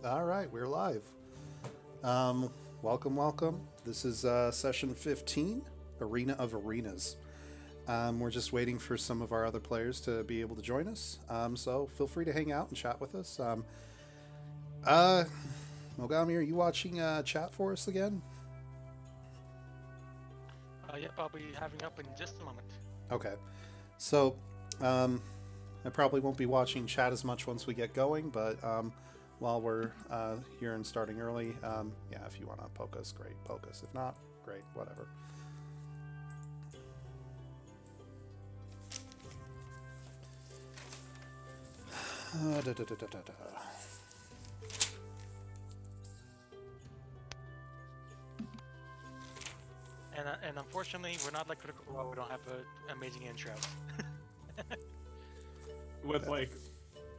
All right, we're live. Welcome, welcome. This is session 15, Arena of Arenas. We're just waiting for some of our other players to be able to join us. So feel free to hang out and chat with us. Uh, Mogami, are you watching chat for us again? Yep, I'll be having up in just a moment. Okay. So, I probably won't be watching chat as much once we get going, but while we're here and starting early, yeah, if you want to poke us, great, poke us. If not, great, whatever. Da, da, da, da, da, da. And unfortunately, we're not like Critical Role. We don't have an amazing intro. With like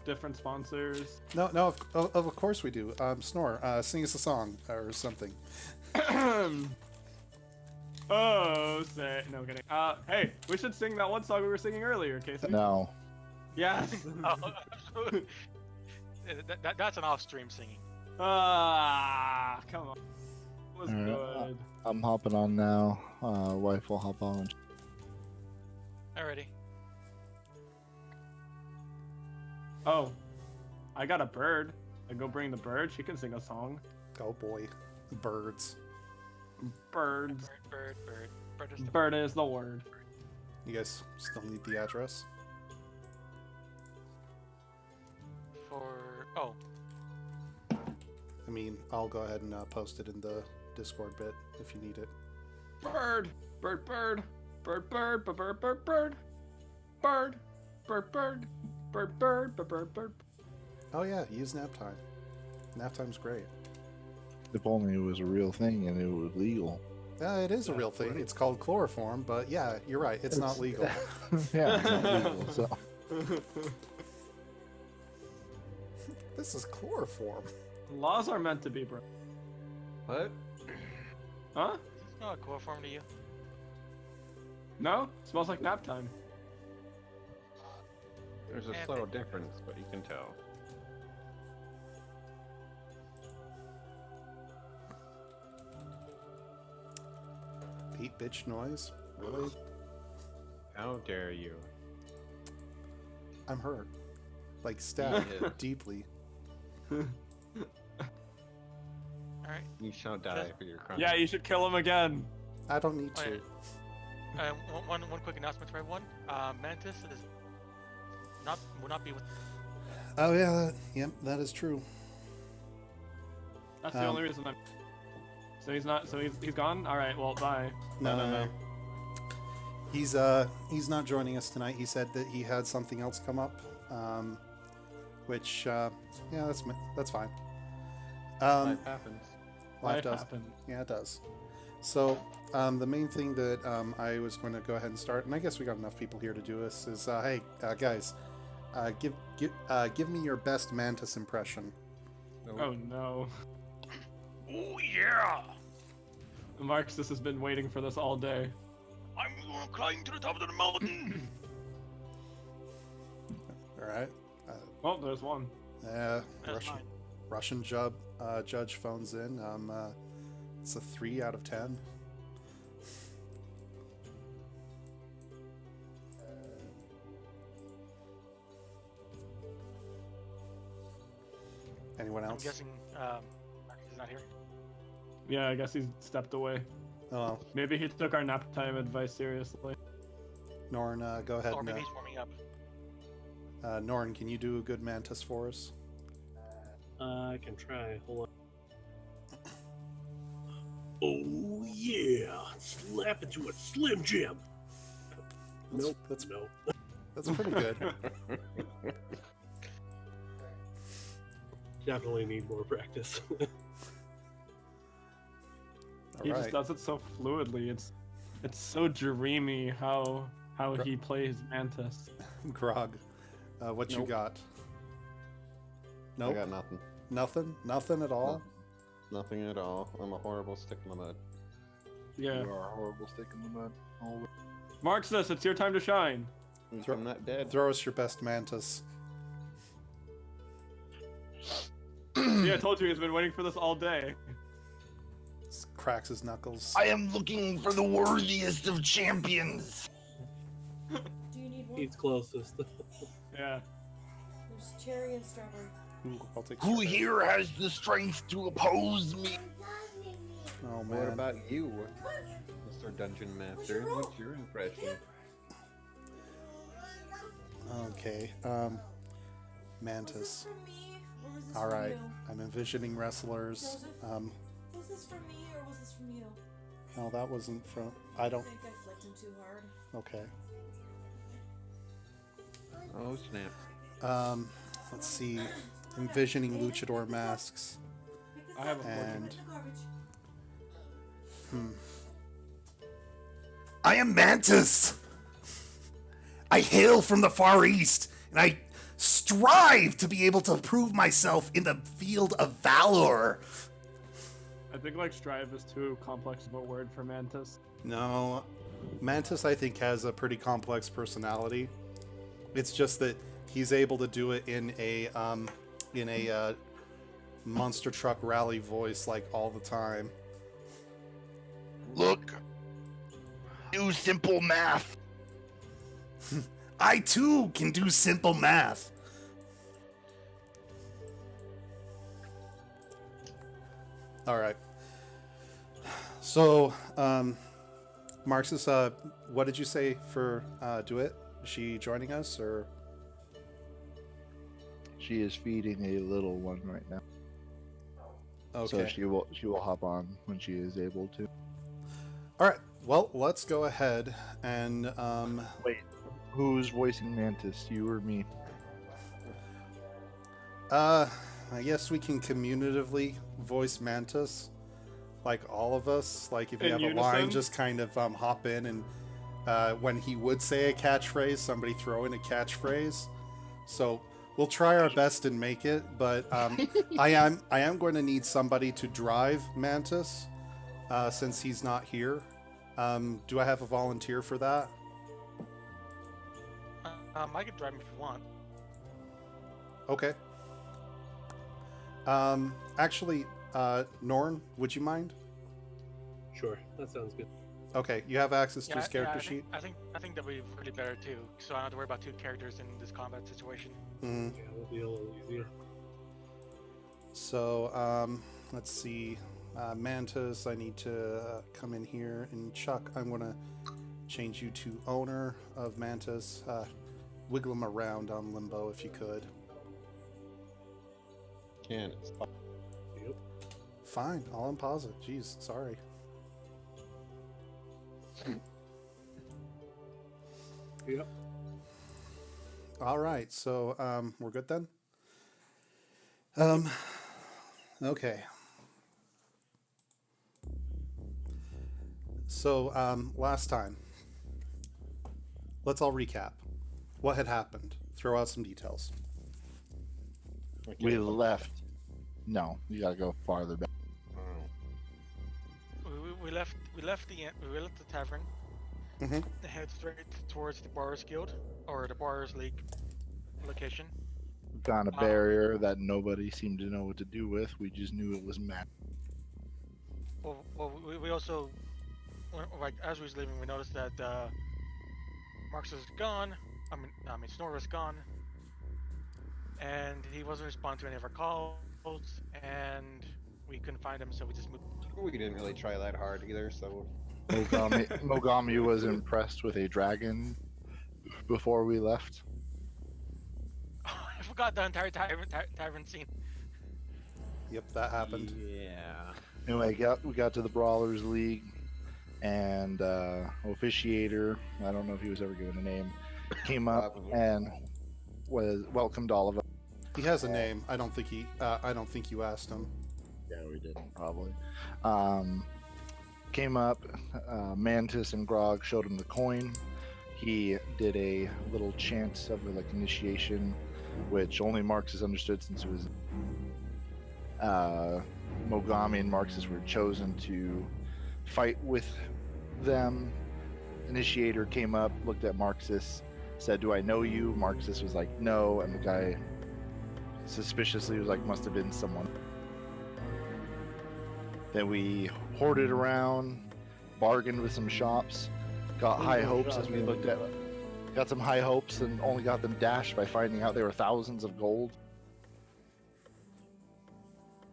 different sponsors. No, no, of course we do. Snore, sing us a song or something. Oh, say no kidding. Hey, we should sing that one song we were singing earlier, Casey. No. Yes. That's an off-stream singing. Come on. It was Alright, good. I'm hopping on now. Wife will hop on. Alrighty. Oh, I got a bird. I go bring the bird. She can sing a song. Oh boy, birds. Birds. Bird. Bird is the Bird is the word. You guys still need the address? for. Oh, I mean, I'll go ahead and post it in the Discord bit if you need it. Bird. Bird. Bird. Bird. Bird. Bird. Bird. Bird. Bird. Bird. Bird. Bird. Bird. Bird. Bird. Bird. Oh yeah, use nap time. Nap time's great. If only it was a real thing and it was legal. It is a real thing. It's called chloroform, but yeah, you're right. It's not legal. Yeah, it's not legal. So This is chloroform. Laws are meant to be, bro. What? Huh? it's not a chloroform to you. No? Smells like nap time. There's a Yeah, subtle difference, but you can tell. Beat bitch noise? Really? How dare you? I'm hurt. Like stabbed Yeah. deeply. Alright. You shall die for your crime. Yeah, you should kill him again. I don't need Oh, to. yeah. One quick announcement for everyone. Mantis is will not be with. Oh yeah, yep, that is true. That's the only reason I'm. So he's not. So he's gone. All right. Well, bye. No. He's not joining us tonight. He said that he had something else come up, which yeah, that's fine. Life happens. Life does. happened. Yeah, it does. So the main thing that I was going to go ahead and start, and I guess we got enough people here to do this, is hey guys, give me your best Mantis impression. Oh no. Oh yeah! Marxus has been waiting for this all day. I'm gonna climb to the top of the mountain. All right. Oh, there's one. That's Russian mine. Russian judge phones in. It's a 3 out of 10. Anyone I'm else? guessing Marcus is not here. Yeah, I guess he's stepped away. Oh, well. Maybe he took our nap time advice seriously. Norn, go ahead Or and maybe he's warming up. Norn, can you do a good Mantis for us? I can try. Hold on. Oh yeah! Slap into a Slim Jim. Nope. That's No. that's pretty good. Definitely need more practice. All He right. just does it so fluidly. It's so dreamy how he plays Mantis. Grog, what you Nope. got? I Nope. got nothing. Nothing at all. Nothing at all. I'm a horrible stick in the mud. Yeah. you are a horrible stick in the mud. Always. Marxus, it's your time to shine. I'm not dead. Throw us your best Mantis. Yeah, I told you he's been waiting for this all day. Cracks his knuckles. I am looking for the worthiest of champions. Do you need one? He's closest. Yeah. There's cherry and strawberry. Ooh, I'll take Who strawberry. here has the strength to oppose me? Oh What man. about you, Mr. Dungeon Master? What's your impression? Okay. Mantis. Was this for me, or was this All for right. you? I'm envisioning wrestlers. Joseph? Was this for me, or was this from you? No, that wasn't from. I don't. think I flicked him too hard. Okay. Oh snap! Let's see. Envisioning luchador masks. Pick this I have up. a And In the garbage. I am Mantis. I hail from the Far East, and I strive to be able to prove myself in the field of valor. I think like strive is too complex of a word for Mantis. no, Mantis I think has a pretty complex personality. It's just that he's able to do it in a monster truck rally voice like all the time. Look, do simple math. I too can do simple math. All right. So, Marxus, what did you say for Duet? Is she joining us or? She is feeding a little one right now. Okay. So she will hop on when she is able to. All right. Well, let's go ahead and Wait, who's voicing Mantis? You or me? I guess we can communitively voice Mantis, like all of us. Like if you In have a line, unison? just kind of hop in and when he would say a catchphrase, somebody throw in a catchphrase. So we'll try our best and make it, but I am going to need somebody to drive Mantis since he's not here. Do I have a volunteer for that? I can drive him if you want. Okay. Actually, Norn, would you mind? Sure, that sounds good. Okay, you have access to his I character think- sheet. I think that would be really better too, so I don't have to worry about two characters in this combat situation. Mhm. Yeah, it'll be a little easier. So, let's see. Mantis, I need to come in here. And Chuck, I'm going to change you to owner of Mantis. Wiggle him around on Limbo if you could. Can't. It's Yep. Fine, I'll unpause it. Jeez, sorry. Yep. All right, so we're good then? Okay. So, last time, let's all recap. What had happened? Throw out some details. We left. No, you gotta go farther back. We left the tavern. Mhm. Head straight towards the Bars Guild or the Bars League location. Found a barrier that nobody seemed to know what to do with. We just knew it was Matt. Well, we also, like as we was leaving, we noticed that Marcus was gone. I mean Snore was gone, and he wasn't responding to any of our calls, and we couldn't find him, so we just moved. We didn't really try that hard either, so Mogami was impressed with a dragon before we left. I forgot the entire tavern scene. Yep, that happened. yeah. Anyway, we got to the Brawlers League, and officiator, I don't know if he was ever given a name, came up and was welcomed all of us. He has a name. I don't think you asked him. Yeah, we didn't probably. Came up, Mantis and Grog showed him the coin. He did a little chant of like initiation, which only Marxus understood since it was Mogami and Marxus were chosen to fight with them. Initiator came up, looked at Marxus, said, "Do I know you?" Marxus was like, "No," and the guy suspiciously was like, "Must have been someone." Then we hoarded around, bargained with some shops, got high hopes as we looked at. Got some high hopes and only got them dashed by finding out they were thousands of gold.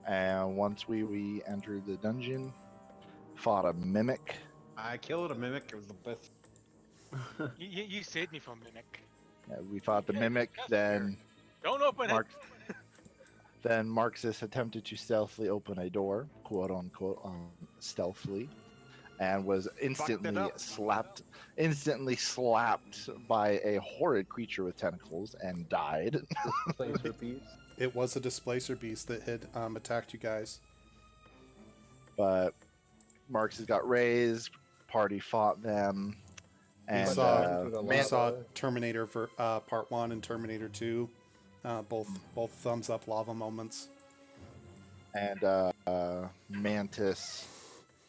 And once we entered the dungeon, fought a mimic. I killed a mimic. It was the best. You saved me from Mimic. We fought the Yeah, mimic, that's then Don't open Mark. Then Marxus attempted to stealthily open a door, quote unquote, stealthily, and was instantly up. slapped by a horrid creature with tentacles and died. Laser beast. It was a displacer beast that had attacked you guys. But Marxus got raised, party fought them, and We saw Terminator Part 1 and Terminator 2. Both thumbs up lava moments. and Mantis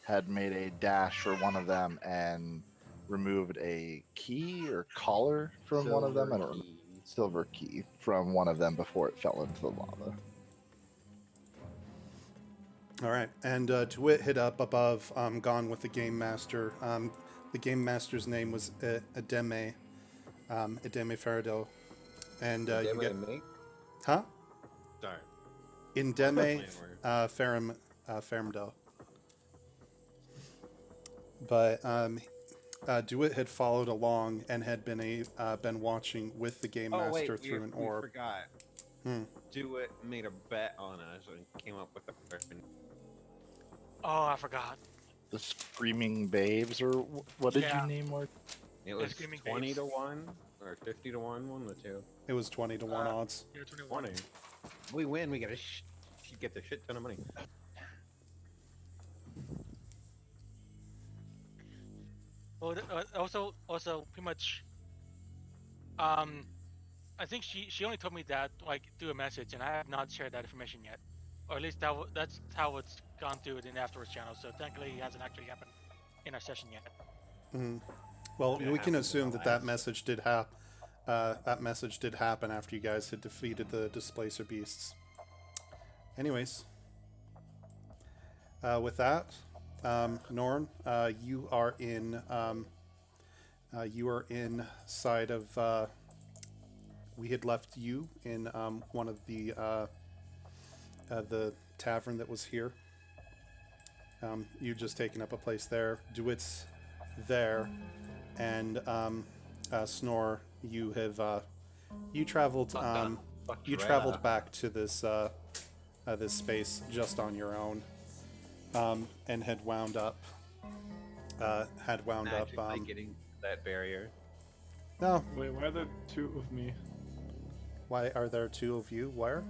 had made a dash for one of them and removed a key or collar from one of them. I don't remember. Silver key from one of them before it fell into the lava. All right, and DeWitt hit up above, gone with the Game Master. The Game Master's name was Edeme Farado. And you get... Huh? Sorry. Indeme Faramdo. But DeWitt had followed along and had been watching with the Game Master through an orb. We forgot. DeWitt made a bet on us and came up with a person. Oh, I forgot. The Screaming Babes, or what did you name, Mark? It was Screaming 20 Babes. to 1 or 50 to 1, one of the two. It was 20 to 1 odds. Yeah, 21. 20. We win, we get get the shit ton of money. Well, also, pretty much. I think she only told me that like through a message, and I have not shared that information yet, or at least that's how it's gone through in the afterwards channel. So technically, it hasn't actually happened in our session yet. Well, we can assume that message did happen. That message did happen after you guys had defeated the Displacer Beasts. Anyways, with that, Norn, you are inside of. We had left you in one of the tavern that was here. You just taken up a place there. DeWitt's there, and Snore, you have you traveled back to this this space just on your own, and had wound up Magically getting that barrier. No. Wait, why are there two of me? Why are there two of you? Where?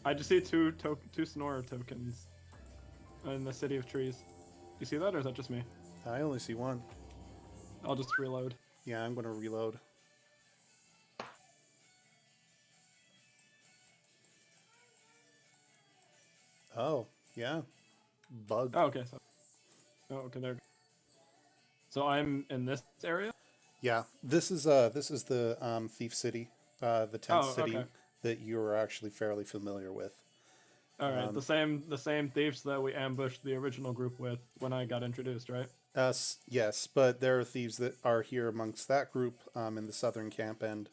I just see two Snorer tokens in the City of Trees. You see that, or is that just me? I only see one. I'll just reload. Yeah, I'm gonna reload. Oh, yeah. Bug. Oh, okay. Okay, there. So I'm in this area? Yeah, this is the Thief City, the tent city okay. that you are actually fairly familiar with. All right, the same thieves that we ambushed the original group with when I got introduced, right? Yes, but there are thieves that are here amongst that group in the southern camp, and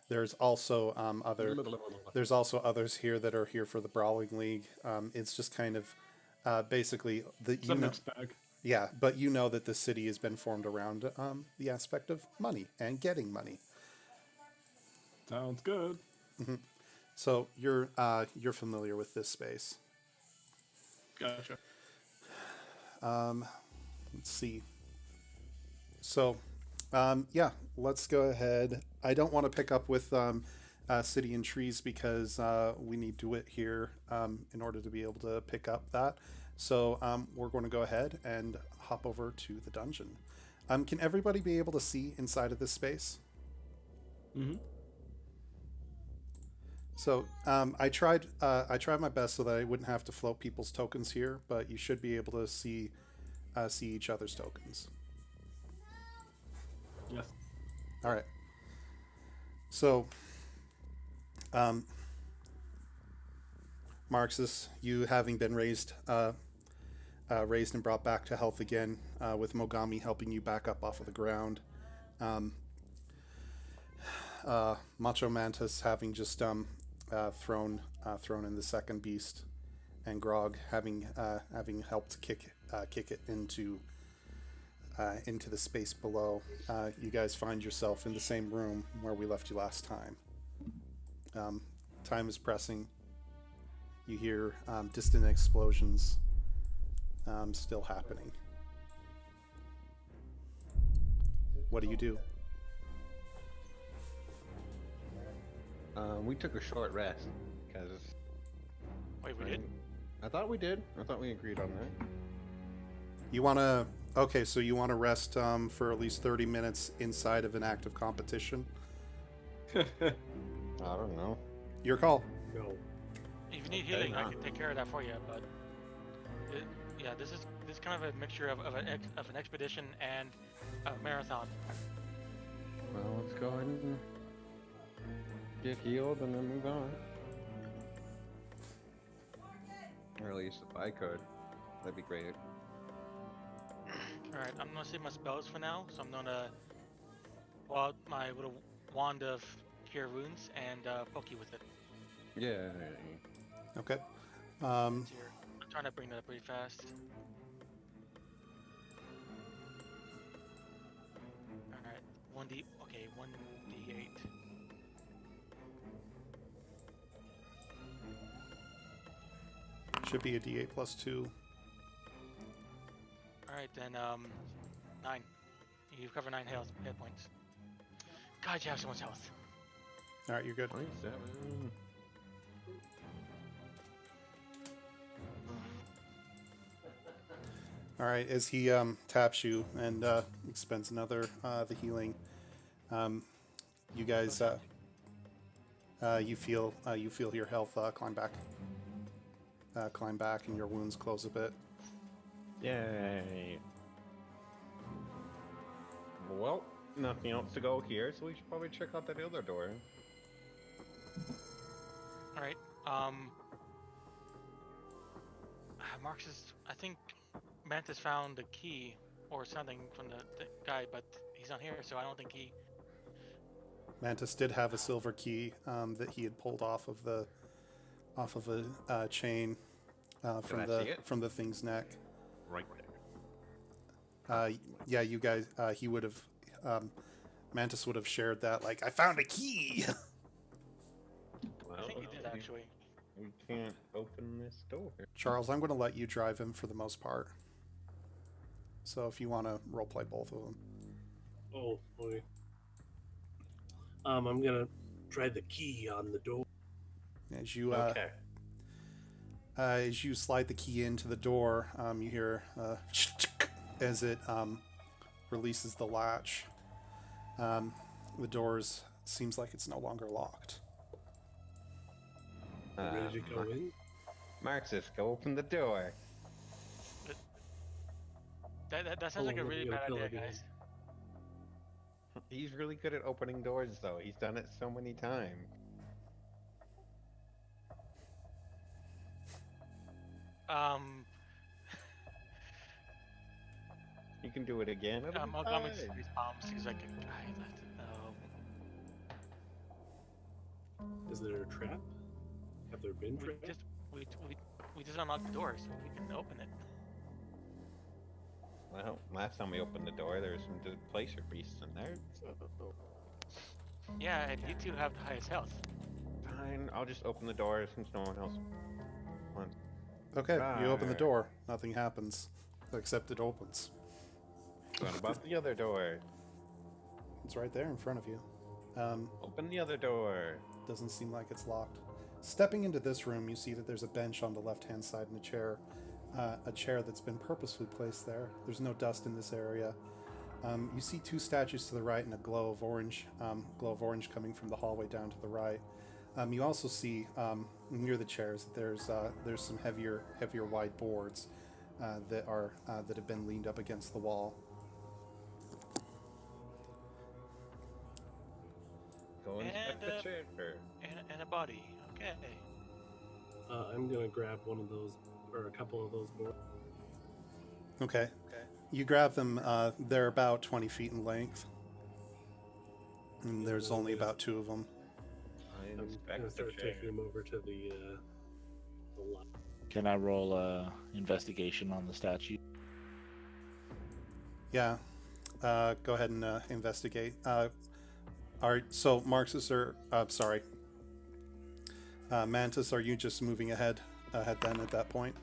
there's also others here that are here for the Brawling League. It's just kind of basically It's a mixed bag. Yeah, but you know that the city has been formed around the aspect of money and getting money. Sounds good. So you're familiar with this space. Gotcha. Let's see. So, yeah, let's go ahead. I don't want to pick up with City and Trees because we need DeWitt here in order to be able to pick up that. So we're going to go ahead and hop over to the dungeon. Can everybody be able to see inside of this space? Mm-hmm. So I tried my best so that I wouldn't have to float people's tokens here, but you should be able to see each other's tokens. Yes. All right. So, Marxus, you having been raised and brought back to health again, with Mogami helping you back up off of the ground. Macho Mantis having just thrown in the second beast, and Grog having helped kick it into the space below. You guys find yourself in the same room where we left you last time. Time is pressing. You hear distant explosions still happening. What do you do? We took a short rest because Wait, we did? I thought we did. I thought we agreed on that. You want to... Okay, so you want to rest for at least 30 minutes inside of an active competition? I don't know. Your call. No. If you need Okay, healing, I nah. can take care of that for you. But yeah, this is kind of a mixture of an expedition and a marathon. Well, let's go ahead and get healed and then move on. Or at least if I could, that'd be great. All right, I'm gonna save my spells for now, so I'm gonna pull out my little wand of cure wounds and poke you with it. Yeah. Okay. Here, I'm trying to bring that up pretty fast. All right, 1d. Okay, 1d8. Should be a D8 plus 2. All right, then 9. You cover 9 hit points. God, you have so much health. All right, you're good. 27. All right, as he taps you and expends another the healing, you guys you feel your health climb back, and your wounds close a bit. Yay. Well, nothing else to go here, so we should probably check out that other door. All right. Marxus, I think Mantis found the key or something from the guy, but he's not here, so I don't think he. Mantis did have a silver key that he had pulled off of a chain Can I see it? from the thing's neck. Right there. Yeah, you guys. He would have. Mantis would have shared that. Like, I found a key. Well, I think he did actually. We can't open this door. Charles, I'm going to let you drive him for the most part. So if you want to roleplay both of them. Oh, okay. I'm gonna try the key on the door. As you Okay. as you slide the key into the door, you hear as it releases the latch. The doors seems like it's no longer locked. Ready to go in? Marxus, go open the door. That sounds Hold like a on, let me really get a bad pill idea, again. guys. He's really good at opening doors, though. He's done it so many times. You can do it again. It'll be Mogami fine. his palms. He's like, Is there a trap? Have there been we traps? just we just unlocked the door so we can open it. Well, last time we opened the door, there was some displacer beasts in there. So Yeah, and you two have the highest health. fine, I'll just open the door since no one else wants. Okay, you open the Right. door. Nothing happens, except it opens. What about the other door? It's right there in front of you. Open the other door. Doesn't seem like it's locked. Stepping into this room, you see that there's a bench on the left-hand side and a chair that's been purposefully placed there. There's no dust in this area. You see two statues to the right and a glow of orange coming from the hallway down to the right. You also see near the chairs there's some heavier wide boards that have been leaned up against the wall. Go inspect And, the chair. And a body. Okay. I'm gonna grab one of those or a couple of those boards. Okay. You grab them. They're about 20 feet in length. And there's only about 2 of them. I'm gonna start taking them over to the lot. Can I roll investigation on the statue? Yeah. Go ahead and investigate. So Marxus or sorry, Mantis, are you just moving ahead then at that point?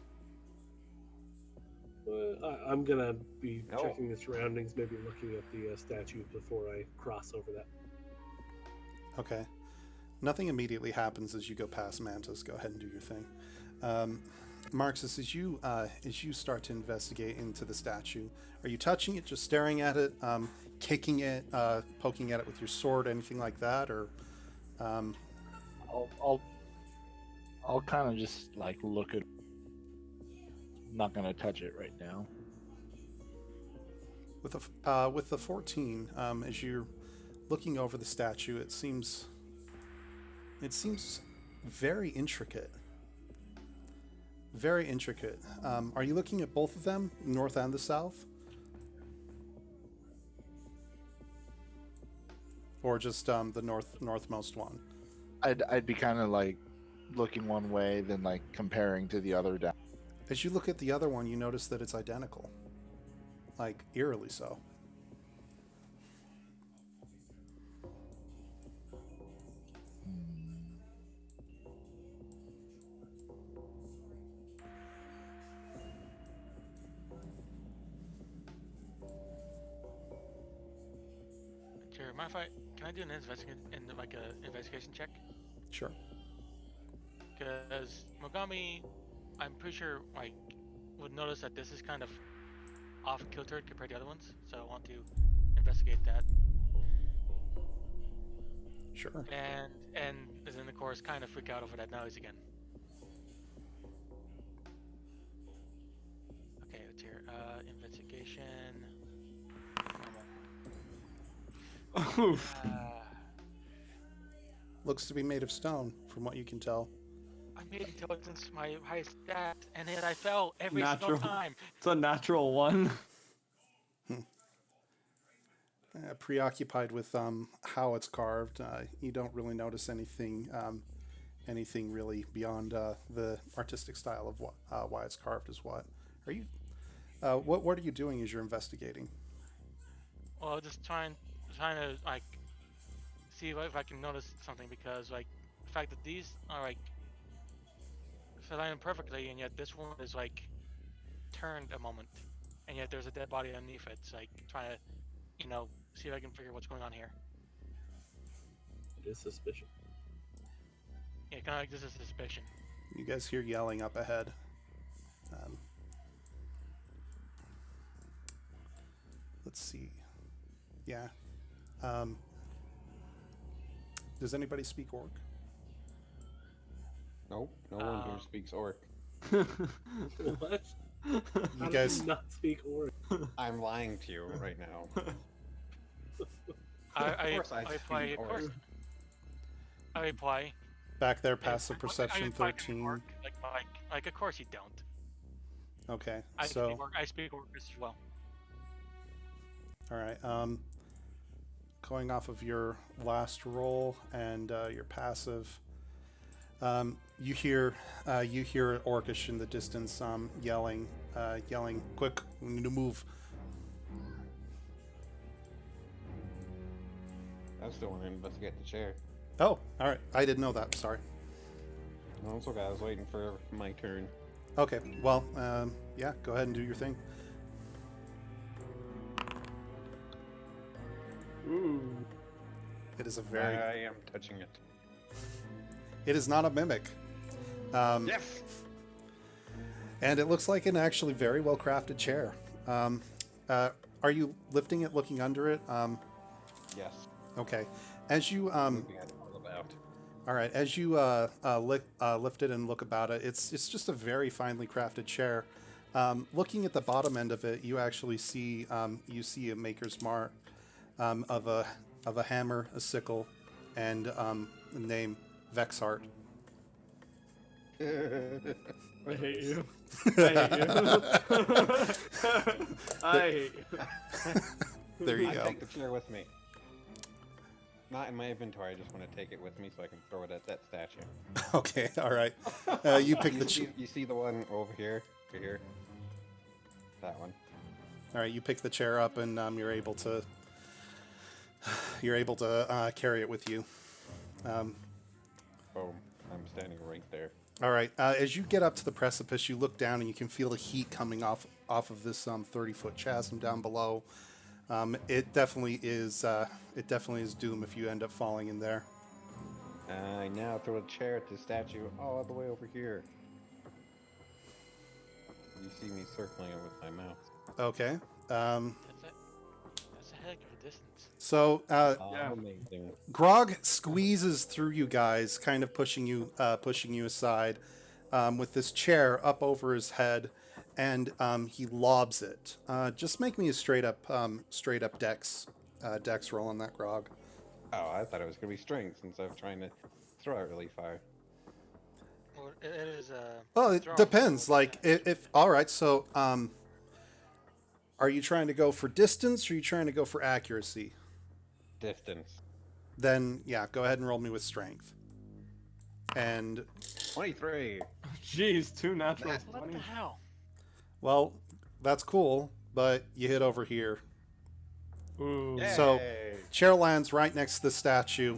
I'm gonna be checking the surroundings, maybe looking at the statue before I cross over that. Okay. Nothing immediately happens as you go past Mantis. Go ahead and do your thing. Marxus, as you start to investigate into the statue, are you touching it, just staring at it, kicking it, poking at it with your sword, anything like that, or? I'll kind of just like look at. I'm not gonna touch it right now. With the 14, as you're looking over the statue, it seems very intricate. Very intricate. Are you looking at both of them, north and the south? Or just the northmost one? I'd be kind of like looking one way, then like comparing to the other down. As you look at the other one, you notice that it's identical. Like, eerily so. Jerry, mind if can I do an investigation check? Sure. Because Mogami, I'm pretty sure would notice that this is kind of off kilter compared to the other ones, so I want to investigate that. Sure. And then of course kind of freak out over that noise again. Okay, let's hear investigation. Oof. Looks to be made of stone, from what you can tell. I made intelligence my highest stat, and yet I fell every Natural. single time. It's a natural one. Preoccupied with how it's carved, you don't really notice anything really beyond the artistic style of why it's carved is what. Are you? What are you doing as you're investigating? Well, just trying to see if I can notice something, because the fact that these are aligned perfectly, and yet this one is turned a moment, and yet there's a dead body underneath it. It's trying to, see if I can figure what's going on here. It is suspicious. Yeah, kind of this is suspicion. You guys hear yelling up ahead. Let's see. Yeah. Does anybody speak Orc? Nope, no one here speaks Orc. What? You guys do not speak Orc. I'm lying to you right now. I course I play. speak Of course, Orc. I play. back there, passive perception I play 13. Orc. Of course you don't. Okay, I so speak Orc as well. all right. Going off of your last roll and your passive, you hear Orcish in the distance, yelling, "Quick, we need to move." I still want to investigate the chair. Oh, all right. I didn't know that. Sorry. No, it's okay. I was waiting for my turn. Okay. Well, yeah. Go ahead and do your thing. Ooh. It is a very. I am touching it. It is not a mimic. Yes. And it looks like an actually very well crafted chair. Are you lifting it, looking under it? Yes. Okay. As you Looking at it all about. all right, as you lift it and look about it, it's just a very finely crafted chair. Looking at the bottom end of it, you actually see a maker's mark of a hammer, a sickle, and the name Vexart. I hate you. I hate you. I hate you. There you I go. take the chair with me. Not in my inventory. I just want to take it with me so I can throw it at that statue. Okay, all right. You pick the. You see the one over here? Over here. That one. All right, you pick the chair up, and you're able to. You're able to carry it with you. Boom. I'm standing right there. All right. As you get up to the precipice, you look down and you can feel the heat coming off of this 30-foot chasm down below. It definitely is. It definitely is doom if you end up falling in there. I now throw a chair at the statue all the way over here. You see me circling it with my mouse. Okay. That's a heck of a distance. So Amazing. Grog squeezes through you guys, kind of pushing you aside, with this chair up over his head, and he lobs it. Just make me a straight up dex roll on that, Grog. Oh, I thought it was gonna be strength since I'm trying to throw it really far. Well, it is. Well, it throwing depends. roll. Like if all right, so are you trying to go for distance or are you trying to go for accuracy? Distance. Then yeah, go ahead and roll me with strength. And 23. Jeez, 2 natural What 20s. the hell? well, that's cool, but you hit over here. Ooh. So- Yay. Chair lands right next to the statue.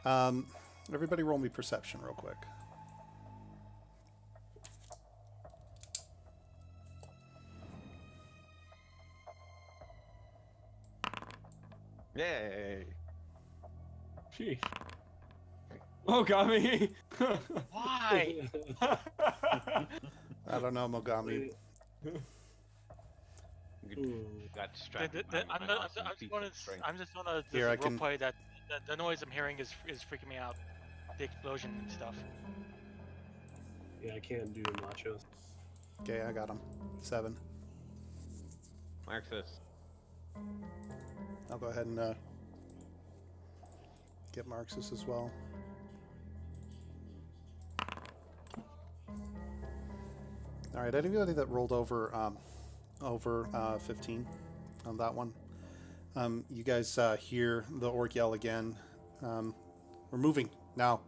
Everybody roll me perception real quick. Yay. Sheesh. Oh, got me. Why? I don't know, Mogami. Ooh. Got distracted. I'm just gonna Here, I role can- play that the noise I'm hearing is freaking me out. The explosion and stuff. Yeah, I can't do nachos. Okay, I got him. 7. Marxus. I'll go ahead and get Marxus as well. All right, anybody that rolled over 15 on that one, you guys hear the orc yell again. We're moving now,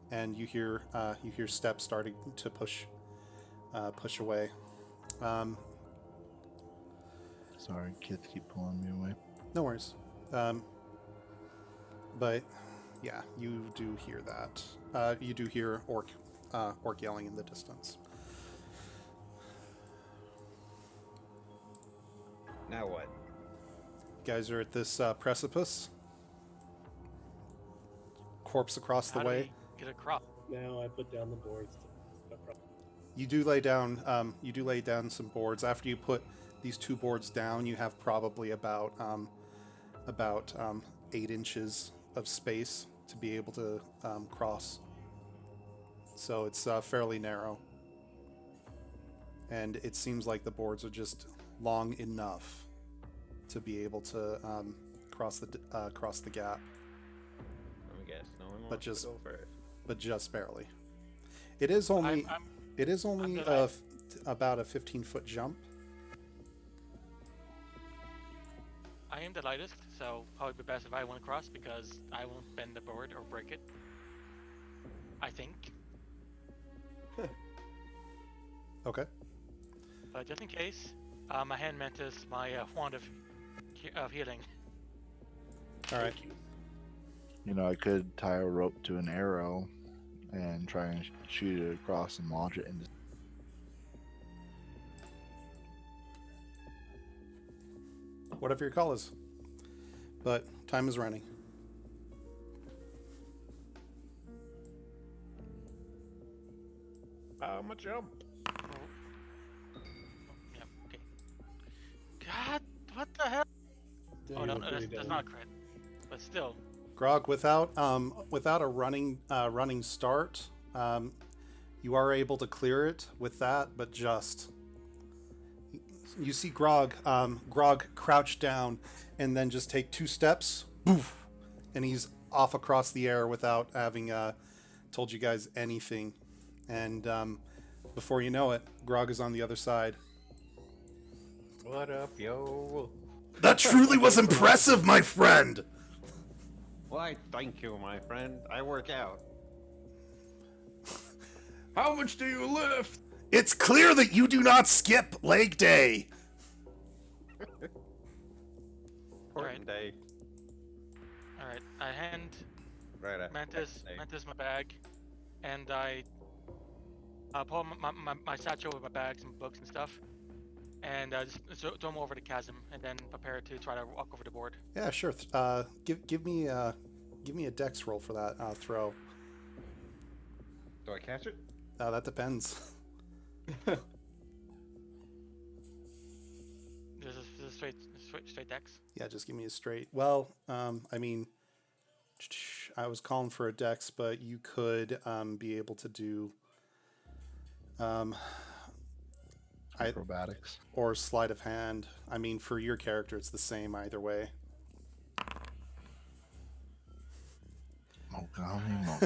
and you hear steps starting to push away. Sorry, kids keep pulling me away. No worries. But yeah, you do hear that. You do hear orc yelling in the distance. Now what? You guys are at this precipice. Corpse across the How do way. we get a crop? Now I put down the boards. You do lay down. You do lay down some boards. After you put these 2 boards down, you have probably about 8 inches of space to be able to cross. So it's fairly narrow, and it seems like the boards are just long enough to be able to cross the gap, Let me guess. No one wants But just- to go first. but just barely. It is only I'm gonna- about a 15-foot jump. I am the lightest, so probably be best if I went across because I won't bend the board or break it. I think. Okay. But just in case, my hand mantis, my wand of healing. All right. You know, I could tie a rope to an arrow and try and shoot it across and launch it into. Whatever your call is. But time is running. I'm a jump. Yeah, okay. God, what the hell? Oh no, that's not a crit. But still, Grog, without a running start, you are able to clear it with that, but just you see Grog crouch down and then just take 2 steps, boof, and he's off across the air without having told you guys anything, And before you know it, Grog is on the other side. What up, yo? That truly was impressive, my friend. Why, thank you, my friend. I work out. How much do you lift? It's clear that you do not skip leg day. Important day. Alright, I hand Right after Mantis day. my bag, and I pull my satchel with my bags and books and stuff, and just throw them over the chasm, and then prepare to try to walk over the board. Yeah, sure. Give me a dex roll for that throw. Do I catch it? That depends. This is straight dex. Yeah, just give me a straight. Well, I mean, I was calling for a dex, but you could be able to do Acrobatics. or sleight of hand. I mean, for your character, it's the same either way.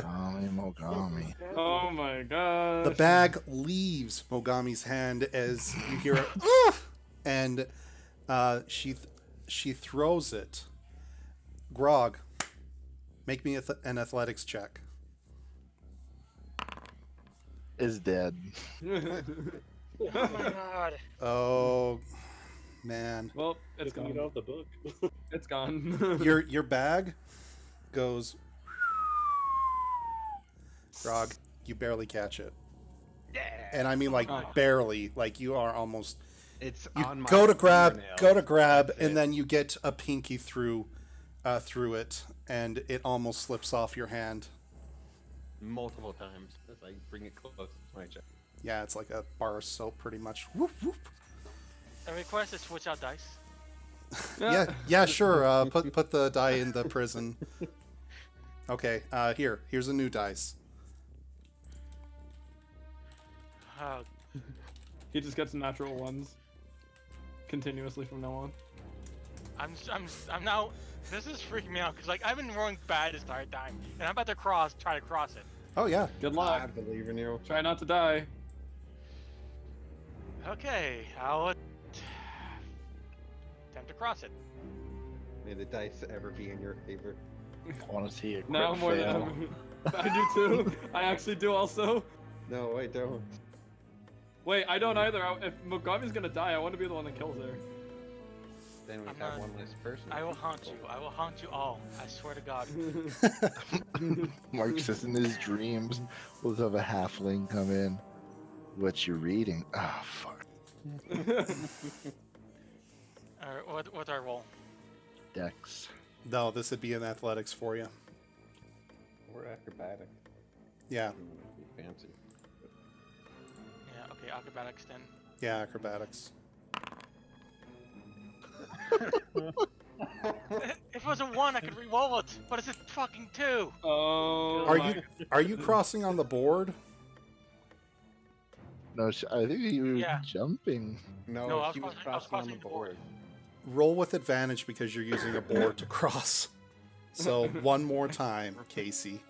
Mogami. Oh my god. The bag leaves Mogami's hand as you hear it, "Ah!" and she throws it. Grog, make me an athletics check. Is dead. Oh my god. Oh man, Well, it's Just get gone. off the book. It's gone. your bag goes. Grog, you barely catch it, Yeah. and I mean like Oh. barely. Like you are almost. It's You on my go to grab, fingernail. That's and it. then you get a pinky through it, and it almost slips off your hand. multiple times as I bring it close to my chest. Yeah, it's like a bar of soap, pretty much. Whoop, whoop. A request to switch out dice. Yeah, sure. Put the die in the prison. Okay, here's a new dice. Oh, He just gets natural ones continuously from now on. I'm now. This is freaking me out because like I've been rolling bad this entire time, and I'm about to try to cross it. Oh yeah, Good I luck. believe in you. Try not to die. Okay, I'll attempt to cross it. May the dice ever be in your favor. I want to see a Now crit more fail. than I do too. I actually do also. No, I don't. Wait, I don't either. If Mogami's gonna die, I want to be the one that kills her. Then we I'm have not- one less person. I will haunt you. I will haunt you all. I swear to God. Mark says in his dreams, we'll have a halfling come in. What you reading? Ah, fuck. Alright, what's our roll? Dex. no, this would be an athletics for you. We're acrobatic. Yeah, Be fancy. Yeah, okay, acrobatics then. yeah, acrobatics. If it was a 1, I could re-roll it, but it's a fucking 2. Oh. Are you crossing on the board? No, I think he was Yeah. jumping. No, No, I was he was crossing- I was crossing on the crossing the board. board. Roll with advantage because you're using a board to cross. So one more time, Casey.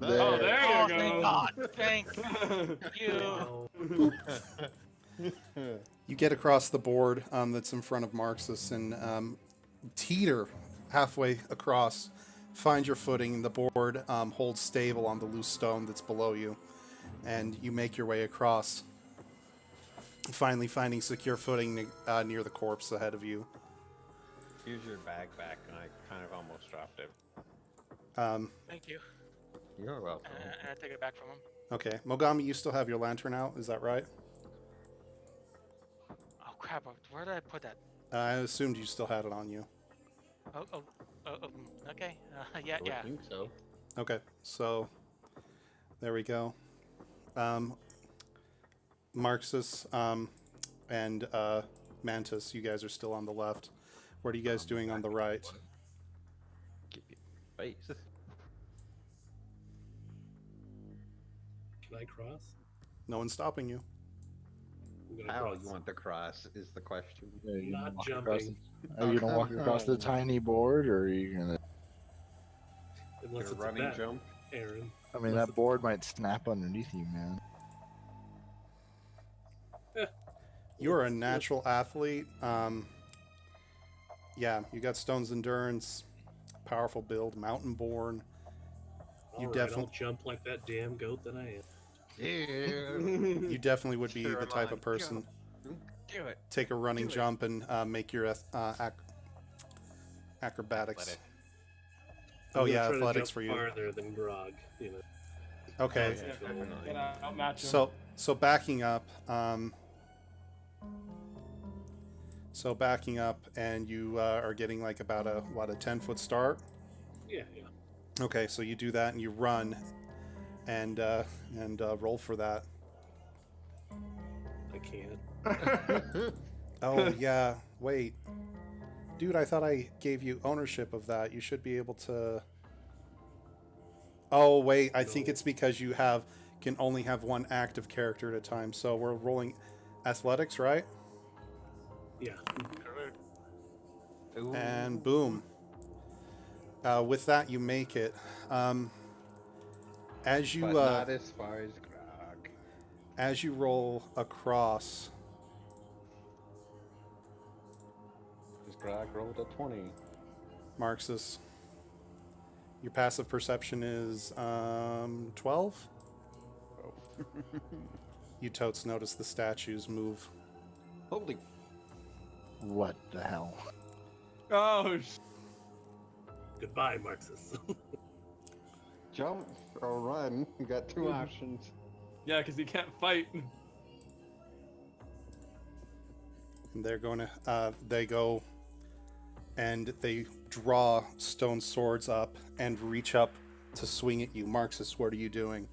Oh, there Oh, you thank go. God. Thank you. You get across the board that's in front of Marxus and teeter halfway across. Find your footing. The board holds stable on the loose stone that's below you, and you make your way across. Finally, finding secure footing near the corpse ahead of you. Here's your bag back, and I kind of almost dropped it. Thank you. You're welcome. And I take it back from him. Okay, Mogami, you still have your lantern out. Is that right? Oh crap! Where did I put that? I assumed you still had it on you. Okay. Yeah. I think so. Okay, so there we go. Marxus and Mantis, you guys are still on the left. What are you guys doing on the right? Give you face. Can I cross? No one's stopping you. I'm gonna How cross. you want to cross is the question. Are you Not gonna walk across jumping. Are you gonna walk across the tiny board, or are you gonna? Unless Your it's running a bet, jump. Aaron. I mean, Unless that board might snap underneath you, man. You're a natural athlete. Yeah, you got Stone's endurance, powerful build, mountain born. All You right, definitely- I'll jump like that damn goat that I am. Yeah. You definitely would be the type of person. Do it. Take a running Do it. jump and make your acrobatics. Athletic. Oh I'm gonna yeah, try to athletics jump for you. farther than Grog, you know. Okay. Yeah, definitely. Get out, outmatch him. So backing up, and you are getting like about a 10-foot start. Yeah. Okay, so you do that and you run, and roll for that. I can't. Oh yeah, wait, dude, I thought I gave you ownership of that. You should be able to. Oh wait, I think No. it's because you can only have one active character at a time. So we're rolling athletics, right? Yeah. Ooh. And boom. With that, you make it. As you But not as far as Grog. as you roll across, Because Grog rolled a 20. Marxus, your passive perception is 12. Oh. You totes notice the statues move. Holy. What the hell? Oh, Goodbye, Marxus. Jump or run. You got two options. yeah, because he can't fight. And they're going to they go and they draw stone swords up and reach up to swing at you. Marxus, what are you doing?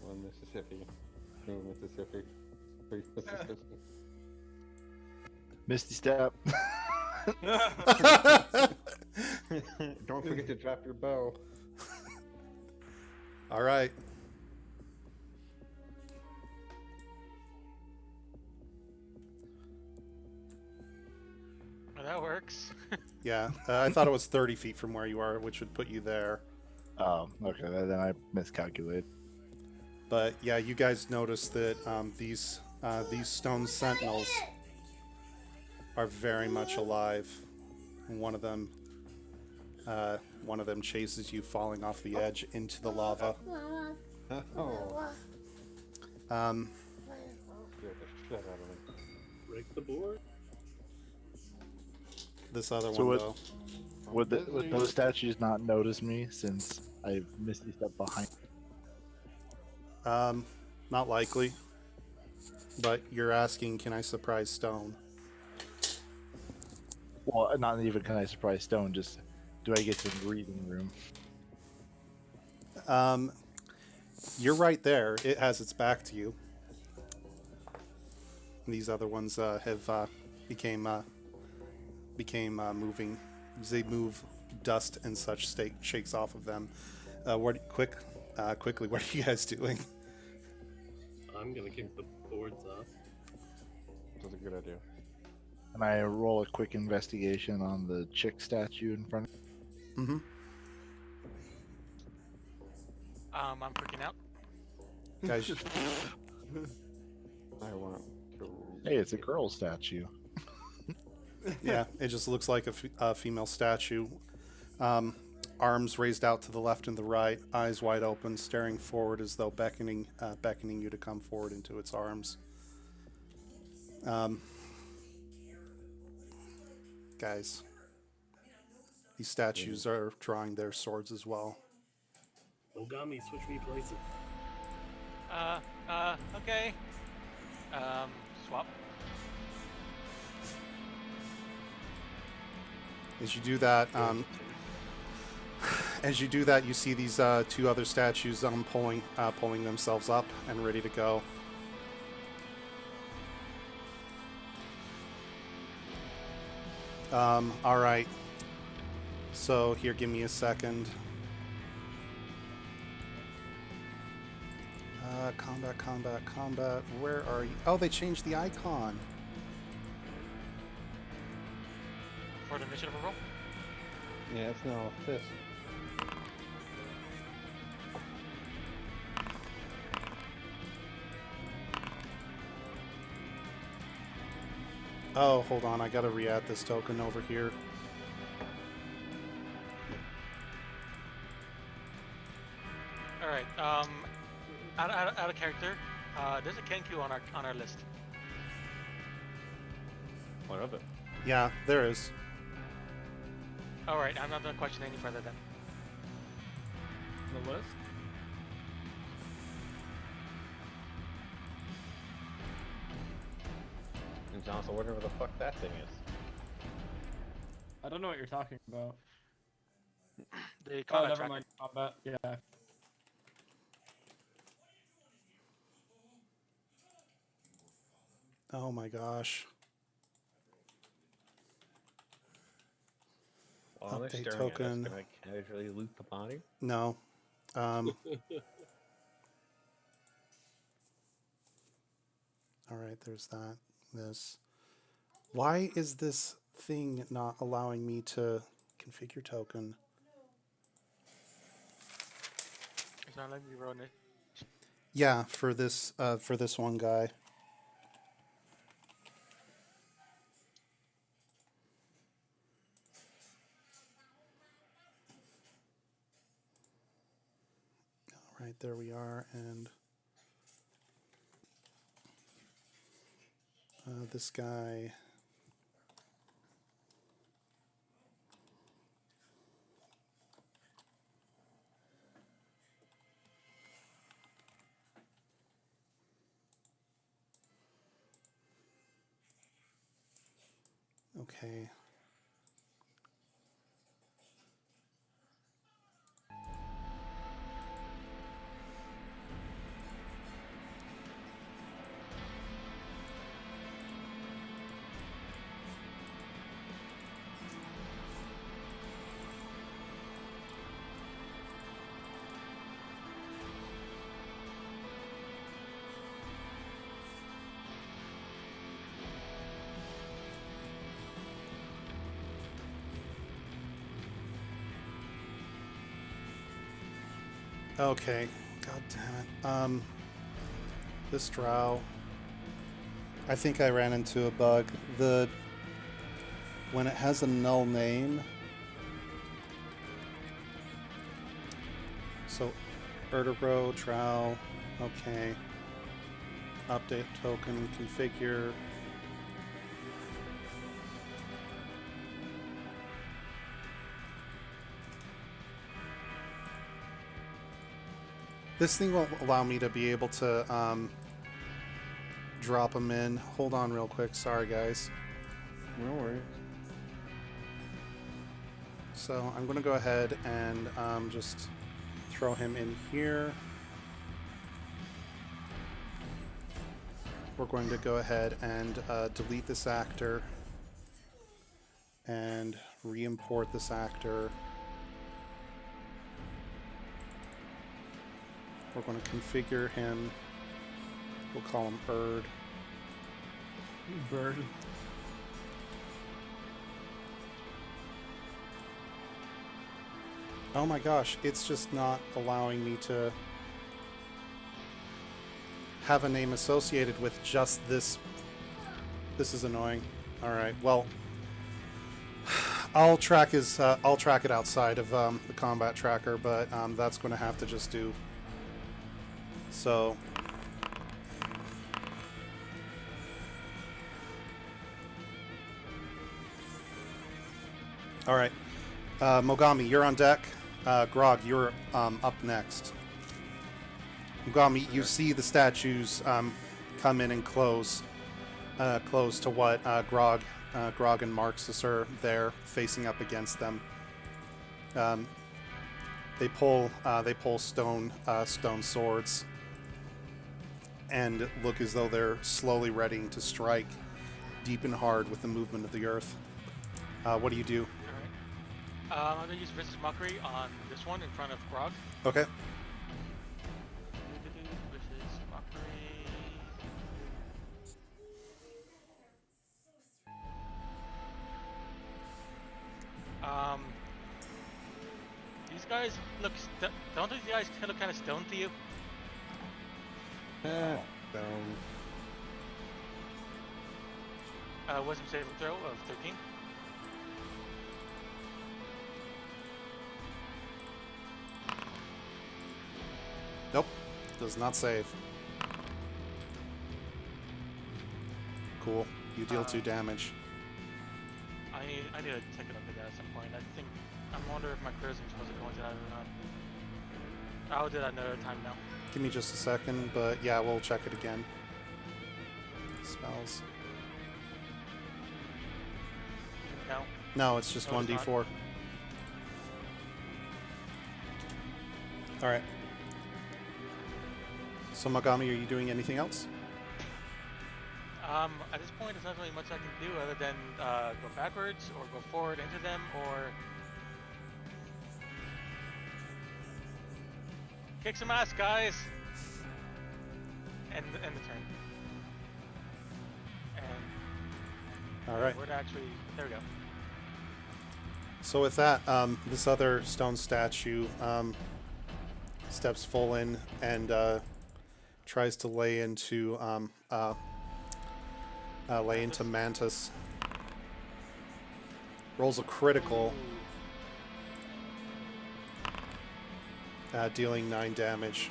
One Mississippi. Two Mississippi. Three Mississippi. Misty step. Don't forget to drop your bow. All right. Well, that works. Yeah, I thought it was 30 feet from where you are, which would put you there. Oh, okay. Then I miscalculated. But yeah, you guys notice that these stone sentinels are very much alive. And one of them chases you, falling off the edge into the lava. Oh. Um, Scared the shit out of me. Break the board. this other So one what- though. Would those statues not notice me since I Misty step behind? Not likely. But you're asking, can I surprise Stone? Well, not even can I surprise Stone. Just do I get some breathing room? You're right there. It has its back to you. These other ones have became moving. As they move, dust and such shakes off of them. Quickly, what are you guys doing? I'm gonna kick the boards off. That's a good idea. And I roll a quick investigation on the chick statue in front. Mm-hmm. I'm freaking out. Guys, I want to. Hey, it's a girl statue. yeah, it just looks like a female statue. Arms raised out to the left and the right, eyes wide open, staring forward as though beckoning you to come forward into its arms. Guys, these statues are drawing their swords as well. Ogami, switch me places. Okay. Swap. As you do that, you see these two other statues pulling themselves up and ready to go. All right. So here, give me a second. Combat. Where are you? Oh, they changed the icon. For the initiative roll. Yeah, it's now a fist. Oh, hold on. I gotta re-add this token over here. All right. Out of character. There's a Kenku on our list. What of it? Yeah, there is. All right. I'm not gonna question any further then. The list. And Johnson, whatever the fuck that thing is. I don't know what you're talking about. The Oh, combat never tracker. mind. Combat. Yeah. Oh my gosh. While they're Update staring token. at us, can I casually loot the body? No. All right, there's that. This. Why is this thing not allowing me to configure token? It's not letting me run it. Yeah, for this one guy. All right, there we are, and this guy. Okay. Okay. God damn it. This drow. I think I ran into a bug. When it has a null name. So, Erdero, drow. Okay. Update token, configure. This thing won't allow me to be able to drop them in. Hold on real quick. Sorry, guys. No worries. So I'm going to go ahead and just throw him in here. We're going to go ahead and delete this actor and re-import this actor. We're going to configure him. We'll call him Erd. Bird. Oh my gosh, it's just not allowing me to have a name associated with just this. This is annoying. All right, well, I'll track it outside of the combat tracker, but that's going to have to just do. So. All right, Mogami, you're on deck. Grog, you're up next. Mogami, you see the statues come in and close to what Grog and Marxus are there facing up against them. They pull stone swords and look as though they're slowly readying to strike deep and hard with the movement of the earth. What do you do? I'm gonna use Vicious Mockery on this one in front of Grog. Okay. Vicious Mockery. These guys look. Don't these guys look kind of stoned to you? wisdom saving throw of 13. Nope. Does not save. Cool. You deal 2 damage. I need to take a look at that at some point. I wonder if my charisma is supposed to go into that or not. I'll do that another time now. Give me just a second, but yeah, we'll check it again. Spells. No. No, it's just No, it's 1d4. Alright. So Mogami, are you doing anything else? At this point, there's not really much I can do other than go backwards or go forward into them or kick some ass, guys. End the turn. And Alright. would actually, there we go. So with that, this other stone statue steps full in and tries to lay into Mantis. Rolls a critical, dealing 9 damage.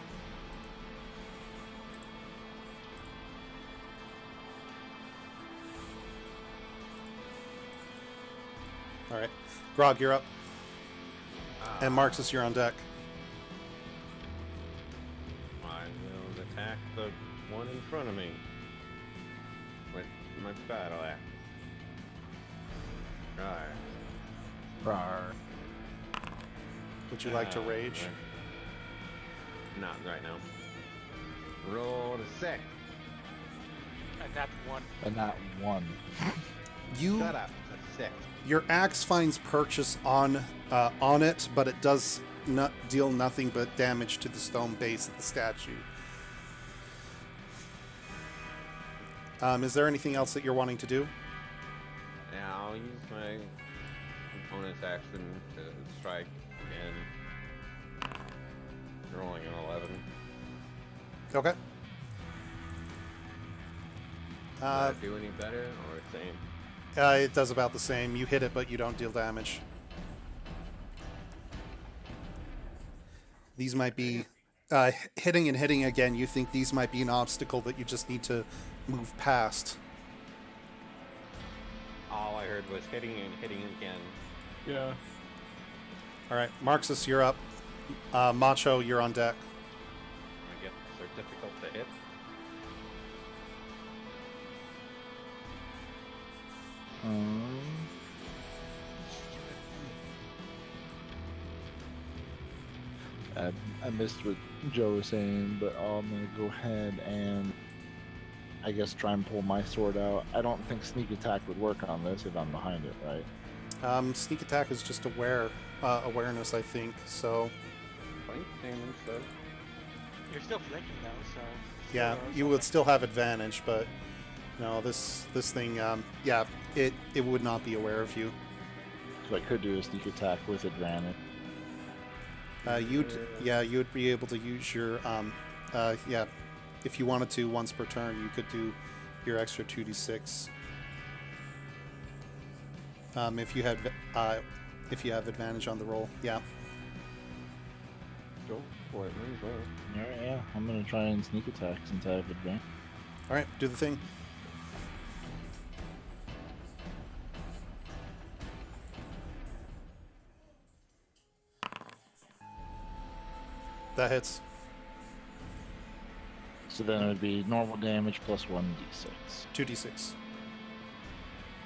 All right, Grog, you're up, and Marxus, you're on deck. I will attack the one in front of me with my battle axe. Rar. Would you like to rage? Not right now. Roll to 6. And that's 1. And that 1. You, Shut up. That's 6. your axe finds purchase on it, but it does not deal nothing but damage to the stone base of the statue. Is there anything else that you're wanting to do? Now I'll use my opponent's action to strike again. Rolling an 11. Okay. Does that do any better or same? It does about the same. You hit it, but you don't deal damage. These might be hitting and hitting again. You think these might be an obstacle that you just need to move past. All I heard was hitting and hitting again. Yeah. All right, Marxus, you're up. Macho, you're on deck. I guess they're difficult to hit. I missed what Joe was saying, but I'm gonna go ahead and I guess try and pull my sword out. I don't think sneak attack would work on this if I'm behind it, right? Sneak attack is just awareness, I think. So Flank damage, though. You're still flanking now, so. yeah, you would still have advantage, but no, this thing, yeah, it would not be aware of you. So I could do a sneak attack with advantage. You'd be able to use your if you wanted to once per turn, you could do your extra 2d6. If you have advantage on the roll, yeah. Go for it, might as well. Alright, yeah, I'm gonna try and sneak attack since I have advantage. All right, do the thing. That hits. So then it would be normal damage plus 1d6. 2d6.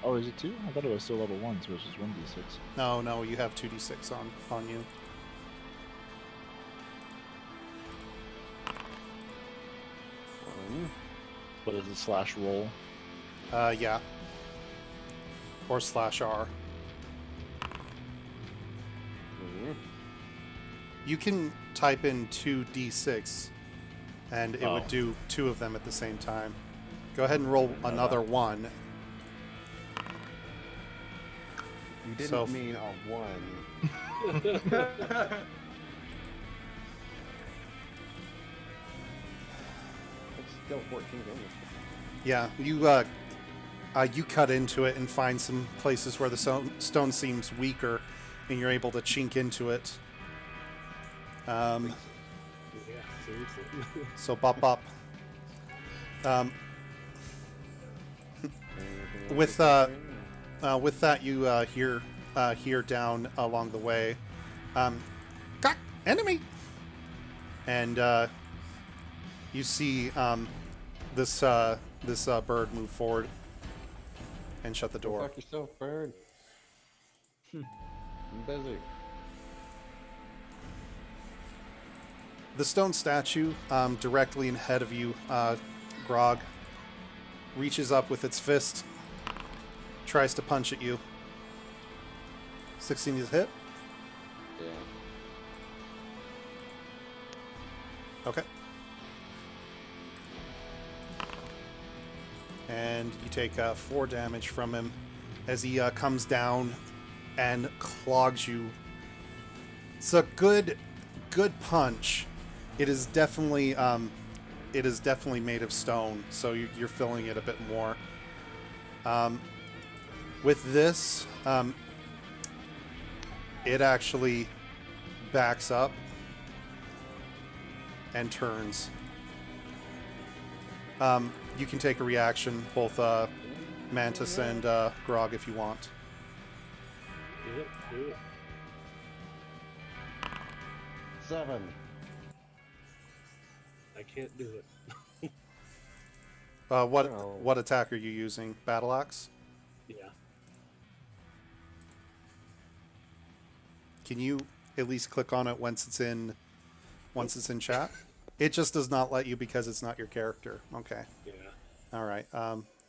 Oh, is it 2? I thought it was still level 1, so it's just 1d6. No, you have 2d6 on you. What is it, slash roll? Yeah. Or /R. You can type in 2d6, and it would do 2 of them at the same time. Go ahead and roll another 1. You didn't So- mean a 1. It's still 14 damage. Yeah, you You cut into it and find some places where the stone seems weaker, and you're able to chink into it. Yeah, seriously. So bop bop. With that, you hear down along the way, "Cock, enemy!" And you see this bird move forward and shut the Go door. fuck yourself, bird. I'm busy. The stone statue directly ahead of you, Grog, reaches up with its fist, tries to punch at you. 16 is hit. Yeah. Okay. And you take 4 damage from him as he comes down and clogs you. It's a good punch. It is definitely made of stone, so you're feeling it a bit more. With this, it actually backs up and turns. You can take a reaction, both Mantis and Grog, if you want. Yep, do it. 7. I can't do it. What attack are you using? Battle axe? Yeah. Can you at least click on it once it's in chat? It just does not let you because it's not your character. Okay. Yeah. All right.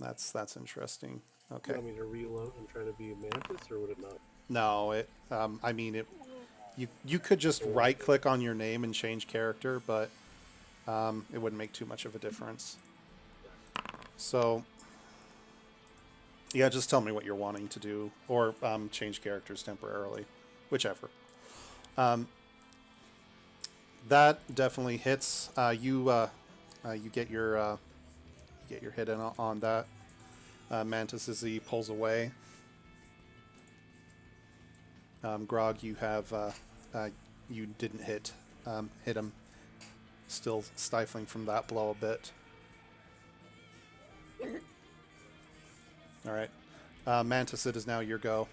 That's interesting. Okay. You want me to reload and try to be a mantis, or would it not? No, it. I mean it. You could just right click on your name and change character, but it wouldn't make too much of a difference. So, yeah, just tell me what you're wanting to do, or change characters temporarily, whichever. That definitely hits. You get your hit in on that. Mantis, as he pulls away. Grog, you have you didn't hit him. Still stifling from that blow a bit. All right, Mantis, it is now your go.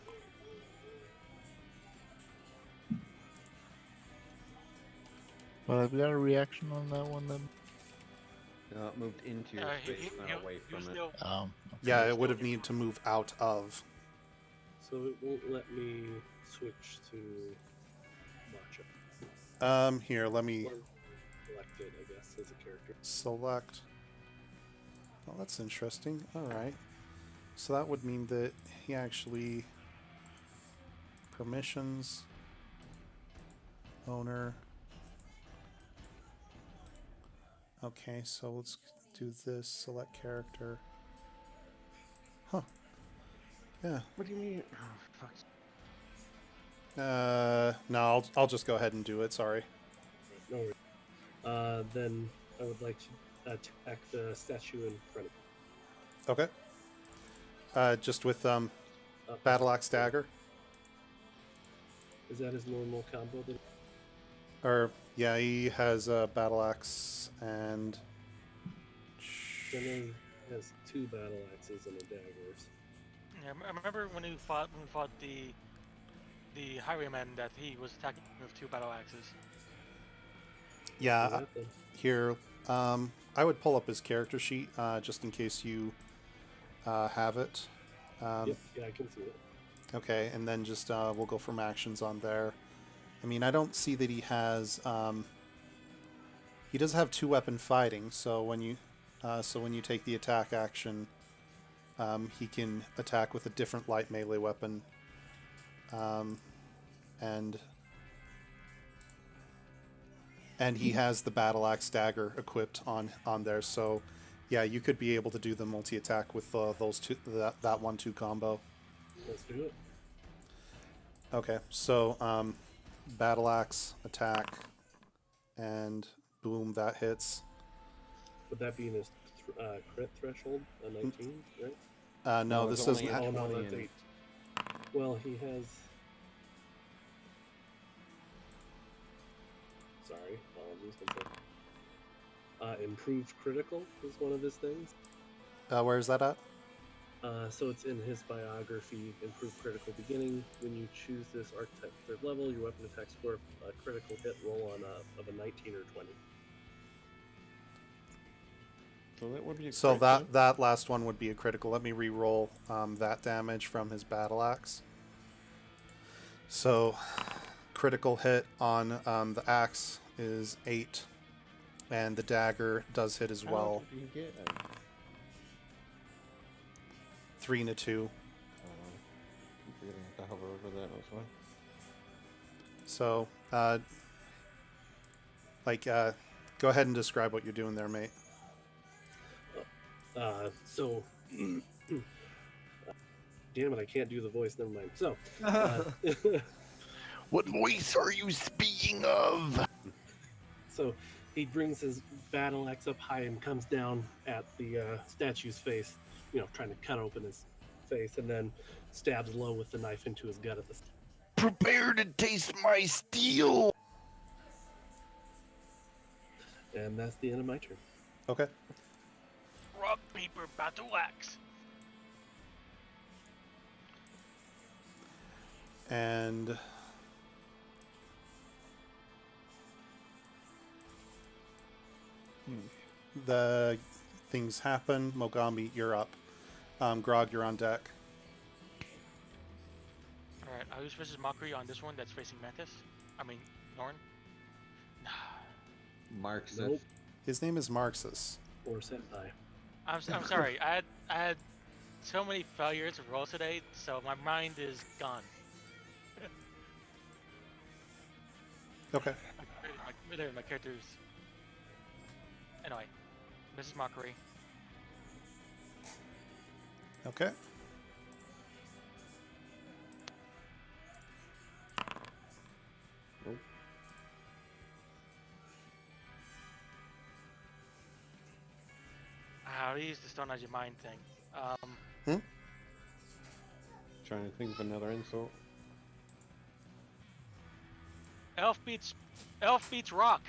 Well, have we got a reaction on that one then? It moved into your space, not away from it. Okay. Yeah, it would have needed to move out of. So it won't let me switch to matcha. Here, let me Or select it, I guess, as a character. select. Oh, that's interesting. All right. So that would mean that he actually permissions owner. Okay, so let's do this. Select character. Huh. Yeah. What do you mean? Oh, fuck. No, I'll just go ahead and do it. Sorry. No worries. Then I would like to attack the statue in front of me. Okay. Just with battle axe dagger, Is that his normal combo? or yeah, he has a battle axe and. I know he has 2 battle axes and a daggers. Yeah, I remember when we fought the highwayman that he was attacking with 2 battle axes. Yeah, Do that then. here. I would pull up his character sheet just in case you have it. Yep, yeah, I can see it. Okay, and then just we'll go from actions on there. I mean, I don't see that he has. He does have 2-weapon fighting, so when you take the attack action, he can attack with a different light melee weapon, and he has the battle axe dagger equipped on there. So, yeah, you could be able to do the multi attack with those two that 1-2 combo. Let's do it. Okay, so battle axe attack, and boom, that hits. Would that be in his crit threshold? A 19, right? No, No, this it's is only Oh no, 20 that's and- 8. Well, he has. Sorry, apologies. One second. Improved critical is one of his things. where is that at? So it's in his biography, Improved Critical Beginning. When you choose this archetype 3rd level, your weapon attack score a critical hit roll on of a 19 or 20. So that would be a So crit, yeah? that last one would be a critical. Let me re-roll that damage from his battle axe. So critical hit on the axe is 8, and the dagger does hit as How well. did you get a 3 and a 2. keep forgetting to hover over that. That's why. So, go ahead and describe what you're doing there, mate. So, damn it, I can't do the voice. Never mind. So, What voice are you speaking of? so he brings his battle axe up high and comes down at the statue's face, trying to cut open his face, and then stabs low with the knife into his gut at the. Prepare to taste my steel. And that's the end of my turn. Okay. Rock, paper, battle axe. And the things happen. Mogami, you're up. Grog, you're on deck. Alright, I'll use Vicious Mockery on this one that's facing Mantis. I mean, Norn. Marxist. Nope. His name is Marxus. Or senpai. I'm sorry. I had so many failures of rolls today, so my mind is gone. Okay. My character's. Anyway, Vicious Mockery. Okay. Nope. How to use the Stone Edge of Mind thing. Trying to think of another insult. Elf beats rock.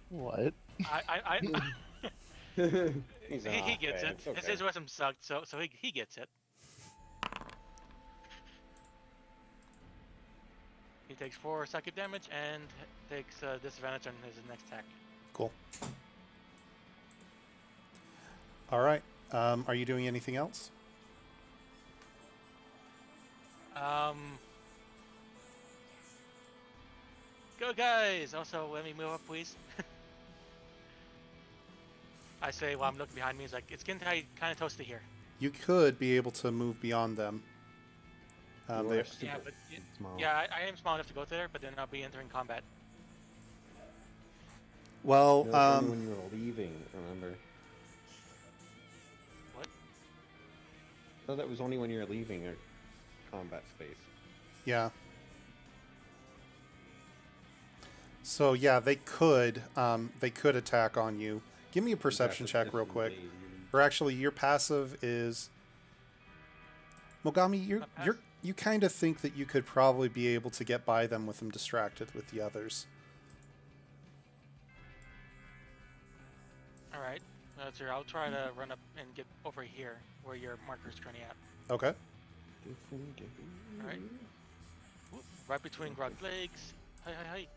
What? I He's he off, gets man. it. It's okay. His wisdom sucked, so he gets it. He takes 4 psychic damage and takes disadvantage on his next attack. Cool. All right. Are you doing anything else? Go guys! Also, let me move up, please. I say while I'm looking behind me, it's like it's getting kind of toasty here. You could be able to move beyond them. You They- are super Yeah, but small. yeah, I am small enough to go there, but then I'll be entering combat. well, No, it's only when you're leaving, remember? What? No, that was only when you're leaving a combat space. yeah. So yeah, they could attack on you. Give me a perception That's check real quick. disengage. Or actually, your passive is Mogami. You kind of think that you could probably be able to get by them with them distracted with the others. All right, that's here. I'll try to run up and get over here where your marker's currently at. Okay. Disengage. All right. Whoop, right between Grog's legs. Hi.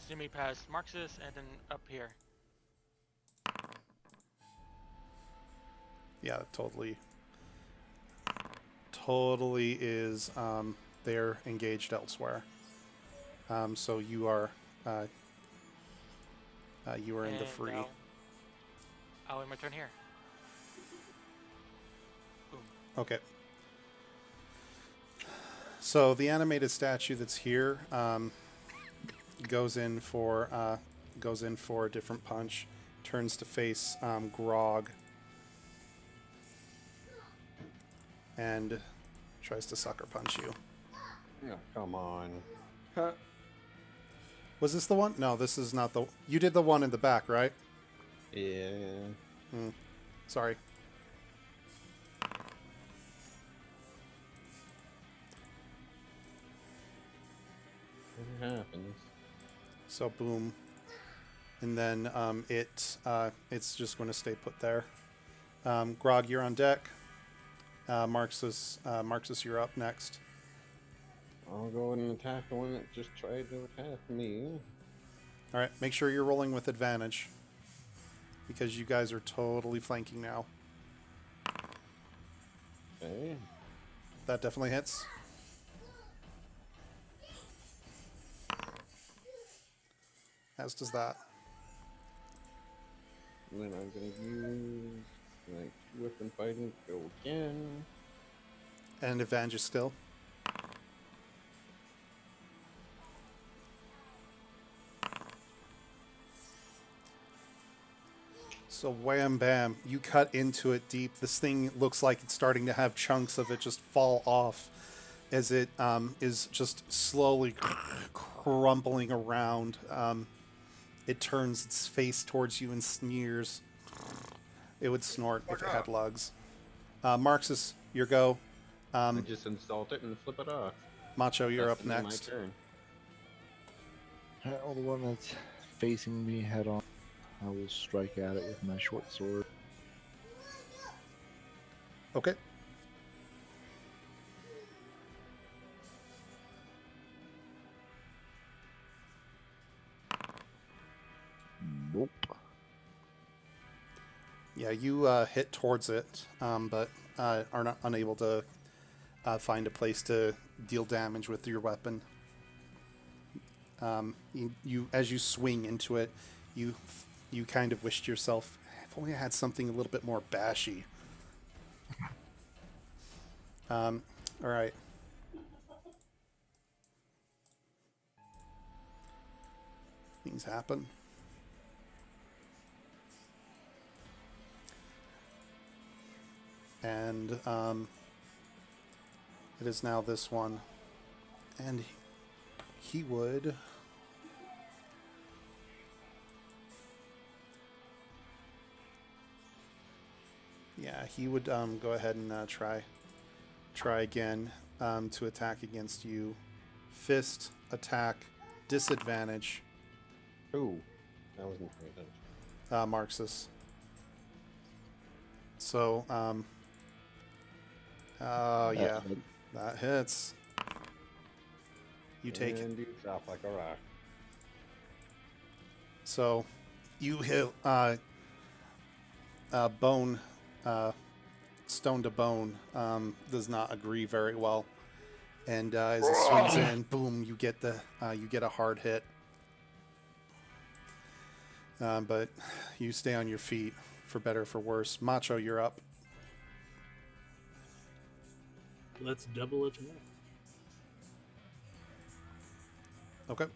See me past Marxus and then up here. Yeah, totally is. They're engaged elsewhere. So you are in the And free. I'll end my turn here. Okay. So the animated statue that's here goes in for a different punch. Turns to face Grog and tries to sucker punch you. Oh, come on. Was this the one? No, this is not the. You did the one in the back, right? Yeah. Sorry. It happens. So boom, and then it's just going to stay put there. Grog, you're on deck. Marxus, you're up next. I'll go ahead and attack the one that just tried to attack me. All right, make sure you're rolling with advantage because you guys are totally flanking now. Okay. That definitely hits. As does that. And then I'm gonna use my weapon fighting to go again. And advantage still. So wham bam, you cut into it deep. This thing looks like it's starting to have chunks of it just fall off as it is just slowly crumbling around. It turns its face towards you and sneers. It would snort if it had lugs. Marxus, your go. I just insult it and flip it off. Macho, you're That's up gonna be next. My turn. The one that's facing me head on, I will strike at it with my short sword. Okay. Nope. Yeah, you hit towards it, but are not unable to find a place to deal damage with your weapon. You as you swing into it, you kind of wished yourself, if only I had something a little bit more bashy. All right. Things happen. And it is now this one. And he would... Yeah, he would go ahead and try again to attack against you. Fist, attack, disadvantage, Ooh, I wasn't paying attention. Marxus. So, yeah, that hits. You take it. And you drop like a rock. So, you hit bone, stone to bone does not agree very well, and as it swings in, boom, you get a hard hit. But you stay on your feet, for better or for worse. Macho, you're up. Let's double attack. Okay.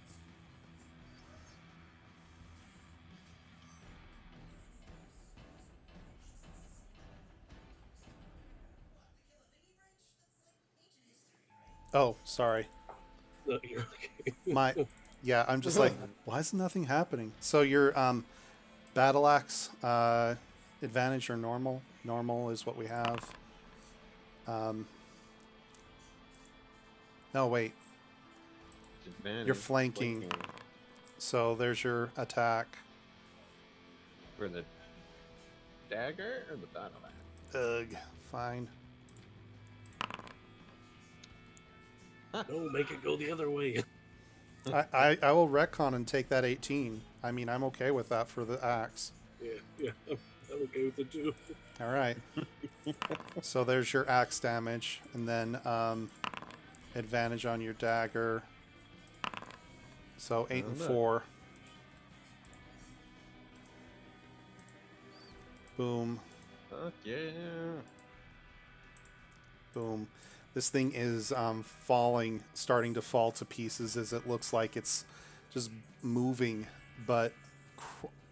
Oh, sorry. No, you're okay. Yeah, I'm just like, why is nothing happening? So your battle axe advantage or normal? Normal is what we have. No, wait. Advantage, You're flanking. So there's your attack. For the dagger or the battle axe? Ugh, fine. No, make it go the other way. I will retcon and take that 18. I mean, I'm okay with that for the axe. Yeah, I'm okay with it too. All right. So there's your axe damage, and then advantage on your dagger. So 8 and 4. Boom. Fuck yeah. Boom. This thing is starting to fall to pieces as it looks like it's just moving, but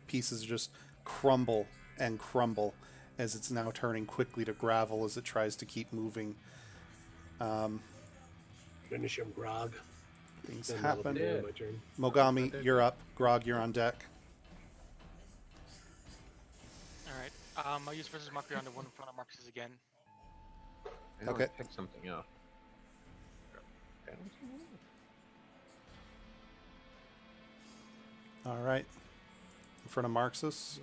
pieces just crumble and crumble as it's now turning quickly to gravel as it tries to keep moving. Finish him, Grog. Things Then that'll happen. be my turn. Mogami, you're up. Grog, you're on deck. I'll use versus marker on the one in front of Marcus again. I Okay. Pick something up. I don't see what. All right. In front of Marxus.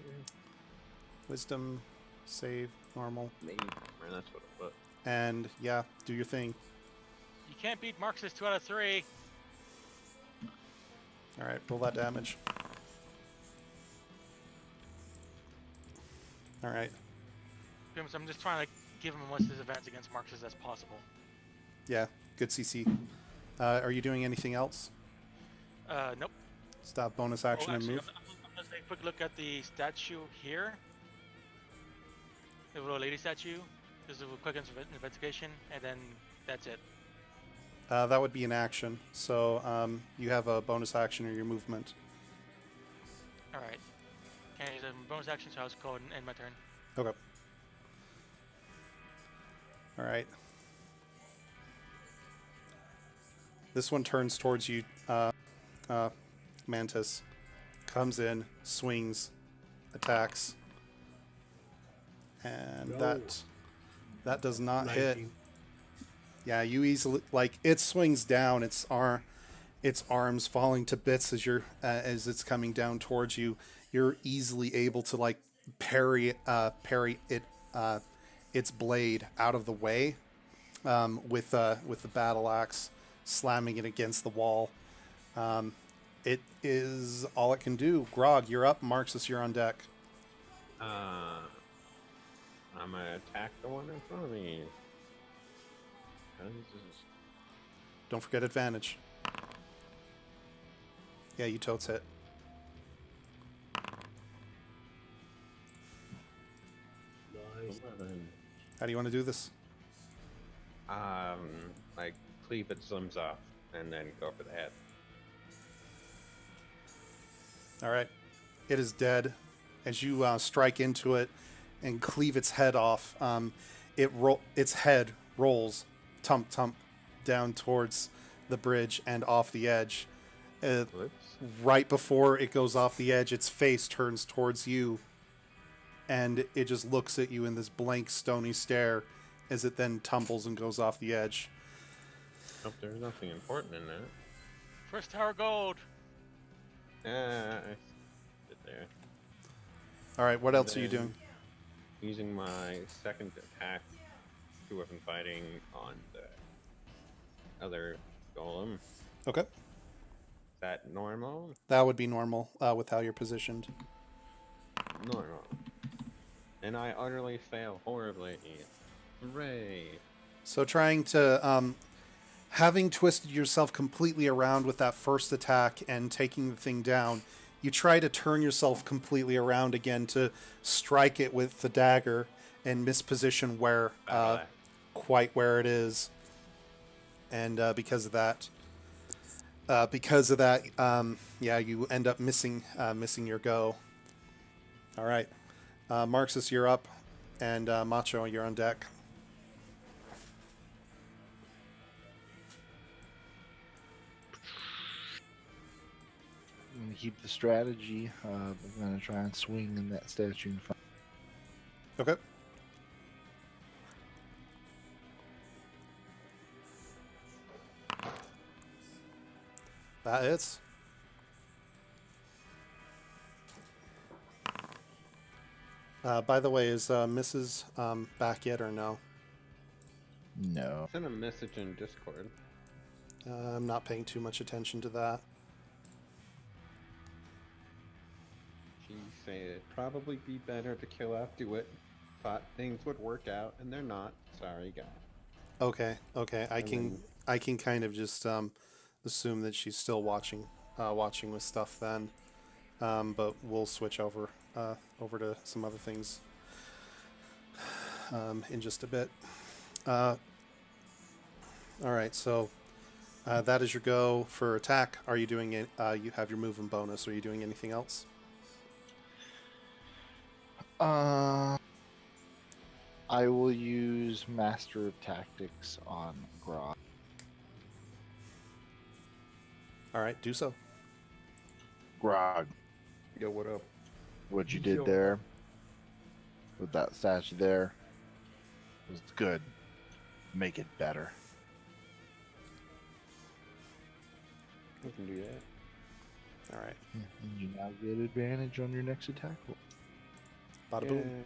Wisdom, save, normal. Maybe. Man, that's what it was. And yeah, do your thing. You can't beat Marcus 2 out of 3. All right, roll that damage. All right. So I'm just trying to give him as much disadvantage against Marcus as possible. Yeah, good CC. Are you doing anything else? Nope. Stop, bonus Oh, action, and actually, move. I'm gonna take a quick look at the statue here. The little lady statue. Just a quick investigation, and then that's it. That would be an action. So you have a bonus action or your movement. Alright. Can I use a bonus action, so I'll just go ahead and end my turn. Okay. All right. This one turns towards you, Mantis. Comes in, swings, attacks. And No. that does not hit. 19. Yeah, you easily, like, it swings down, its arms falling to bits as it's coming down towards you. You're easily able to, like, parry it its blade out of the way with the battle axe, slamming it against the wall. It is all it can do. Grog, you're up. Marxus, you're on deck. I'm gonna attack the one in front of me. Don't forget advantage. Yeah, you totes hit. Nice. 11. How do you want to do this? Like cleave its limbs off and then go for the head. All right. It is dead. As you strike into it and cleave its head off, its head rolls tump down towards the bridge and off the edge. Whoops. Right before it goes off the edge, its face turns towards you, and it just looks at you in this blank, stony stare as it then tumbles and goes off the edge. Hope there's nothing important in that. First tower gold! I sit there. All right, what else are you Then, doing? Using my second attack to weapon fighting on the other golem. Okay. Is that normal? That would be normal with how you're positioned. Normal. And I utterly fail horribly. Hooray. So trying to, having twisted yourself completely around with that first attack and taking the thing down, you try to turn yourself completely around again to strike it with the dagger and misposition where, quite where it is. And because of that, yeah, you end up missing your go. All right, Marxus, you're up, and Macho, you're on deck. I'm gonna keep the strategy. I'm gonna try and swing in that statue in front. Okay. That hits. By the way, is Mrs. Back yet or no? No. Send a message in Discord. I'm not paying too much attention to that. She said it'd probably be better to kill after it. Thought things would work out, and they're not. Sorry, guys. Okay, I And can then- I can kind of just assume that she's still watching with stuff then. But we'll switch over to some other things in just a bit. All right, so that is your go for attack. Are you doing it? You have your movement bonus. Are you doing anything else? I will use Master of Tactics on Grog. All right, do so. Grog, Yo, what up? what you did Yo. there with that statue there. It was good. Make it better. We can do that. All right. And you now get advantage on your next attack roll. Bada boom. Yay.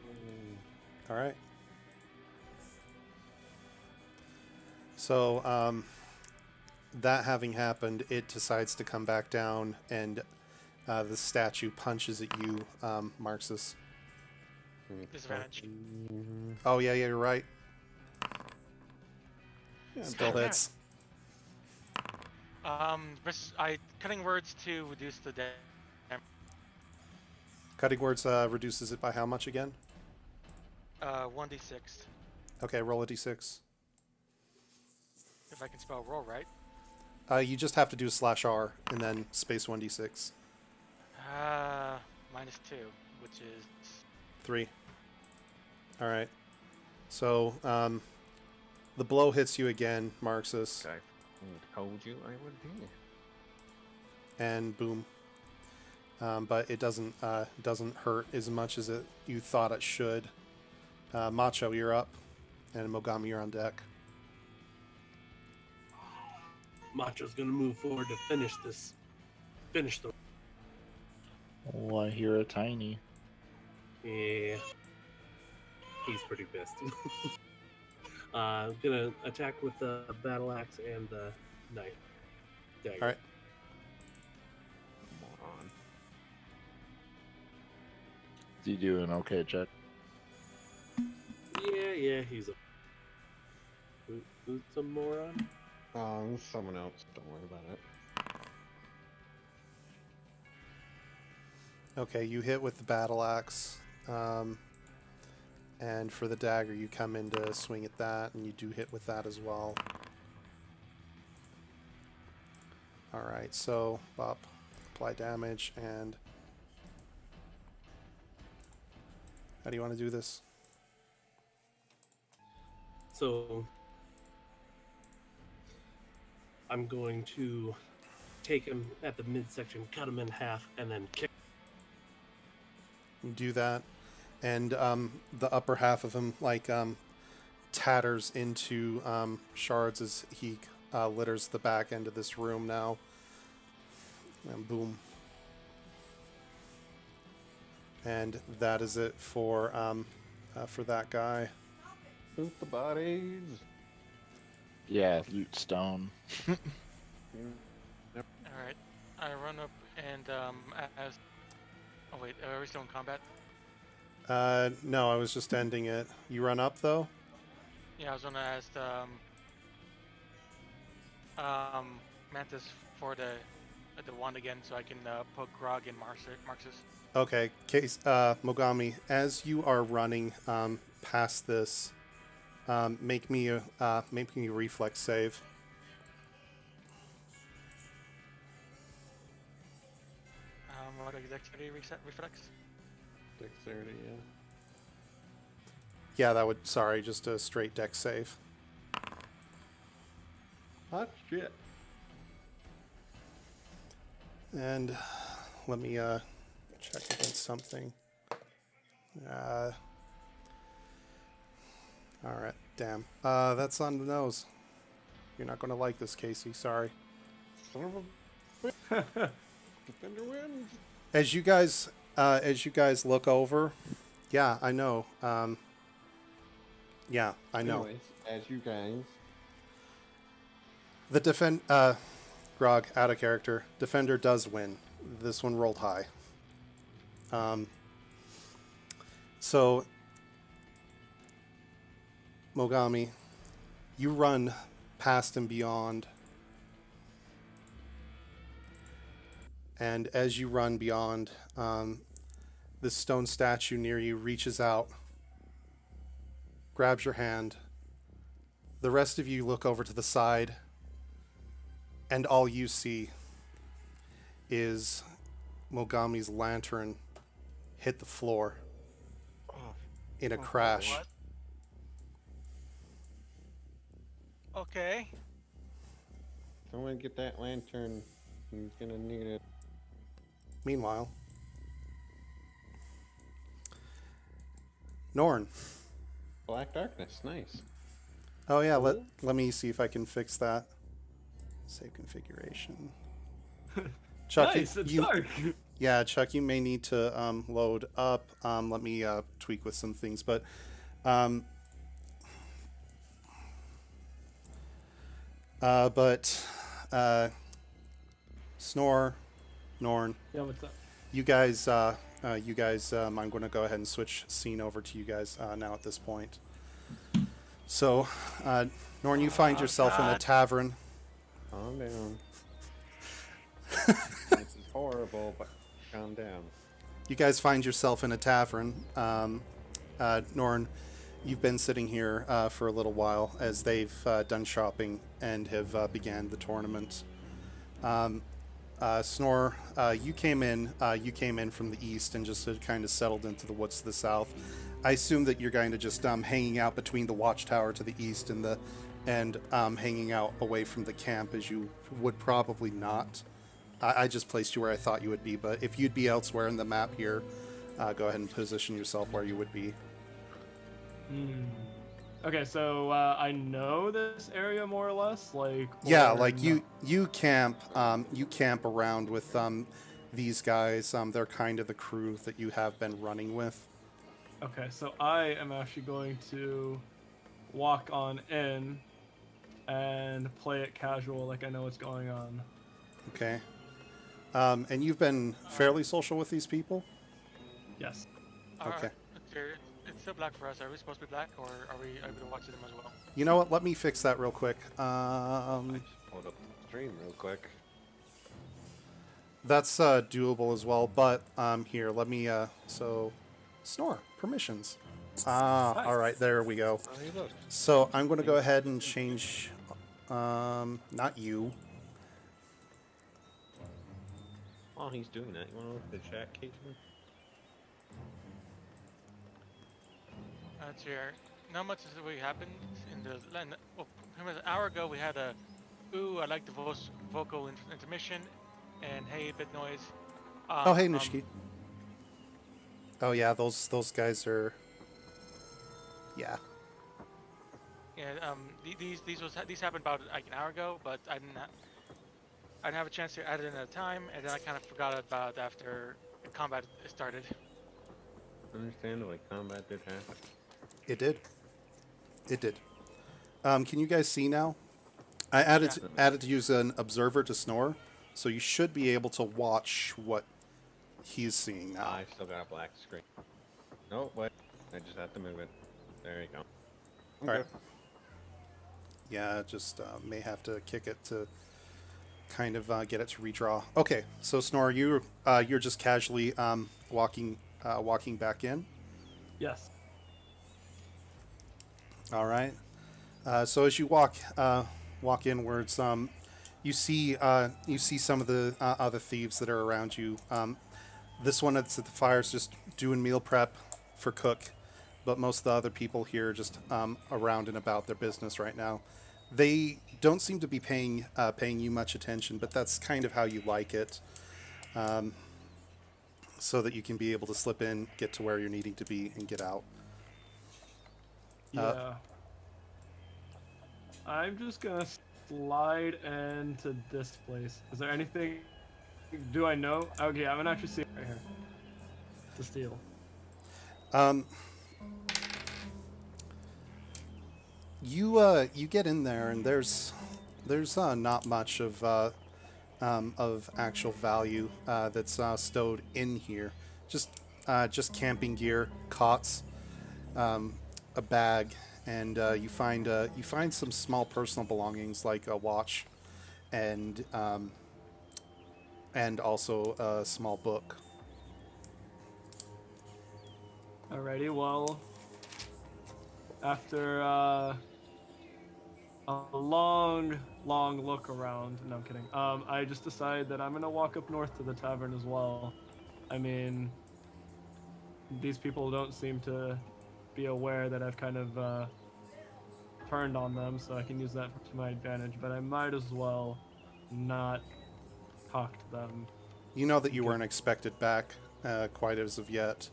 All right. So, that having happened, it decides to come back down, and the statue punches at you, Marxus. Disadvantage. Oh, yeah, you're right. Yeah, Still Okay. hits. Cutting words to reduce the damage. Cutting words reduces it by how much again? 1d6. Okay, roll a d6. If I can spell roll right. You just have to do /R and then space 1d6. -2, which is 3. All right. So, the blow hits you again, Marxus, I told you I would be. and boom. But it doesn't hurt as much as you thought it should. Macho, you're up, and Mogami, you're on deck. Macho's gonna move forward to finish the. Oh, I hear a tiny. Yeah. He's pretty pissed. Gonna attack with the battle axe and the knife. Dagger. All right. Moron. Is he doing okay, Chet? Yeah, he's a. Who's a moron? Someone else. Don't worry about it. Okay, you hit with the battle axe. And for the dagger, you come in to swing at that, and you do hit with that as well. Alright, so, Bop, apply damage, and... How do you want to do this? So I'm going to take him at the midsection, cut him in half, and then kick. You do that, and the upper half of him, like, tatters into shards as he litters the back end of this room now. And boom. And that is it for that guy. Loot the bodies. Yeah, loot stone. alright. I run up and as. Oh wait, are we still in combat? No, I was just ending it. You run up though? Yeah, I was gonna ask Mantis for the wand again, so I can poke Grog and Marxus. Okay, case Mogami, as you are running past this, make me a reflex save. What is dexterity reflex? Dexterity, yeah. Yeah, that would. Sorry, just a straight dex save. Hot shit. And let me check against something. All right, damn. That's on the nose. You're not going to like this, Casey. Sorry. Son of a. Defender wins. As you guys look over, yeah, I know. Yeah, I know. Anyways, as you guys. The Grog, out of character. Defender does win. This one rolled high. So, Mogami, you run past and beyond. And as you run beyond, this stone statue near you reaches out, grabs your hand. The rest of you look over to the side, and all you see is Mogami's lantern hit the floor in a crash. What? Okay. Someone get that lantern. He's gonna need it. Meanwhile, Norn. Black darkness, nice. Oh yeah, let me see if I can fix that. Save configuration. Chuck, Nice, it's dark. Yeah, Chuck, you may need to load up. Let me tweak with some things, but Snore, Norn, Yeah, what's up? you guys, I'm going to go ahead and switch scene over to you guys now at this point. So, Norn, you find yourself in a tavern. Calm down. This is horrible, but calm down. You guys find yourself in a tavern. Norn, you've been sitting here for a little while as they've done shopping and have began the tournament. Snore, you came in from the east and just had kind of settled into the woods to the south. I assume that you're kind of just hanging out between the watchtower to the east and hanging out away from the camp, as you would probably not. I just placed you where I thought you would be, but if you'd be elsewhere in the map here, go ahead and position yourself where you would be. Okay, so I know this area more or less, like. Yeah, or like no? you camp around with these guys. They're kind of the crew that you have been running with. Okay, so I am actually going to walk on in and play it casual, like I know what's going on. Okay. And you've been fairly social with these people? Yes. Okay. It's still black for us. Are we supposed to be black, or are we able to watch them as well? You know what? Let me fix that real quick. I just pulled up the stream real quick. That's doable as well, but here, let me so Snore permissions. All right, there we go. Oh, hey, look. So I'm going to go ahead and change not you. While he's doing that, you want to look at the chat, Caitlin? That's here. Not much has really happened in the land. Well, an hour ago we had a ooh, I like the vocal intermission, and hey, bit noise. Oh, hey, Nishiki. Oh yeah, those guys are. Yeah. Yeah. These happened about like an hour ago, but I didn't have a chance to add it in at a time, and then I kind of forgot about it after combat started. Understandably, combat did happen. It did. It did. Can you guys see now? I added to use an observer to Snore, so you should be able to watch what he's seeing now. I still got a black screen. No, wait. I just have to move it. There you go. All right. Yeah, just may have to kick it to kind of get it to redraw. Okay, so Snore, you're just casually walking back in. Yes. All right. So as you walk inwards, you see some of the other thieves that are around you. This one that's at the fire is just doing meal prep for cook, but most of the other people here are just around and about their business right now. They don't seem to be paying you much attention, but that's kind of how you like it, so that you can be able to slip in, get to where you're needing to be, and get out. Yeah. I'm just gonna slide into this place. Is there anything? Do I know? Okay, I'm gonna actually see it right here. To steal. You get in there, and there's not much of actual value that's stowed in here. Just camping gear, cots, a bag, and you find some small personal belongings like a watch, and also a small book. Alrighty, well, after a long look around, no, I'm kidding. I just decided that I'm gonna walk up north to the tavern as well. I mean, these people don't seem to be aware that I've kind of turned on them, so I can use that to my advantage. But I might as well not talk to them. You know that you weren't expected back quite as of yet.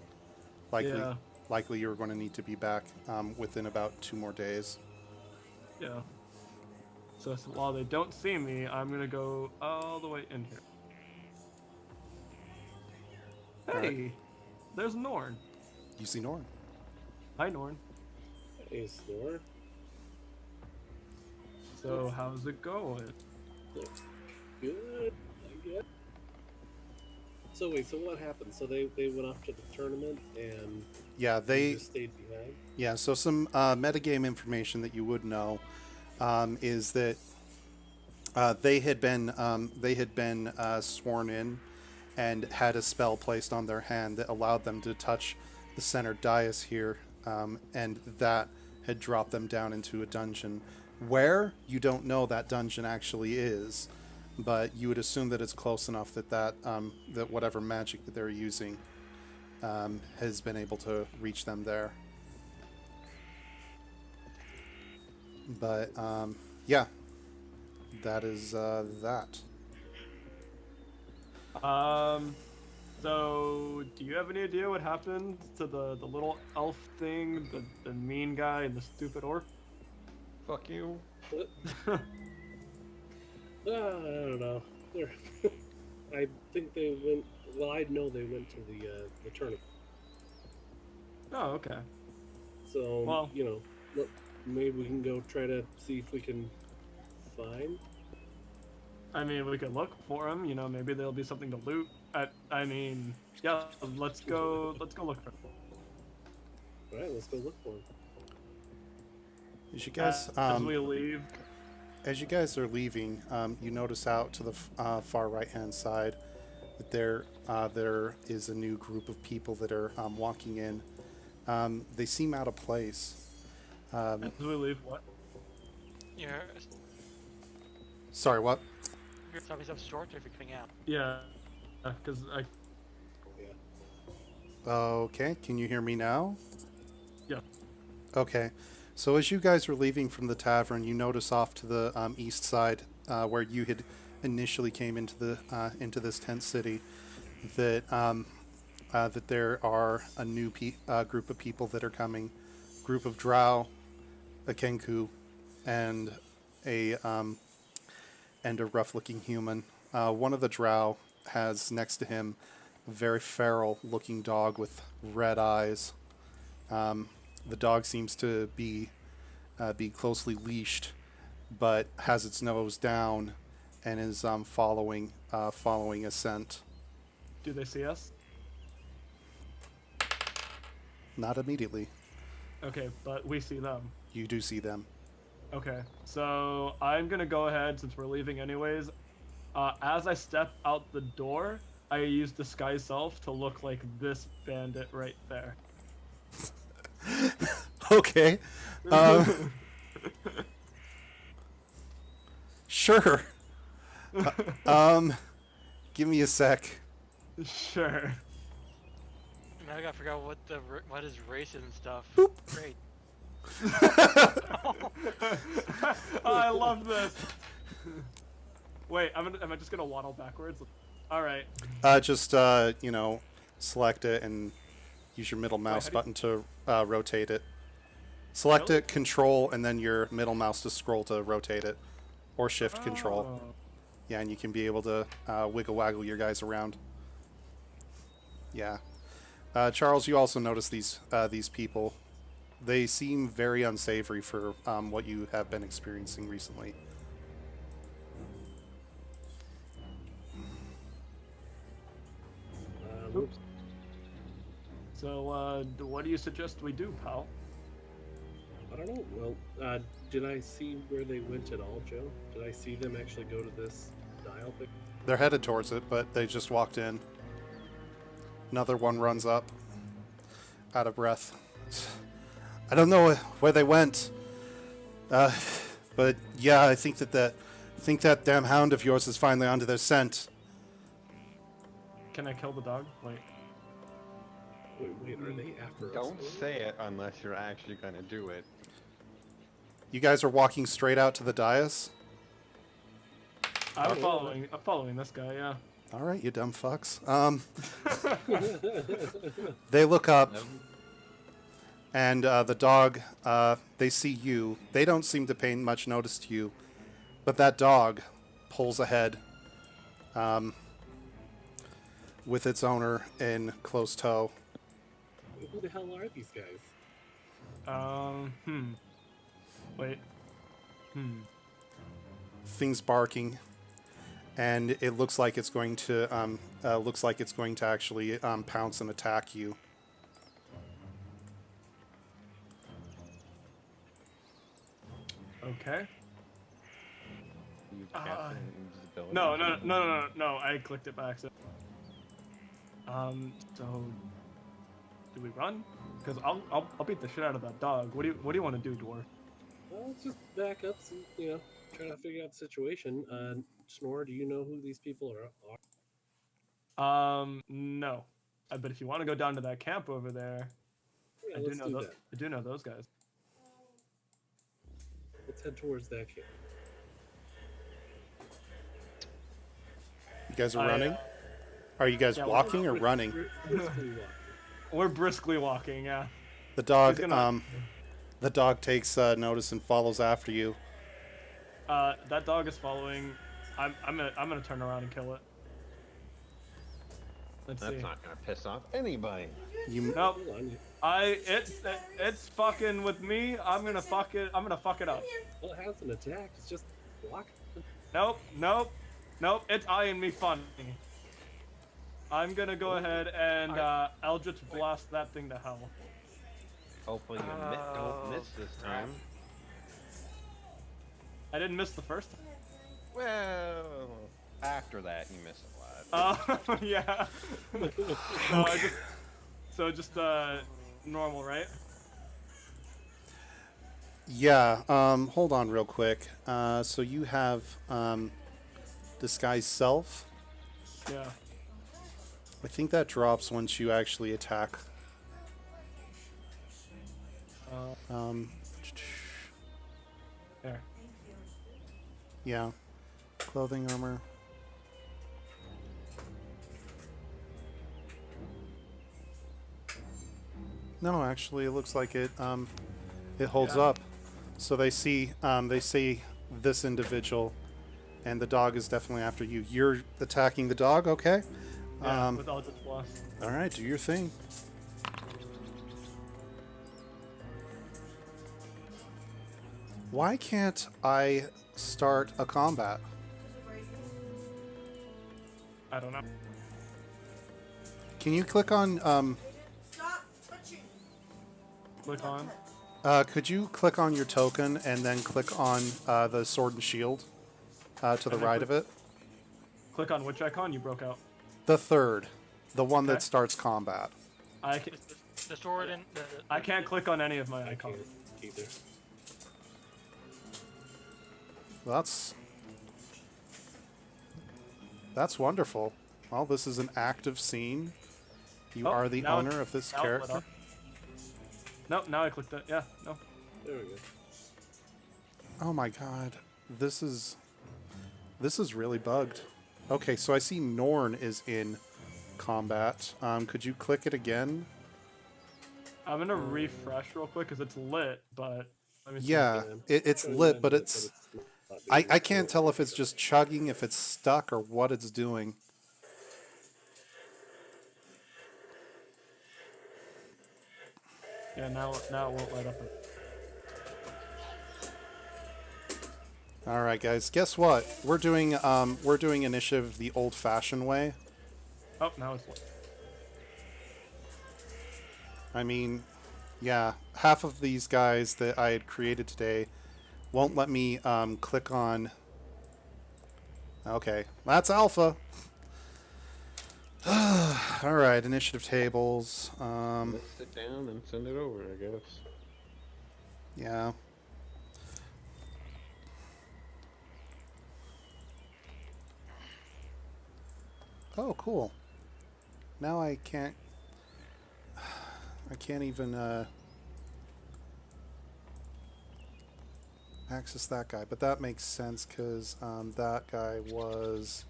likely you're going to need to be back within about 2 more days. Yeah. So while they don't see me, I'm gonna go all the way in here. Hey, Alright. there's Norn. You see Norn. Hi, Norn. Hey, Snore. So how's it going? Good, I guess. So wait, so what happened? So they went off to the tournament and Yeah, you they just stayed behind? Yeah, so some metagame information that you would know is that they had been sworn in and had a spell placed on their hand that allowed them to touch the center dais here, and that had dropped them down into a dungeon. Where, you don't know that dungeon actually is, but you would assume that it's close enough that that whatever magic that they're using has been able to reach them there. But yeah, that is that. So do you have any idea what happened to the little elf thing, the mean guy, and the stupid orc? Fuck you. I don't know. I think they went. Well, I know they went to the tournament. Oh, okay. So Well- you know, look, maybe we can go try to see if we can find. I mean, we could look for him. You know, maybe there'll be something to loot. I mean, yeah. Let's go look for him. All right, let's go look for him. As you guys As we leave, as you guys are leaving, you notice out to the far right hand side that there is a new group of people that are walking in. They seem out of place. as we leave, what? Yeah, Sorry, what? stop yourself short if you're coming out. Yeah, because I. Okay, can you hear me now? Yeah. Okay, so as you guys are leaving from the tavern, you notice off to the east side, where you had initially came into this tent city, that that there are a new group of people that are coming, group of drow, a kenku, and a rough-looking human. One of the drow has next to him a very feral-looking dog with red eyes. The dog seems to be closely leashed, but has its nose down and is following a scent. Do they see us? Not immediately. Okay, but we see them. You do see them. Okay, so I'm gonna go ahead since we're leaving anyways. As I step out the door, I use disguise self to look like this bandit right there. Okay. Sure. Give me a sec. Sure. Now I gotta figure out what his race and stuff. Great. I love this. Wait, am I just gonna waddle backwards? All right. Just select it and use your middle mouse how do button to rotate it. Select it, control, and then your middle mouse to scroll to rotate it, or shift control. Oh. Yeah, and you can be able to wiggle waggle your guys around. Yeah. Charles, you also notice these people. They seem very unsavory for what you have been experiencing recently. Oops. So, what do you suggest we do, pal? I don't know. Well, did I see where they went at all, Joe? Did I see them actually go to this dial thing? They're headed towards it, but they just walked in. Another one runs up, out of breath. I don't know where they went, but yeah, I think that damn hound of yours is finally onto their scent. Can I kill the dog? Wait. Wait, are they after us? Don't say it unless you're actually gonna do it. You guys are walking straight out to the dais? I'm following this guy. Yeah. All right, you dumb fucks. They look up. And the dog, they see you. They don't seem to pay much notice to you. But that dog pulls ahead with its owner in close tow. Who the hell are these guys? Wait. Things barking, and it looks like it's going to actually pounce and attack you. Okay. You cast invisibility. No. I clicked it by accident. So do we run? Because I'll beat the shit out of that dog. What do you want to do, dwarf? Well, let's just back up and, try to figure out the situation. Snore, do you know who these people are? No. But if you want to go down to that camp over there, Yeah, I do let's know do those. that. I do know those guys. Let's head towards that camp. You guys are running? Are you guys Yeah, walking or running? Briskly walking. We're briskly walking. Yeah. The dog, He's gonna- the dog takes notice and follows after you. That dog is following. I'm gonna turn around and kill it. Let's That's see. not gonna piss off anybody. You Nope. Hold on. It's fucking with me. I'm gonna fuck it up. Well, it has an attack. It's just block. Nope. It's eyeing me funny. I'm gonna go ahead and Eldritch blast that thing to hell. Hopefully you don't miss this time. I didn't miss the first time. Well, after that you missed a lot. Yeah. So just normal, right? Yeah, hold on real quick. So you have Disguise Self. Yeah. I think that drops once you actually attack. There. Yeah. Clothing, armor. No, actually, it looks like it holds up. So they see this individual, and the dog is definitely after you. You're attacking the dog, okay? Yeah, with Eldritch blast. All right, do your thing. Why can't I start a combat? I don't know. Can you click on Stop touching. Click on. could you click on your token and then click on the sword and shield to the then right of it? Click on which icon you broke out. The third, the one Okay. that starts combat. The sword and the I can't click on any of my icons. Either. That's wonderful. Well, this is an active scene. You Oh, are the now owner of this now it lit character. up. Nope, now I clicked it. Yeah, no. There we go. Oh my god. This is really bugged. Okay, so I see Norn is in combat. Could you click it again? I'm gonna refresh real quick because it's lit, but let me see. Yeah, it's lit, but it's I can't tell if it's just chugging, if it's stuck, or what it's doing. Yeah, now it won't light up. All right, guys. Guess what? We're doing initiative the old-fashioned way. Oh, now it's lit. I mean, yeah, half of these guys that I had created today won't let me click on. Okay, that's alpha. All right, initiative tables. Let's sit down and send it over, I guess. Yeah. Oh, cool. Now I can't even access that guy, but that makes sense because that guy was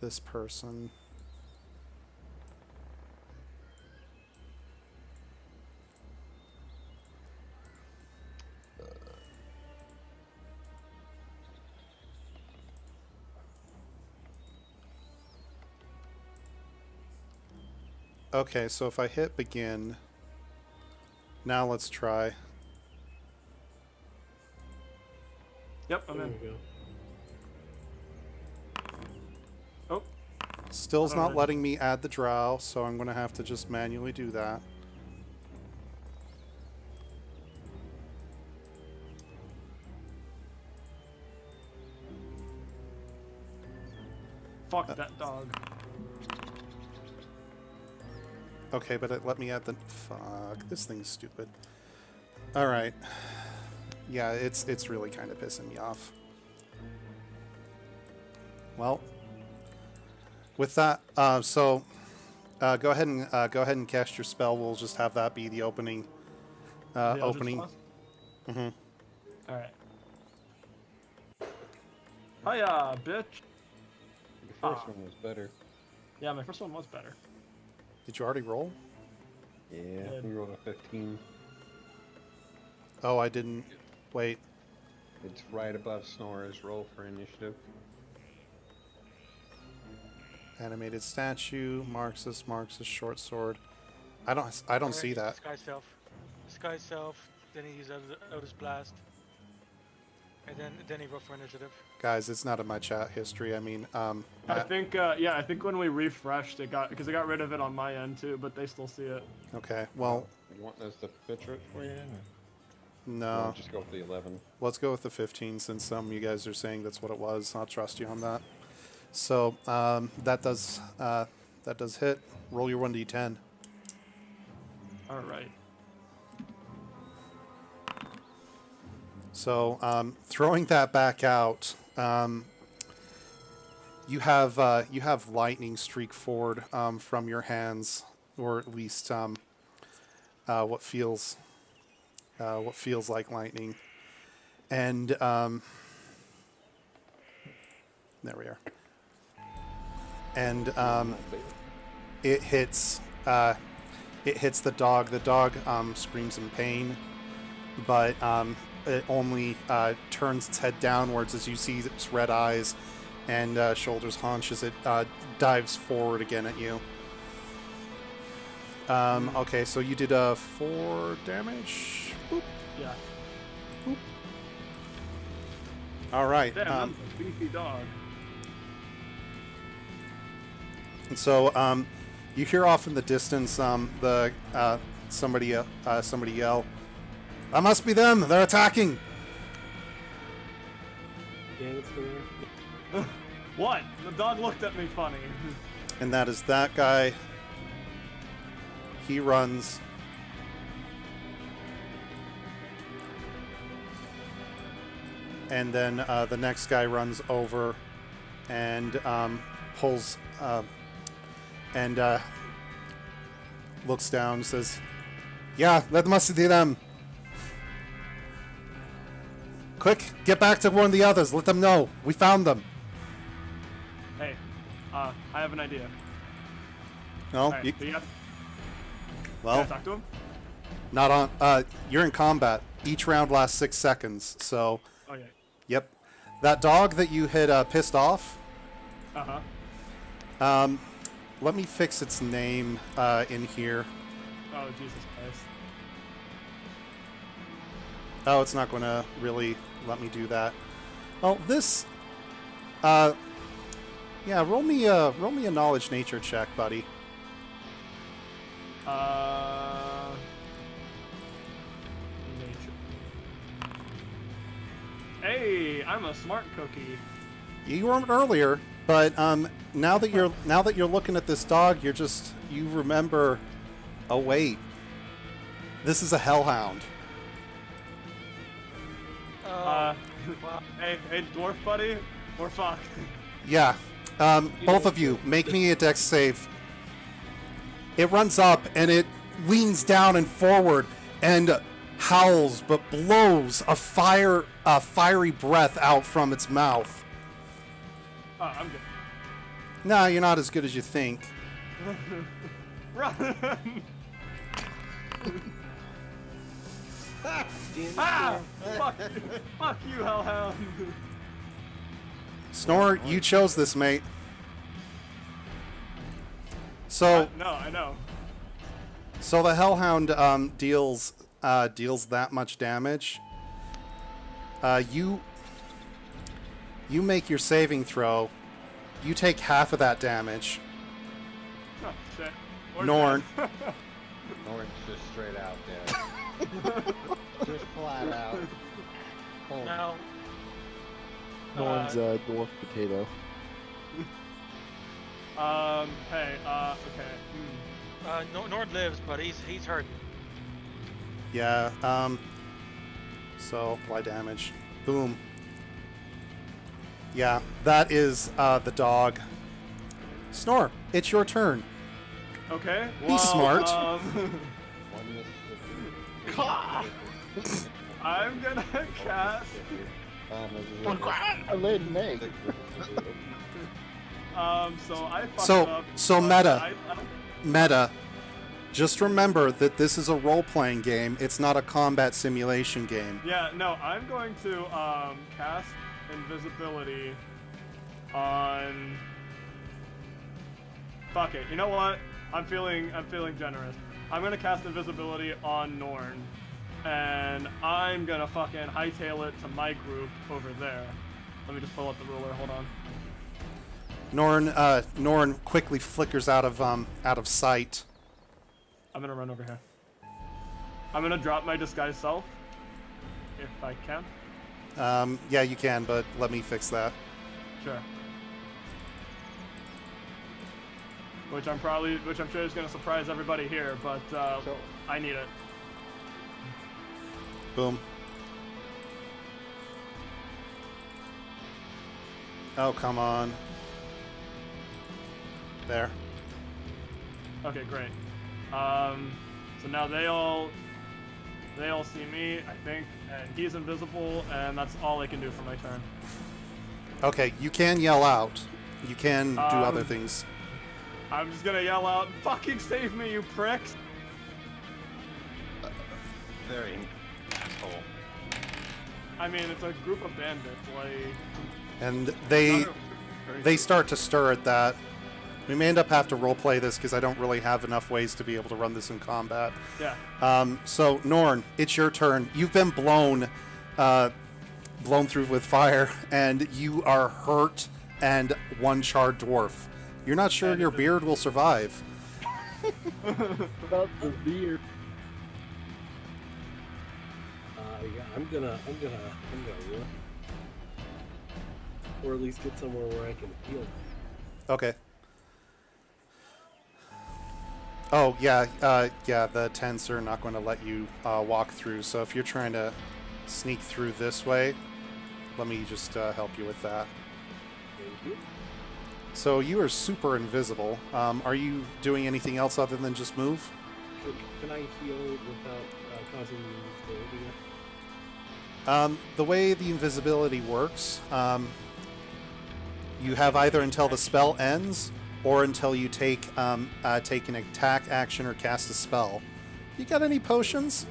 this person. Okay, so if I hit begin, now let's try. Yep, I'm There in. we go. Oh, Still's I don't not know. letting me add the drow, so I'm going to have to just manually do that. fuck that dog. Okay, but it let me add the... Fuck, this thing's stupid. Alright. Yeah, it's really kind of pissing me off. Well, with that, so go ahead and cast your spell. We'll just have that be the opening. The Eldritch Opening. Blast? Mm-hmm. Alright. Hiya, bitch. The first Ah. one was better. Yeah, my first one was better. Did you already roll? Yeah, Good. we rolled a 15. Oh, I didn't. Wait. It's right above Snor's roll for initiative. Animated statue. Marxus short sword. I don't see that. Sky Self. Sky Self, then he used Eldritch Blast. And then he rolled for initiative. Guys, it's not in my chat history. I mean, I think, yeah, I think when we refreshed, it got, because I got rid of it on my end too, but they still see it. okay. Well, You want us to picture it for you? Or no. just go with the 11. Let's go with the 15 since some of you guys are saying that's what it was. I'll trust you on that. So that does hit. Roll your 1d10. Alright. So throwing that back out, you have lightning streak forward from your hands, or at least what feels like lightning, and there we are. And it hits the dog. The dog screams in pain, but it only turns its head downwards as you see its red eyes and shoulders hunch as it dives forward again at you. Okay, so you did 4 damage. Boop. Yeah. All right. Damn, that's a beefy dog. And so you hear off in the distance somebody yell, "That must be them! They're attacking!" Gangster. What? The dog looked at me funny. And that is that guy. He runs. And then the next guy runs over and pulls and looks down and says, "Yeah, that must be them. Quick, get back to one of the others. Let them know. We found them." Hey, I have an idea. No, Alright, you, so you have, well, can I talk to him? not on. You're in combat. Each round lasts 6 seconds. So, Okay. yep. That dog that you had pissed off. Uh-huh. Let me fix its name in here. Oh, Jesus Christ. Oh, it's not going to really let me do that. Oh, this. Yeah, roll me a knowledge nature check, buddy. Nature. Hey, I'm a smart cookie. You weren't earlier, but now that you're looking at this dog, you remember. Oh wait, this is a hellhound. Wow. Hey, dwarf buddy, we're fucked. Yeah, both of you make me a dex save. It runs up and it leans down and forward and howls, but blows a fiery breath out from its mouth. Oh, I'm good. Nah, you're not as good as you think. Run! Ah! Fuck you, hellhound. Snore, you chose this, mate. So, No, I know. So the Hellhound deals that much damage. You make your saving throw. You take half of that damage. Oh, shit. Or Norn. dead. Norn's just straight out dead. Just flat out. Oh, Now, Norn's a dwarf potato. Hey, okay. Nord lives, but he's hurting. Yeah. So apply damage. Boom. Yeah, that is the dog. Snore. It's your turn. Okay. Be smart. one missed. I'm gonna cast. I laid an egg. So I fucked So- up. so but meta. I- Meta. Just remember that this is a role-playing game. It's not a combat simulation game. Yeah, no, I'm going to cast invisibility on. Fuck it. You know what? I'm feeling generous. I'm gonna cast invisibility on Norn, and I'm gonna fucking hightail it to my group over there. Let me just pull up the ruler. Hold on. Norn quickly flickers out of sight. I'm gonna run over here. I'm gonna drop my disguise self, if I can. Yeah, you can, but let me fix that. Sure. Which I'm sure is gonna surprise everybody here, but So- I need it. Boom. Oh, come on. There. Okay, great. So now they all see me, I think, and he's invisible, and that's all I can do for my turn. Okay, you can yell out. You can do other Um, things. I'm just gonna yell out, "Fucking save me, you pricks!" Very asshole. I mean, it's a group of bandits, like. And not they a very they good- start to stir at that. We may end up have to roleplay this because I don't really have enough ways to be able to run this in combat. Yeah. So Norn, it's your turn. You've been blown through with fire, and you are hurt and one charred dwarf. You're not sure your beard will survive. About the beer. Yeah, I'm gonna run. Or at least get somewhere where I can heal. Okay. Oh yeah, yeah. The tents are not going to let you walk through. So if you're trying to sneak through this way, let me just help you with that. Thank you. So you are super invisible. Are you doing anything else other than just move? Can I heal without causing the invisibility yet? The way the invisibility works, you have either until the spell ends or until you take an attack action or cast a spell. You got any potions?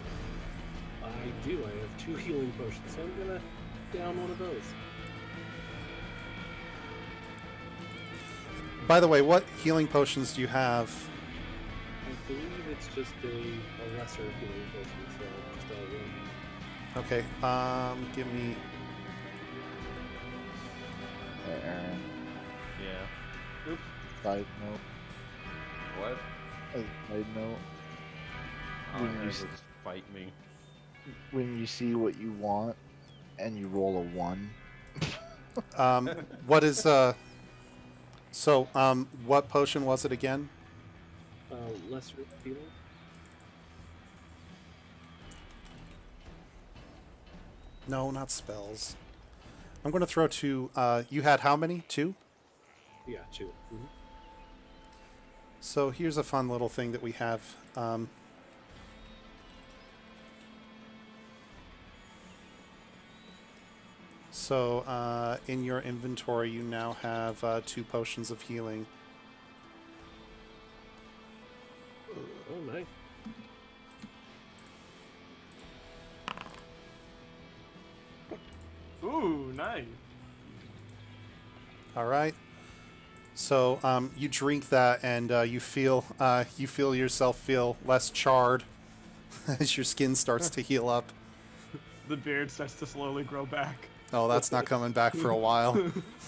I do. I have 2 healing potions, so I'm gonna down one of those. By the way, what healing potions do you have? I believe it's just a lesser healing potion, so just one. Okay, give me... Hey, Aaron. Yeah. Side note. What? Side note. All I When you heard s- was fight me. When you see what you want and you roll a 1, What is... So, what potion was it again? Lesser healing? No, not spells. I'm going to throw 2... you had how many? 2? Yeah, 2. Mm-hmm. So here's a fun little thing that we have. So in your inventory, you now have 2 potions of healing. Oh, nice. Ooh, nice. All right. So you drink that, and you feel yourself feel less charred as your skin starts to heal up. The beard starts to slowly grow back. Oh, that's not coming back for a while.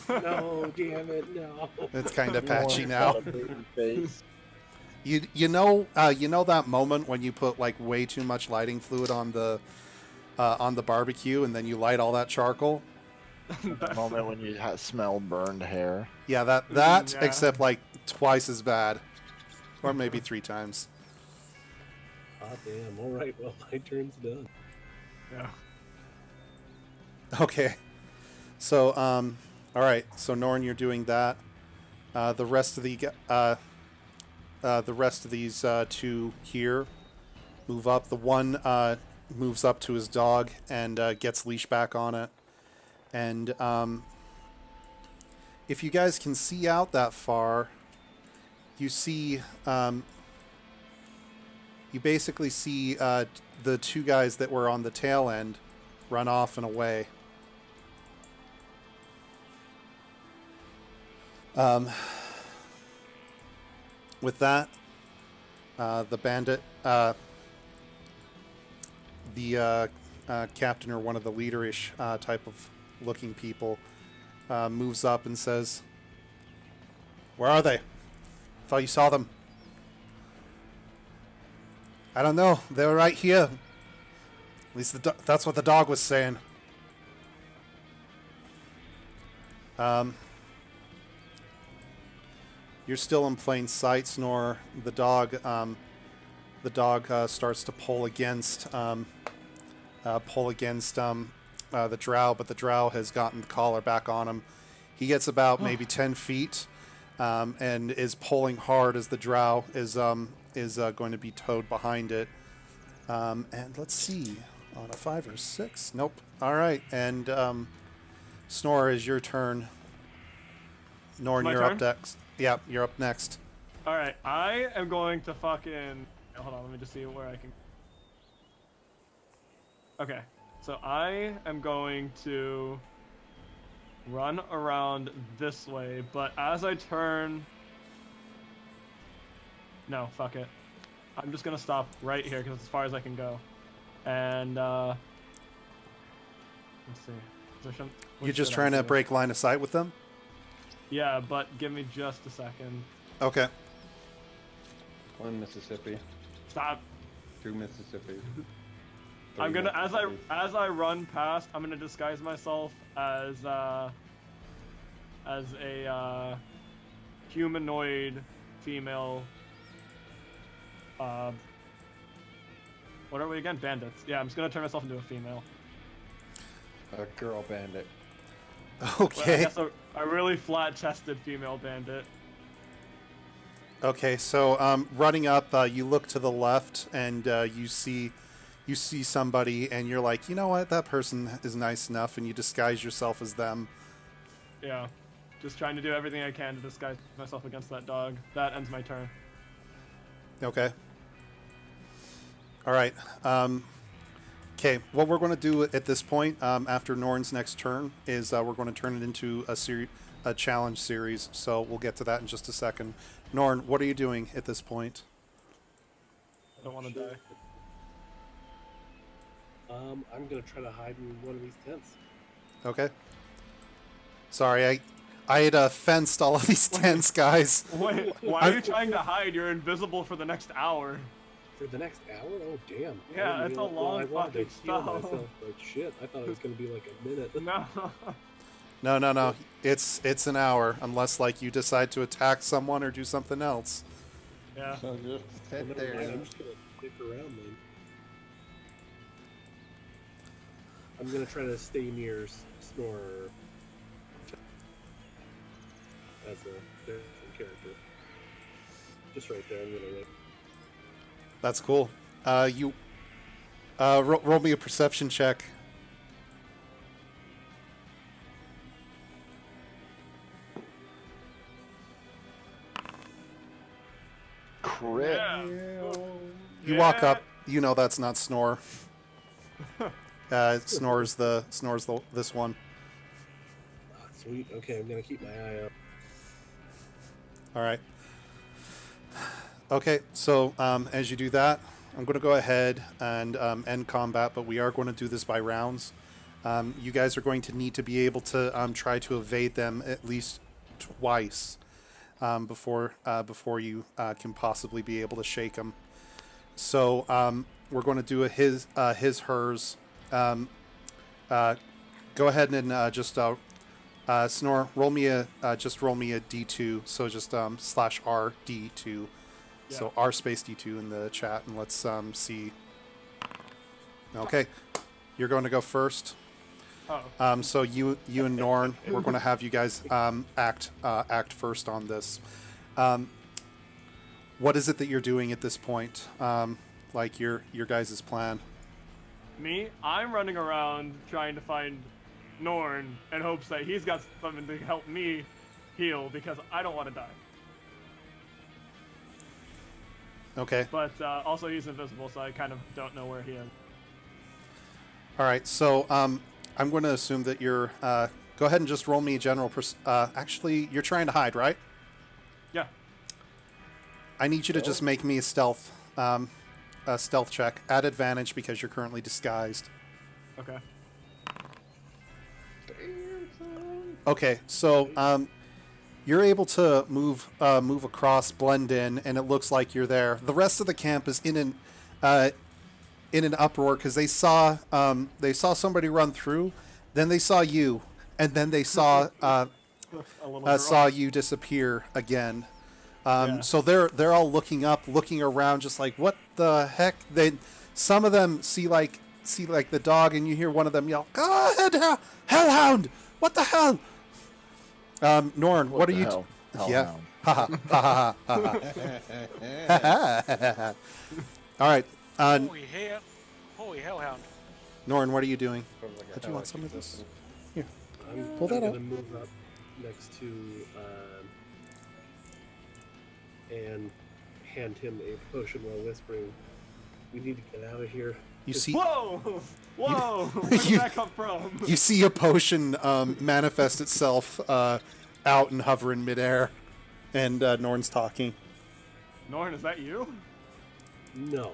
No, damn it, no. It's kind of Lauren's patchy got now. a baby face. You know that moment when you put like way too much lighting fluid on the barbecue, and then you light all that charcoal. The moment when you smell burned hair. Yeah, that Yeah. except like twice as bad, or maybe 3 times. Ah, damn. All right, well, my turn's done. Yeah. Okay. So all right. So Norn, you're doing that. The rest of these 2 here move up. The one moves up to his dog and gets leash back on it. And if you guys can see out that far, you see you basically see the 2 guys that were on the tail end run off and away. With that, the bandit, the captain or one of the leaderish type of looking people, moves up and says, "Where are they? Thought you saw them." "I don't know. They were right here. At least that's what the dog was saying." You're still in plain sight, Snore. The dog starts to pull against the drow, but the drow has gotten the collar back on him. He gets about maybe 10 feet and is pulling hard as the drow is going to be towed behind it. And let's see, on a 5 or 6. Nope. All right, and Snore, is your turn. Norn, My you're turn? up next. Yeah, you're up next. All right, I am going to fucking. Hold on, let me just see where I can. Okay, so I am going to run around this way, but as I turn. No, fuck it. I'm just gonna stop right here because it's as far as I can go. And let's see. Position. You're What just should I trying to do? break line of sight with them? Yeah, but give me just a second. Okay. 1 Mississippi, Stop. 2 Mississippi. I'm 3 gonna Mississippi. as I run past, I'm gonna disguise myself as a humanoid female. What are we again? Bandits. Yeah, I'm just gonna turn myself into a female. A girl bandit. Well, I Okay. guess a really flat-chested female bandit. Okay, so running up, you look to the left and you see somebody, and you're like, you know what, that person is nice enough, and you disguise yourself as them. Yeah, just trying to do everything I can to disguise myself against that dog. That ends my turn. Okay. All right. Okay, what we're going to do at this point, after Norn's next turn, is we're going to turn it into a challenge series. So we'll get to that in just a second. Norn, what are you doing at this point? I don't want to die. I'm gonna try to hide in one of these tents. Okay. Sorry, I had fenced all of these tents, guys. Wait, why are you trying to hide? You're invisible for the next hour. For the next hour? Oh, damn. Yeah, I it's a I long wanted to fucking heal spell. myself, but shit, I thought it was gonna be like a minute. No. No. It's an hour, unless like you decide to attack someone or do something else. Yeah. So just Well, sit never there. mind, I'm just gonna stick around then. I'm gonna try to stay near Snore as a different character. Just right there. I'm gonna wait. That's cool. You roll me a perception check. Crit. Yeah. You walk Yeah. up. You know that's not Snore. Snore's this one. Ah, sweet. Okay, I'm gonna keep my eye out. All right. Okay, so as you do that, I'm going to go ahead and end combat, but we are going to do this by rounds. You guys are going to need to be able to try to evade them at least twice before you can possibly be able to shake them. So we're going to do a his, hers. Go ahead and just Snore. Roll me a D2. So just slash R D2. Yeah. So R space D2 in the chat, and let's see. Okay, you're going to go first. Oh. So you and Norn, we're going to have you guys act first on this. What is it that you're doing at this point? Like your guys' plan? Me? I'm running around trying to find Norn in hopes that he's got something to help me heal because I don't want to die. Okay. But also he's invisible, so I kind of don't know where he is. All right. So I'm going to assume that you're. Go ahead and just roll me a general. Actually, you're trying to hide, right? Yeah. I need you to just make me a stealth check at advantage because you're currently disguised. Okay. Okay, so you're able to move across, blend in, and it looks like you're there. The rest of the camp is in an uproar because they saw somebody run through, then they saw you, and then they saw saw you disappear again. Yeah. So they're all looking up, looking around, just like what the heck. Some of them see like the dog, and you hear one of them yell, "God, hellhound! What the hell?" Norn, what are you? Yeah. Ha ha ha ha ha. All right. Holy hellhound. Norn, what are you doing? Do you want some of this? Here. I'm Pull that gonna out. move up next to and hand him a potion while whispering, "We need to get out of here." You see, Whoa! Whoa! Where did that come from? you see a potion manifest itself out and hover in midair, and Norn's talking. Norn, is that you? No.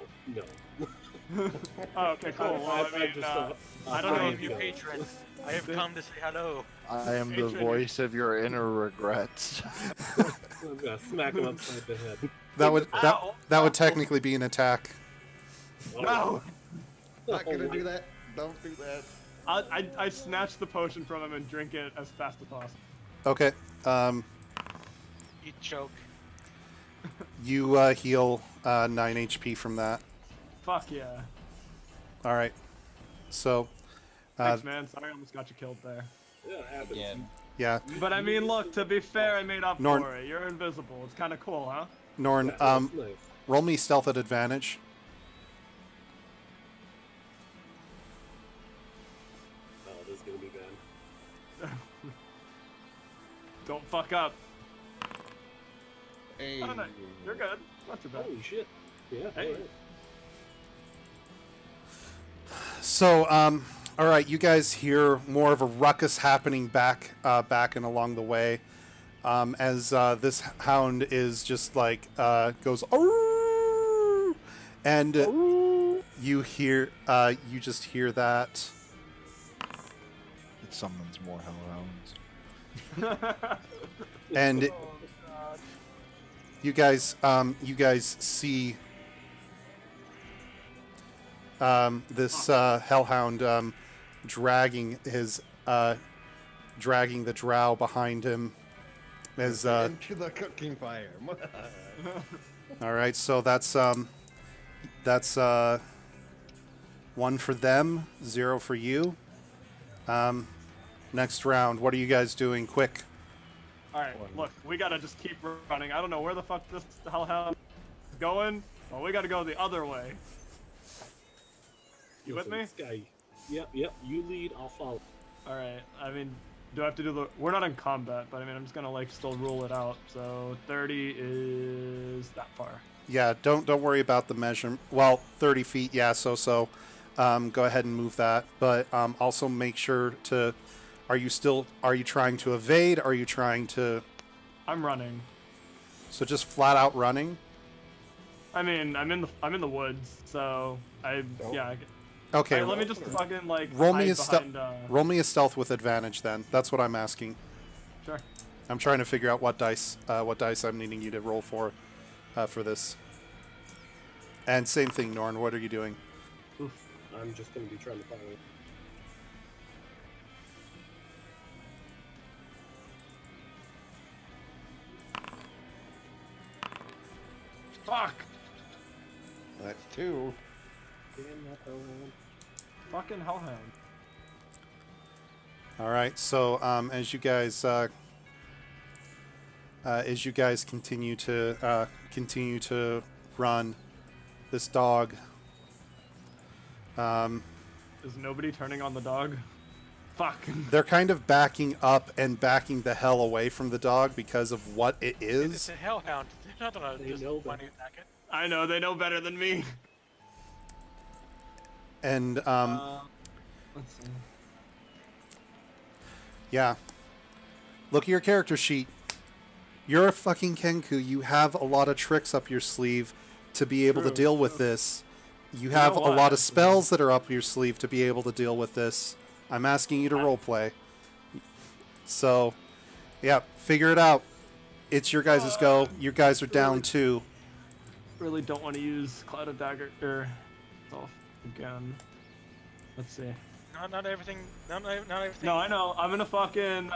Oh, okay, cool. Well, I mean, I don't know if you Patron, I have come to say hello. I am the voice of your inner regrets. I'm gonna smack him upside the head. That would Ow. that would technically be an attack. No! Not gonna do that. Don't do that. I snatch the potion from him and drink it as fast as possible. Okay. You choke. You heal 9 HP from that. Fuck yeah. All right. So, Thanks, man. Sorry I almost got you killed there. Yeah, it happens. Again. yeah, But I mean, look, to be fair, I made up Norn- for it. You're invisible. It's kind of cool, huh? Norn, Yeah, that's nice. roll me stealth at advantage. Oh, this is gonna be bad. Don't fuck up. Hey. Oh, no, you're good. Not too bad. Holy shit. Yeah. Hey. alright. So, all right, you guys hear more of a ruckus happening back and along the way, as this hound is just like goes, "Arrrr!" and you just hear that. It summons more hellhounds. And you guys see this hellhound dragging the drow behind him as Into the cooking fire. all right, so that's 1 for them, 0 for you. Next round, what are you guys doing? Quick. Alright, look, we gotta just keep running. I don't know where the fuck this hellhound is going. Well, we gotta go the other way. You with Listen, me? This guy. Yep. You lead. I'll follow. Alright, I mean, do I have to do the... We're not in combat, but I mean, I'm just gonna, like, still rule it out. So, 30 is that far. Yeah, don't worry about the measure. Well, 30 feet, yeah, so. Go ahead and move that, but also make sure to. Are you trying to evade? Are you trying to? I'm running. So just flat out running. I mean, I'm in the woods, so yeah. Okay. Alright, let me just fucking like Roll me hide a stealth. behind, Roll me a stealth with advantage. Then that's what I'm asking. Sure. I'm trying to figure out what dice I'm needing you to roll for this. And same thing, Norn. What are you doing? Oof. I'm just going to be trying to follow it. Fuck. That's 2. Damn that hellhound. Fucking hellhound. All right. So as you guys continue to run, this dog. Is nobody turning on the dog? Fuck. They're kind of backing up and backing the hell away from the dog because of what it It's is. a hellhound. They're not gonna They just know want to better. attack it. I know they know better than me. And Let's see. yeah. Look at your character sheet. You're a fucking Kenku. You have a lot of tricks up your sleeve to be able to True, deal with true. this. You have a what, lot of actually? spells that are up your sleeve to be able to deal with this. I'm asking you to roleplay. So, yeah, figure it out. It's your guys' go. You guys are down 2. Really don't want to use Cloud of Dagger self again. Let's see. Not everything. Not everything. No, I know. I'm gonna fucking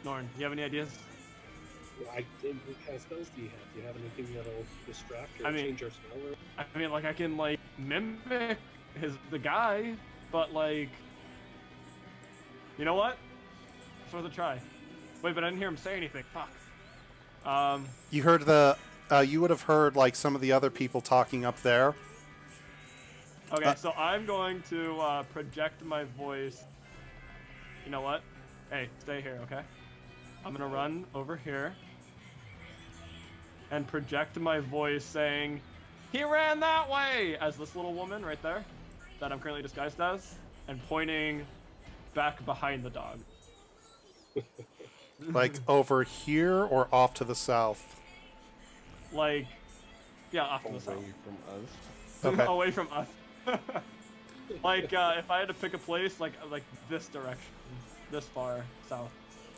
Norn, you have any ideas? What kind of spells do you have? Do you have anything that'll distract or I mean- change our spell? Or... I mean, like I can like mimic the guy, but like, you know what? It's worth a try. Wait, but I didn't hear him say anything. Fuck. You heard you would have heard like some of the other people talking up there. Okay, so I'm going to project my voice. You know what? Hey, stay here, okay? I'm gonna run over here and project my voice saying, "He ran that way!" as this little woman right there that I'm currently disguised as, and pointing back behind the dog. Like over here or off to the south? Like, yeah, off to the south. Away from us. Okay. Away from us. Like, if I had to pick a place, like this direction, this far south.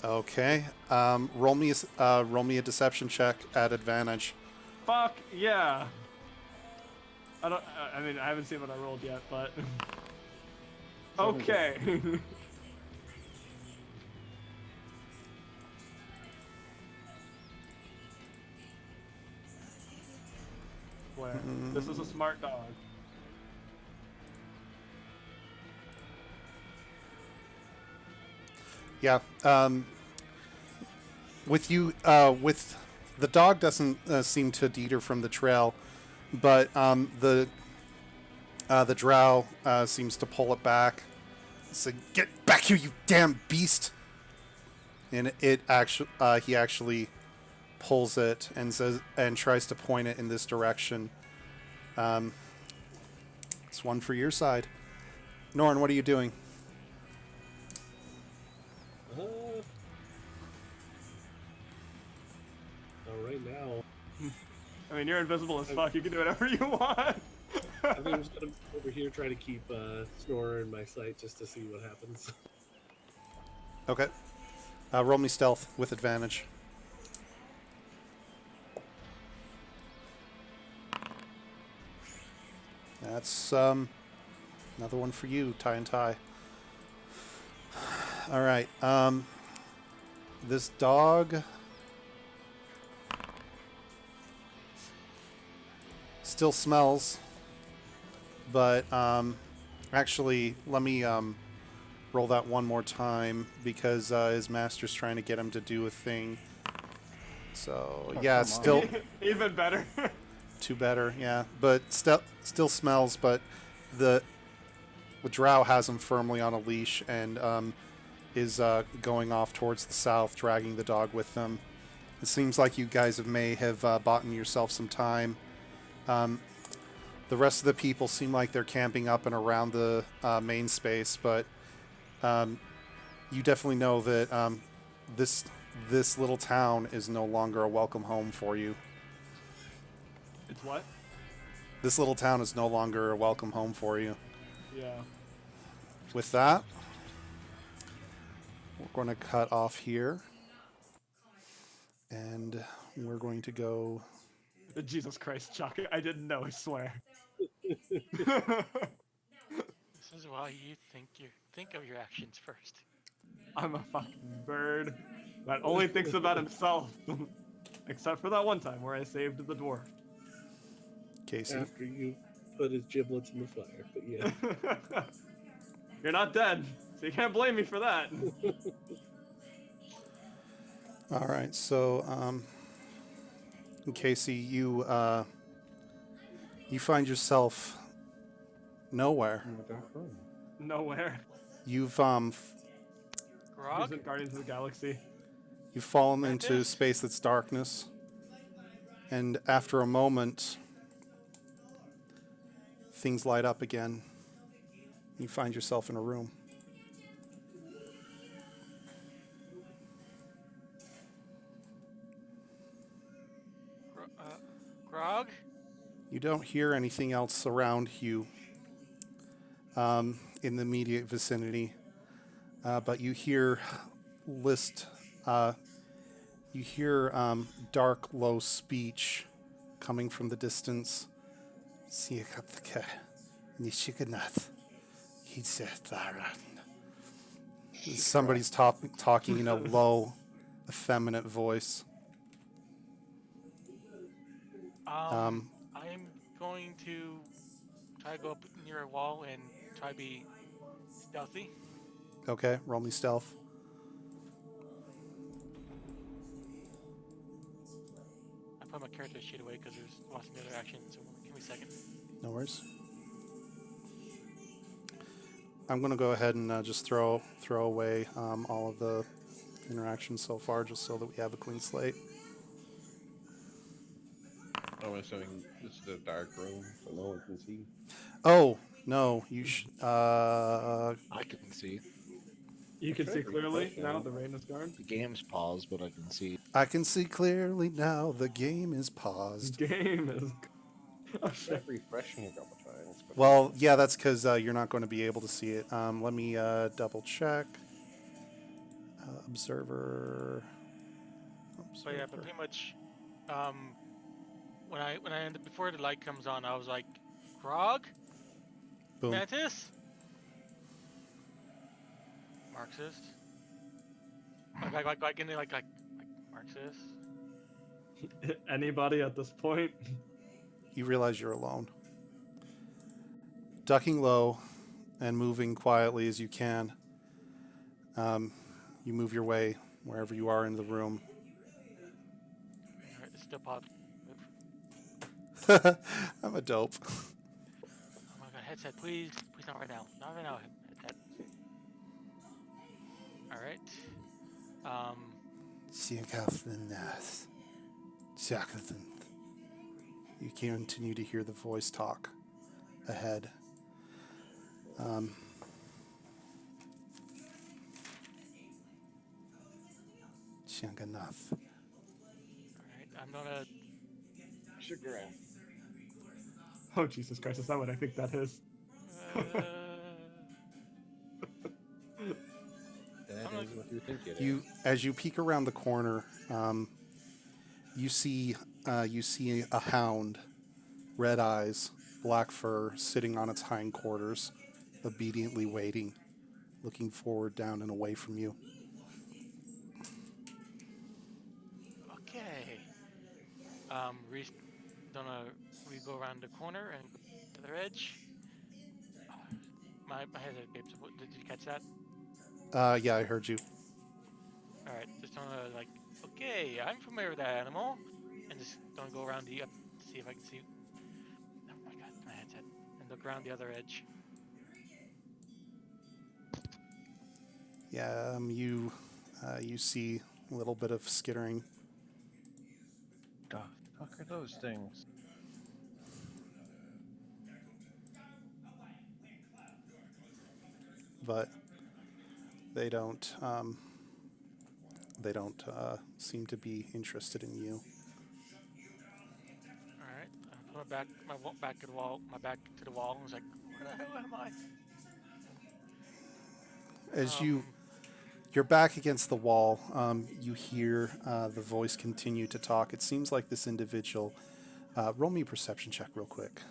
Okay. Roll me a deception check at advantage. Fuck yeah. I mean, I haven't seen what I rolled yet, but okay. Where? This is a smart dog. Yeah. With you, with the dog doesn't seem to deter from the trail, but the drow seems to pull it back. So get back here, you damn beast! And it actually, he actually pulls it and says and tries to point it in this direction. It's one for your side. Norn, what are you doing? Right now, I mean, you're invisible as fuck. You can do whatever you want. I think I'm just gonna over here try to keep Snorer in my sight just to see what happens. Okay. Roll me stealth with advantage. That's another one for you, Tie and Tie. All right. This dog still smells, but actually, let me roll that one more time because his master's trying to get him to do a thing. So yeah, it's still Even better. two better, yeah, but still smells. But the drow has him firmly on a leash and is going off towards the south, dragging the dog with them. It seems like you guys may have bought yourself some time. The rest of the people seem like they're camping up and around the main space, but you definitely know that this little town is no longer a welcome home for you. It's what? This little town is no longer a welcome home for you. Yeah. With that, we're going to cut off here. And we're going to go. Jesus Christ, Chuck! I didn't know. I swear. This is why you think of your actions first. I'm a fucking bird that only thinks about himself. Except for that one time where I saved the dwarf. Casey. After you put his giblets in the fire, but yeah. You're not dead, so you can't blame me for that. All right, so Casey, you find yourself nowhere. In the dark room. Nowhere. You've Grog? Isn't Guardians of the Galaxy. you've fallen into Mantis? space that's darkness, and after a moment, things light up again. You find yourself in a room. Grog? You don't hear anything else around you in the immediate vicinity, but you hear dark, low speech coming from the distance. Somebody's talking in a low, effeminate voice. I'm going to try to go up near a wall and try to be stealthy. Okay, roll me stealth. I put my character sheet away because there's lots of other action, so give me a second. No worries. I'm gonna go ahead and just throw away all of the interactions so far, just so that we have a clean slate. I'm assuming this is a dark room, so no one can see. Oh no, you I can see. You can see Should be clearly close now now. the rain is gone. The game's paused, but I can see. I can see clearly now. The game is paused. Game is. Oh shit. Check refreshing a couple times. But Well, yeah, that's because you're not going to be able to see it. Let me double check. Observer. But yeah, but pretty much, when I ended before the light comes on, I was like, Grog, Boom. Mantis, Marxist, like in there, like Marxist. Anybody at this point? You realize you're alone. Ducking low and moving quietly as you can, you move your way wherever you are in the room. Alright, it's still pop. I'm a dope. Oh my god, headset, please not right now, not right now, headset. All right. You continue to hear the voice talk ahead. All right, I'm gonna. Sugar. Oh Jesus Christ! Is that what I think that is? That is what you think it is. You, as you peek around the corner, you see a hound, red eyes, black fur, sitting on its hindquarters, obediently waiting, looking forward, down, and away from you. Okay. We go around the corner and to the other edge. My head escaped. Did you catch that? Yeah, I heard you. All right, just gonna like, okay, I'm familiar with that animal, and just gonna go around the see if I can see. Oh my god, my headset, and look around the other edge. Yeah, you see a little bit of skittering. The fuck are those things? But they don't they don't seem to be interested in you. All right. I put my back to the wall. I was like, where the hell am I? As Um, you're back against the wall, you hear the voice continue to talk. It seems like this individual. Roll me a perception check real quick.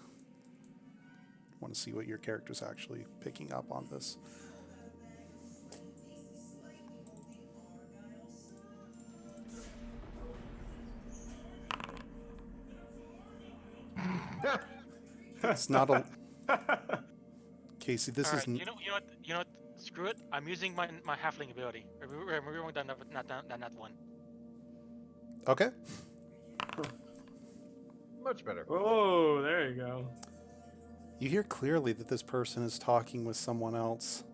Want to see what your character's actually picking up on this. It's not a. Casey, this all right. isn't. You know what? Screw it. I'm using my halfling ability. We're going down that one. Okay. Much better. Oh, there you go. You hear clearly that this person is talking with someone else.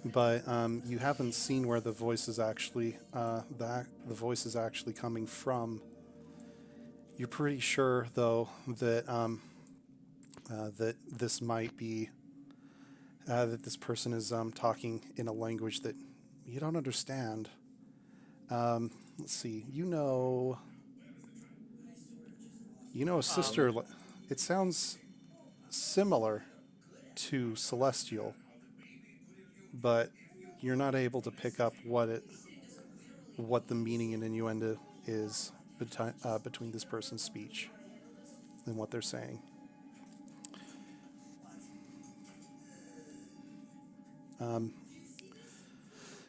But you haven't seen where the voice is actually the voice is actually coming from. You're pretty sure, though, that that this might be that this person is talking in a language that you don't understand. Let's see. You know a sister. It sounds similar to Celestial, but you're not able to pick up what the meaning and innuendo is between this person's speech and what they're saying.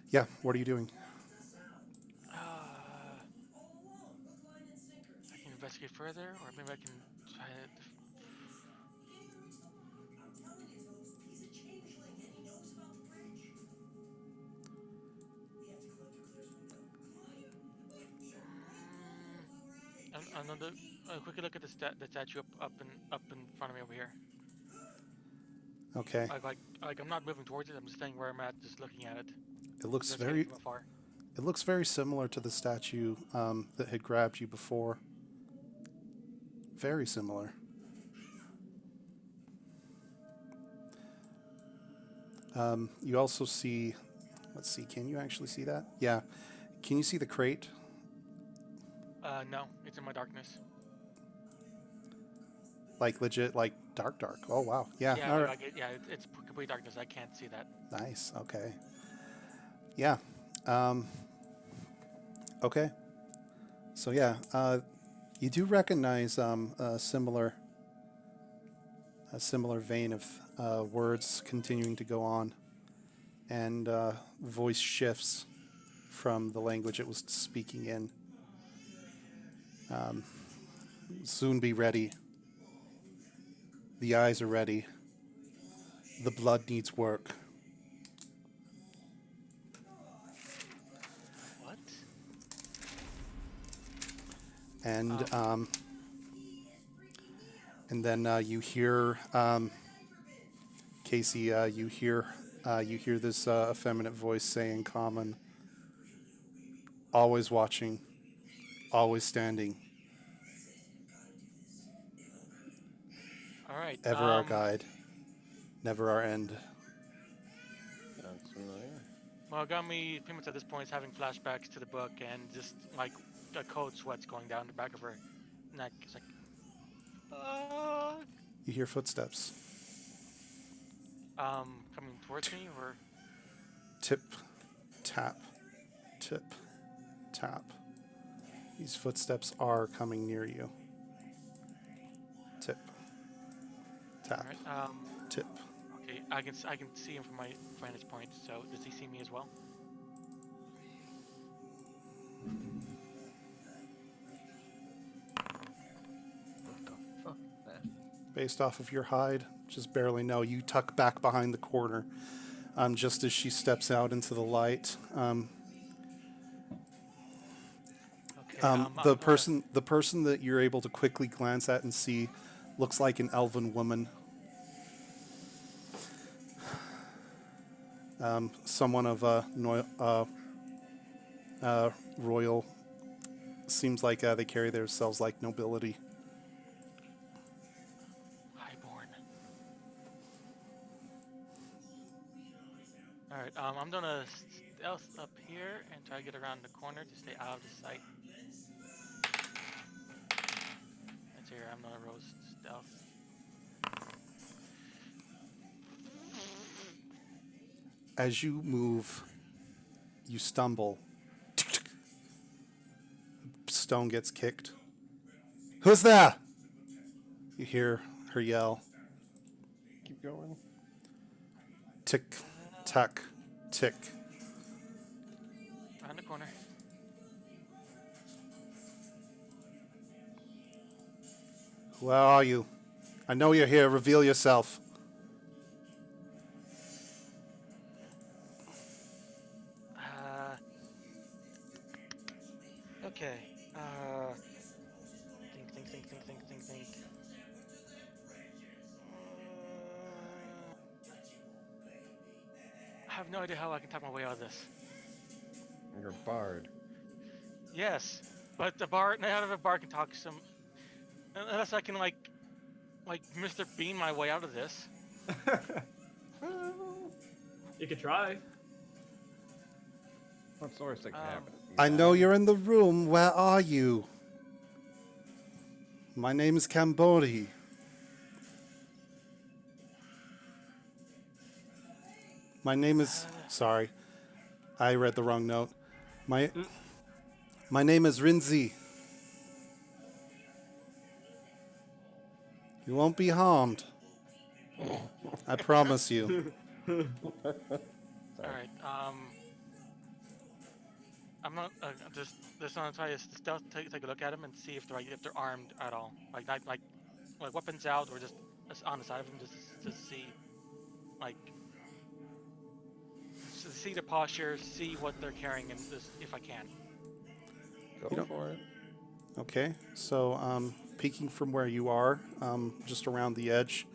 Yeah, what are you doing? I can investigate further, or maybe I can try it. Another quick look at the statue up in front of me over here. Okay. Like I'm not moving towards it. I'm just staying where I'm at, just looking at it. It looks Investigating very from afar. It looks very similar to the statue that had grabbed you before. Very similar. You also see, let's see, can you actually see that? Yeah. Can you see the crate? No, it's in my darkness. Like legit, like dark. Oh wow. Yeah. Yeah, All right. it's complete darkness. I can't see that. Nice. Okay. Yeah. Okay. So yeah, you do recognize a similar vein of words continuing to go on, and voice shifts from the language it was speaking in. Soon be ready. The eyes are ready. The blood needs work. What? And then you hear Casey. You hear this effeminate voice say in common, "Always watching, always standing, All right. ever our guide, never our end." Sounds familiar. Well, it got me pretty much at this point is having flashbacks to the book and just like a cold sweats going down the back of her neck. It's like, You hear footsteps. coming towards me or Tip, tap, tip, tap. These footsteps are coming near you. Tip, tap, all right. tip. Okay, I can see him from my vantage point. So does he see me as well? What the fuck, man? Based off of your hide, just barely know. You tuck back behind the corner just as she steps out into the light. Okay. The person that you're able to quickly glance at and see looks like an elven woman. Someone of royal. Seems like they carry themselves like nobility. Highborn. All Alright, I'm gonna stealth up here and try to get around the corner to stay out of the sight. That's here, I'm gonna roll stealth. As you move, you stumble. Stone gets kicked. Who's there? You hear her yell. Keep going. Tick, tack, tick. Around the corner. Where are you? I know you're here. Reveal yourself. Okay. Think. I have no idea how I can talk my way out of this. You're a bard. Yes, but the bar, not of a bar can talk some. Unless I can like Mr. Bean my way out of this. You could try. What's the worst that can happen? I know you're in the room. Where are you? My name is Cambodi. My name is... Sorry. I read the wrong note. My name is Rinzi. You won't be harmed. I promise you. Alright, I'm not just gonna try to stealth take a look at them and see if they're armed at all. Like weapons out or just on the side of them just see see the posture, see what they're carrying, and just if I can. Go for it. Okay, so peeking from where you are, just around the edge,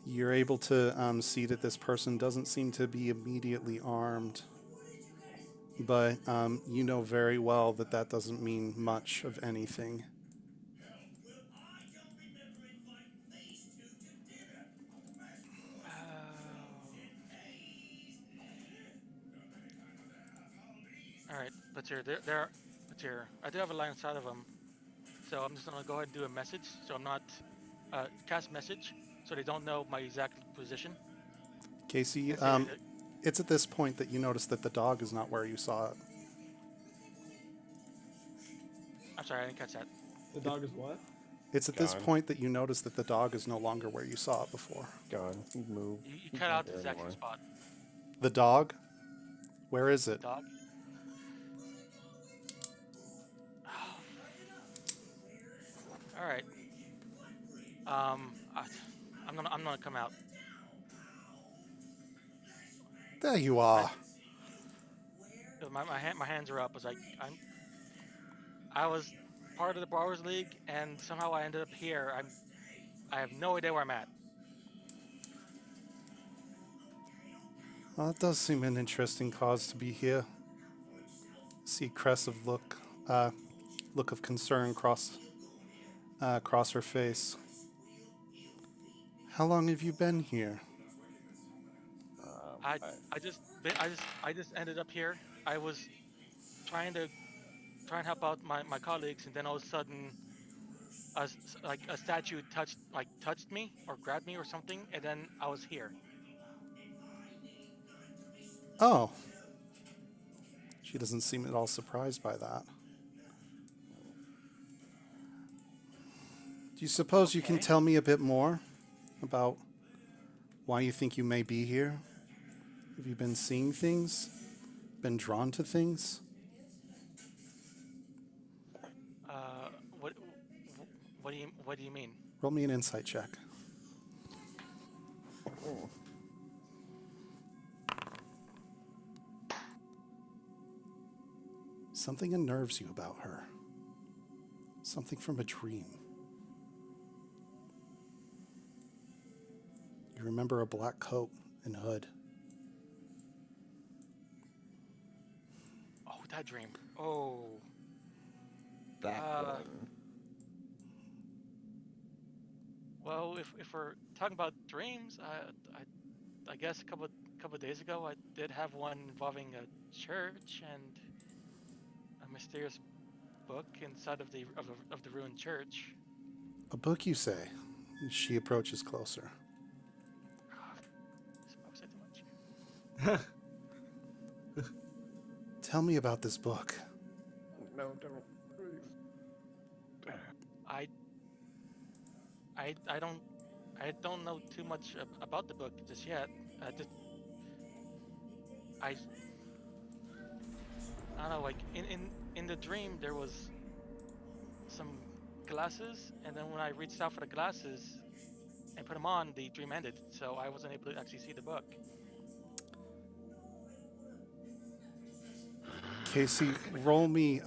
you're able to see that this person doesn't seem to be immediately armed. But you know very well that that doesn't mean much of anything. Alright, but here, I do have a line inside of them, so I'm just gonna go ahead and do a message. So I'm not cast message, so they don't know my exact position. Casey, it's at this point that you notice that the dog is not where you saw it. I'm sorry, I didn't catch that. The dog is what? It's at this Gone. point that you notice that the dog is no longer where you saw it before. Gone. He's moved. You He's cut not out the there exact anymore. spot. The dog? Where is it? Dog. All right. I'm gonna come out. There you are. My hands are up. I was part of the Brewers League, and somehow I ended up here. I have no idea where I'm at. Well, it does seem an interesting cause to be here. See Cressive look of concern cross her face. How long have you been here? I just ended up here. I was trying and help out my colleagues, and then all of a sudden, a statue touched me or grabbed me or something, and then I was here. Oh. She doesn't seem at all surprised by that. Do you suppose you can Okay. tell me a bit more about why you think you may be here? Have you been seeing things? Been drawn to things? What do you mean? Roll me an insight check. Something unnerves you about her. Something from a dream. You remember a black coat and hood. Oh, that dream. Oh. That one. Well, if we're talking about dreams, I guess a couple couple of days ago, I did have one involving a church and a mysterious book inside of the ruined church. A book, you say? She approaches closer. Smoke said too much. Tell me about this book. No, don't. Please. I don't know too much about the book just yet. I don't know, like in the dream there was some glasses, and then when I reached out for the glasses and put them on, the dream ended, so I wasn't able to actually see the book. Casey, roll me.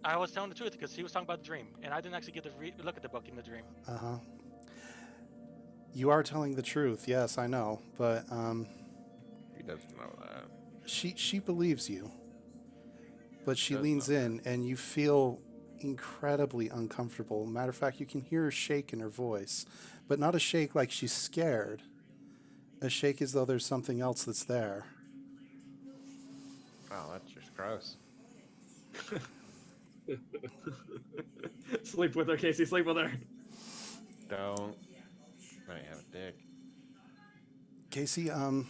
I was telling the truth because he was talking about the dream, and I didn't actually get to look at the book in the dream. You are telling the truth, yes, I know, but He doesn't know that. she believes you, but she Does leans know in, and you feel incredibly uncomfortable. Matter of fact, you can hear a shake in her voice, but not a shake like she's scared. A shake as though there's something else that's there. Oh, that's just gross. Sleep with her, Casey. Sleep with her. Don't. Might have a dick. Casey, Or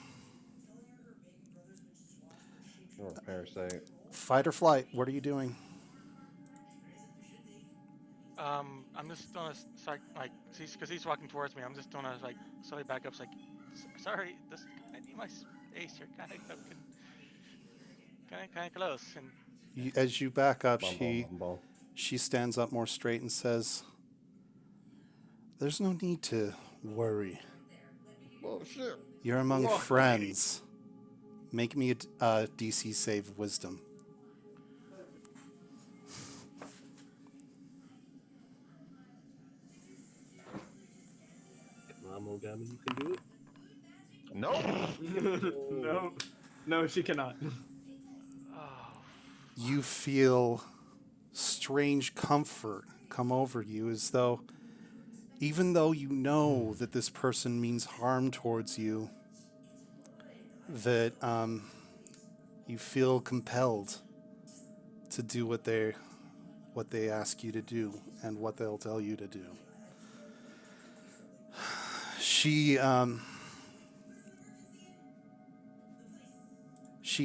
a parasite. fight or flight? What are you doing? I'm just gonna start, like, because he's walking towards me. I'm just gonna, like, slowly back up. Like, sorry, I need my space. You're kind of close. And As you back up, Bumble, bumble. she stands up more straight and says, "There's no need to worry. Oh shit. You're among Whoa. friends. Make me a DC save wisdom." Come on, Mogami, you can do it. Nope. No, she cannot. You feel strange comfort come over you, as though, even though you know that this person means harm towards you, that you feel compelled to do what they ask you to do and what they'll tell you to do. She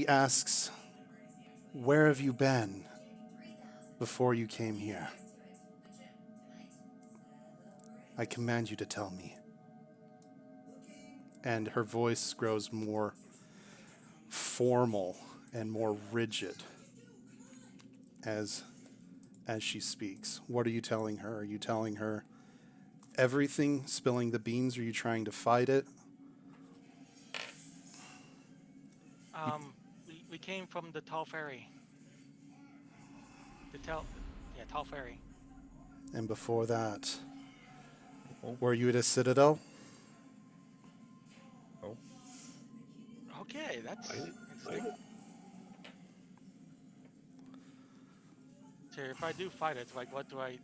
asks, "Where have you been before you came here? I command you to tell me." And her voice grows more formal and more rigid as she speaks. What are you telling her? Are you telling her everything, spilling the beans? Are you trying to fight it? we came from the Tall Ferry. Tall Ferry. And before that, Oh. were you at a citadel? Oh. Okay, that's interesting. So if I do fight it, like, what do I?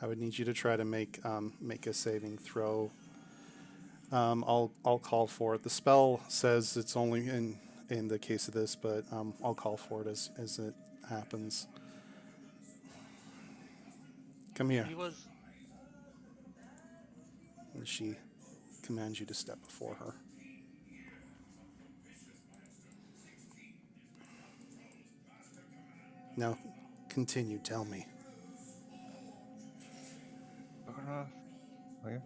I would need you to try to make a saving throw. I'll call for it. The spell says it's only in the case of this, but I'll call for it as it happens. Come here. He was. And she commands you to step before her. Now, continue. Tell me. Okay.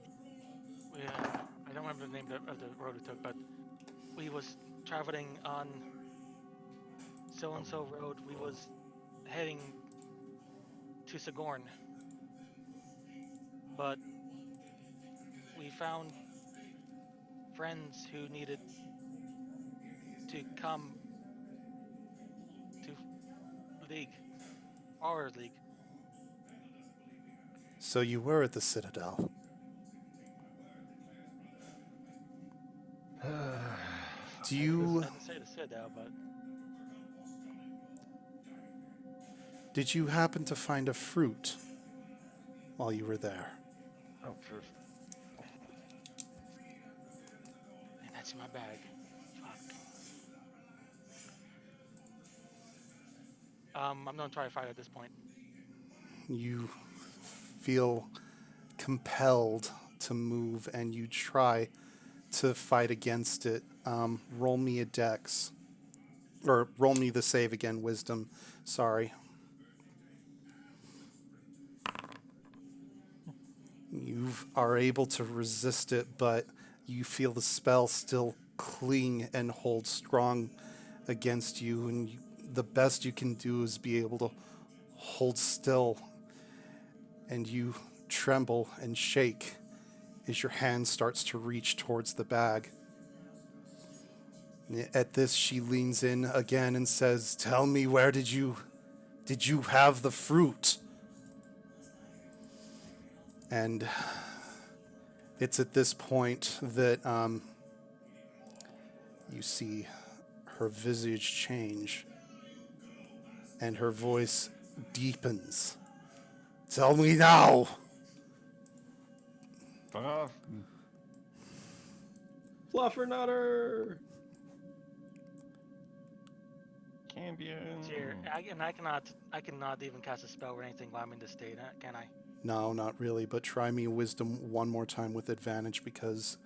I don't remember the name of the road we took, but we was traveling on so-and-so road. We was heading to Sigorn, but we found friends who needed to come to League, our League. So you were at the Citadel. Do you I didn't say the Citadel, but did you happen to find a fruit while you were there? Oh, sure. and that's in my bag. I'm gonna try to fight at this point. You feel compelled to move, and you try to fight against it. Roll me a dex. Or roll me the save again, wisdom. Sorry. You are able to resist it, but you feel the spell still cling and hold strong against you, and the best you can do is be able to hold still, and you tremble and shake as your hand starts to reach towards the bag. At this, she leans in again and says, "Tell me, where did you have the fruit?" And it's at this point that you see her visage change and her voice deepens. "Tell me now." Fuck off. Fluffernutter! Cambion. Here, I cannot even cast a spell or anything while I'm in this state, can I? No, not really, but try me wisdom one more time with advantage because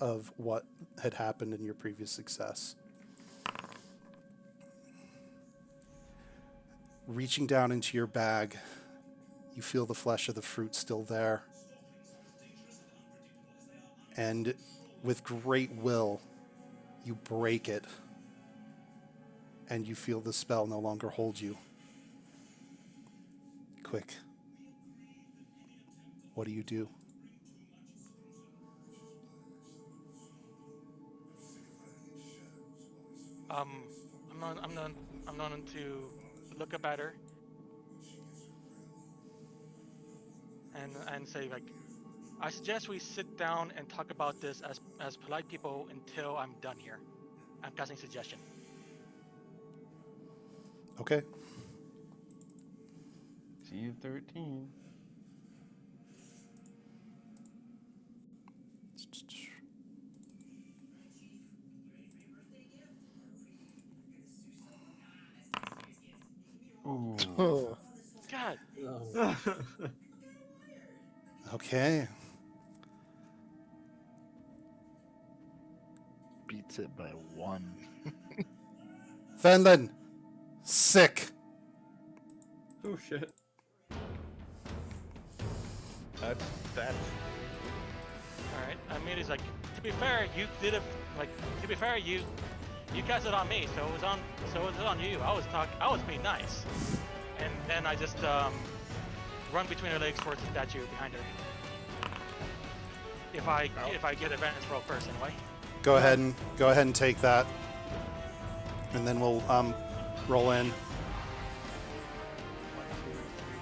of what had happened in your previous success. Reaching down into your bag, you feel the flesh of the fruit still there. And with great will, you break it. And you feel the spell no longer hold you. Quick. What do you do? I'm going to look up at her and say, like, I suggest we sit down and talk about this as polite people until I'm done here. I'm casting suggestion. Okay. See you 13. Ooh. Oh, God. Oh, Okay. beats it by 1. Fenlin! Sick! Oh shit. That's All right. I mean, it's like, to be fair, you did it. Like, to be fair, you cast it on me, so it was on you. I was being nice, and then I just run between her legs towards the statue behind her. If I get advantage roll first, anyway. Go ahead and take that. And then we'll roll in. 1, 2, 3,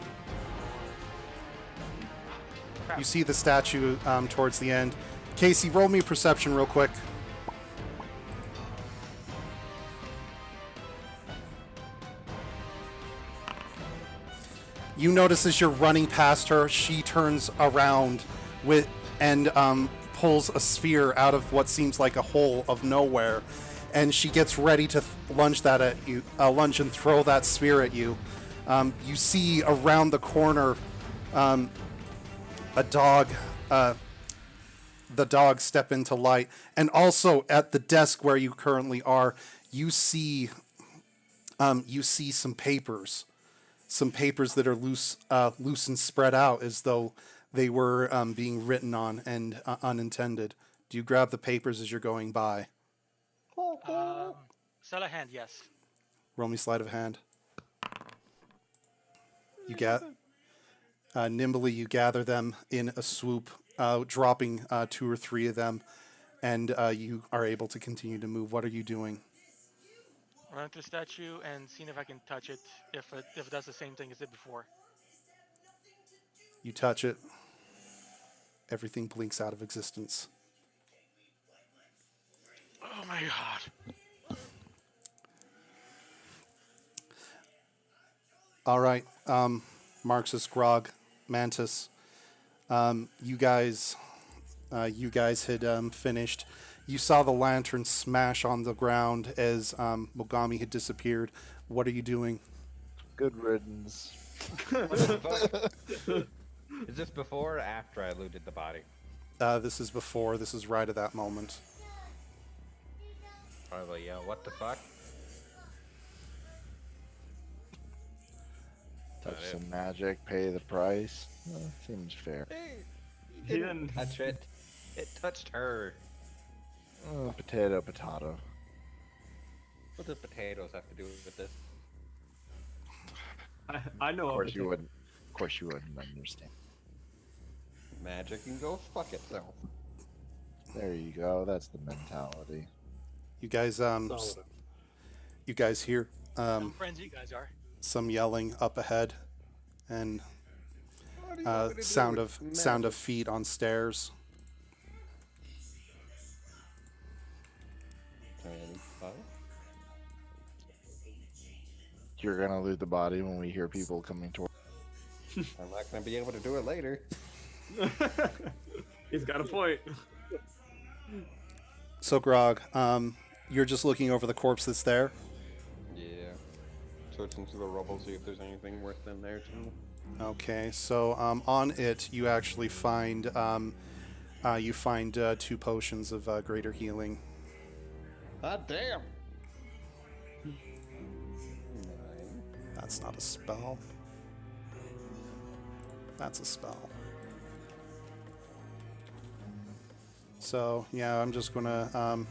4. Crap. You see the statue towards the end. Casey, roll me perception real quick. You notice as you're running past her, she turns around and pulls a sphere out of what seems like a hole of nowhere, and she gets ready to lunge and throw that sphere at you. You see around the corner a dog. The dog step into light, and also at the desk where you currently are, you see some papers. Some papers that are loose and spread out as though they were being written on and unintended. Do you grab the papers as you're going by? Sleight of hand, yes. Roll me sleight of hand. You get nimbly. You gather them in a swoop, dropping 2 or 3 of them, and you are able to continue to move. What are you doing? Run to the statue and seeing if I can touch it. If it does the same thing as it before. You touch it. Everything blinks out of existence. Oh my god. All right, Marxus, Grog, Mantis, you guys had finished. You saw the lantern smash on the ground as Mogami had disappeared. What are you doing? Good riddance. What the fuck? Is this before or after I looted the body? This is before. This is right at that moment. Probably, what the fuck? Touch some magic, pay the price. Seems fair. Hey, He he didn't- didn't touch it. It touched her. Potato, potato. What do potatoes have to do with this? I know. Of of course it. you wouldn't. Of course you wouldn't understand. Magic and go fuck itself. There you go. That's the mentality. You guys, Solid. you guys hear Some friends you guys are. some yelling up ahead, and What do you want me to do sound with of sound magic? of feet on stairs. And, huh? You're gonna loot the body when we hear people coming toward. I'm not gonna be able to do it later. He's got a point. So Grog, you're just looking over the corpse that's there. Yeah. Search into the rubble, see if there's anything worth in there too. Okay, so on it you actually find 2 potions of greater healing. Ah, damn! That's not a spell. That's a spell. So yeah, I'm just gonna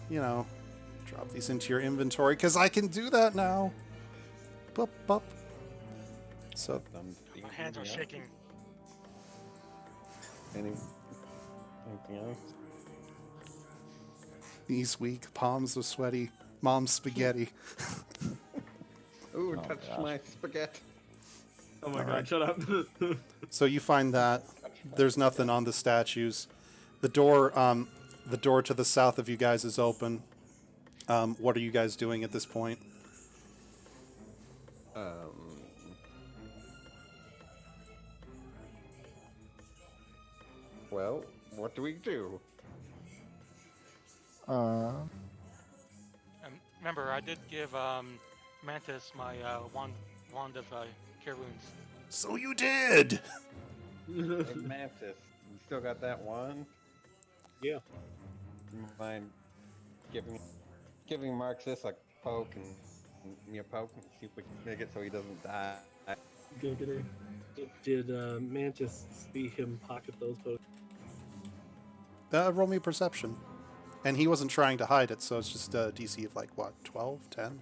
drop these into your inventory because I can do that now. Bup, bup. So My hands are shaking. Anything else? knees weak, palms are sweaty, mom's spaghetti. Ooh, Oh, touch gosh. my spaghetti. Oh my All god, right. shut up. So you find that there's nothing on the statues. The door to the south of you guys is open. What are you guys doing at this point? Well, what do we do? Remember, I did give Mantis my wand of cure wounds. So you did. Hey, Mantis, you still got that wand? Yeah. Do you mind giving Marxus a poke and poke and see if we can make it so he doesn't die? Giggity. Did Mantis see him pocket those potions? Roll me a perception. And he wasn't trying to hide it, so it's just a DC of like what, 12, 10?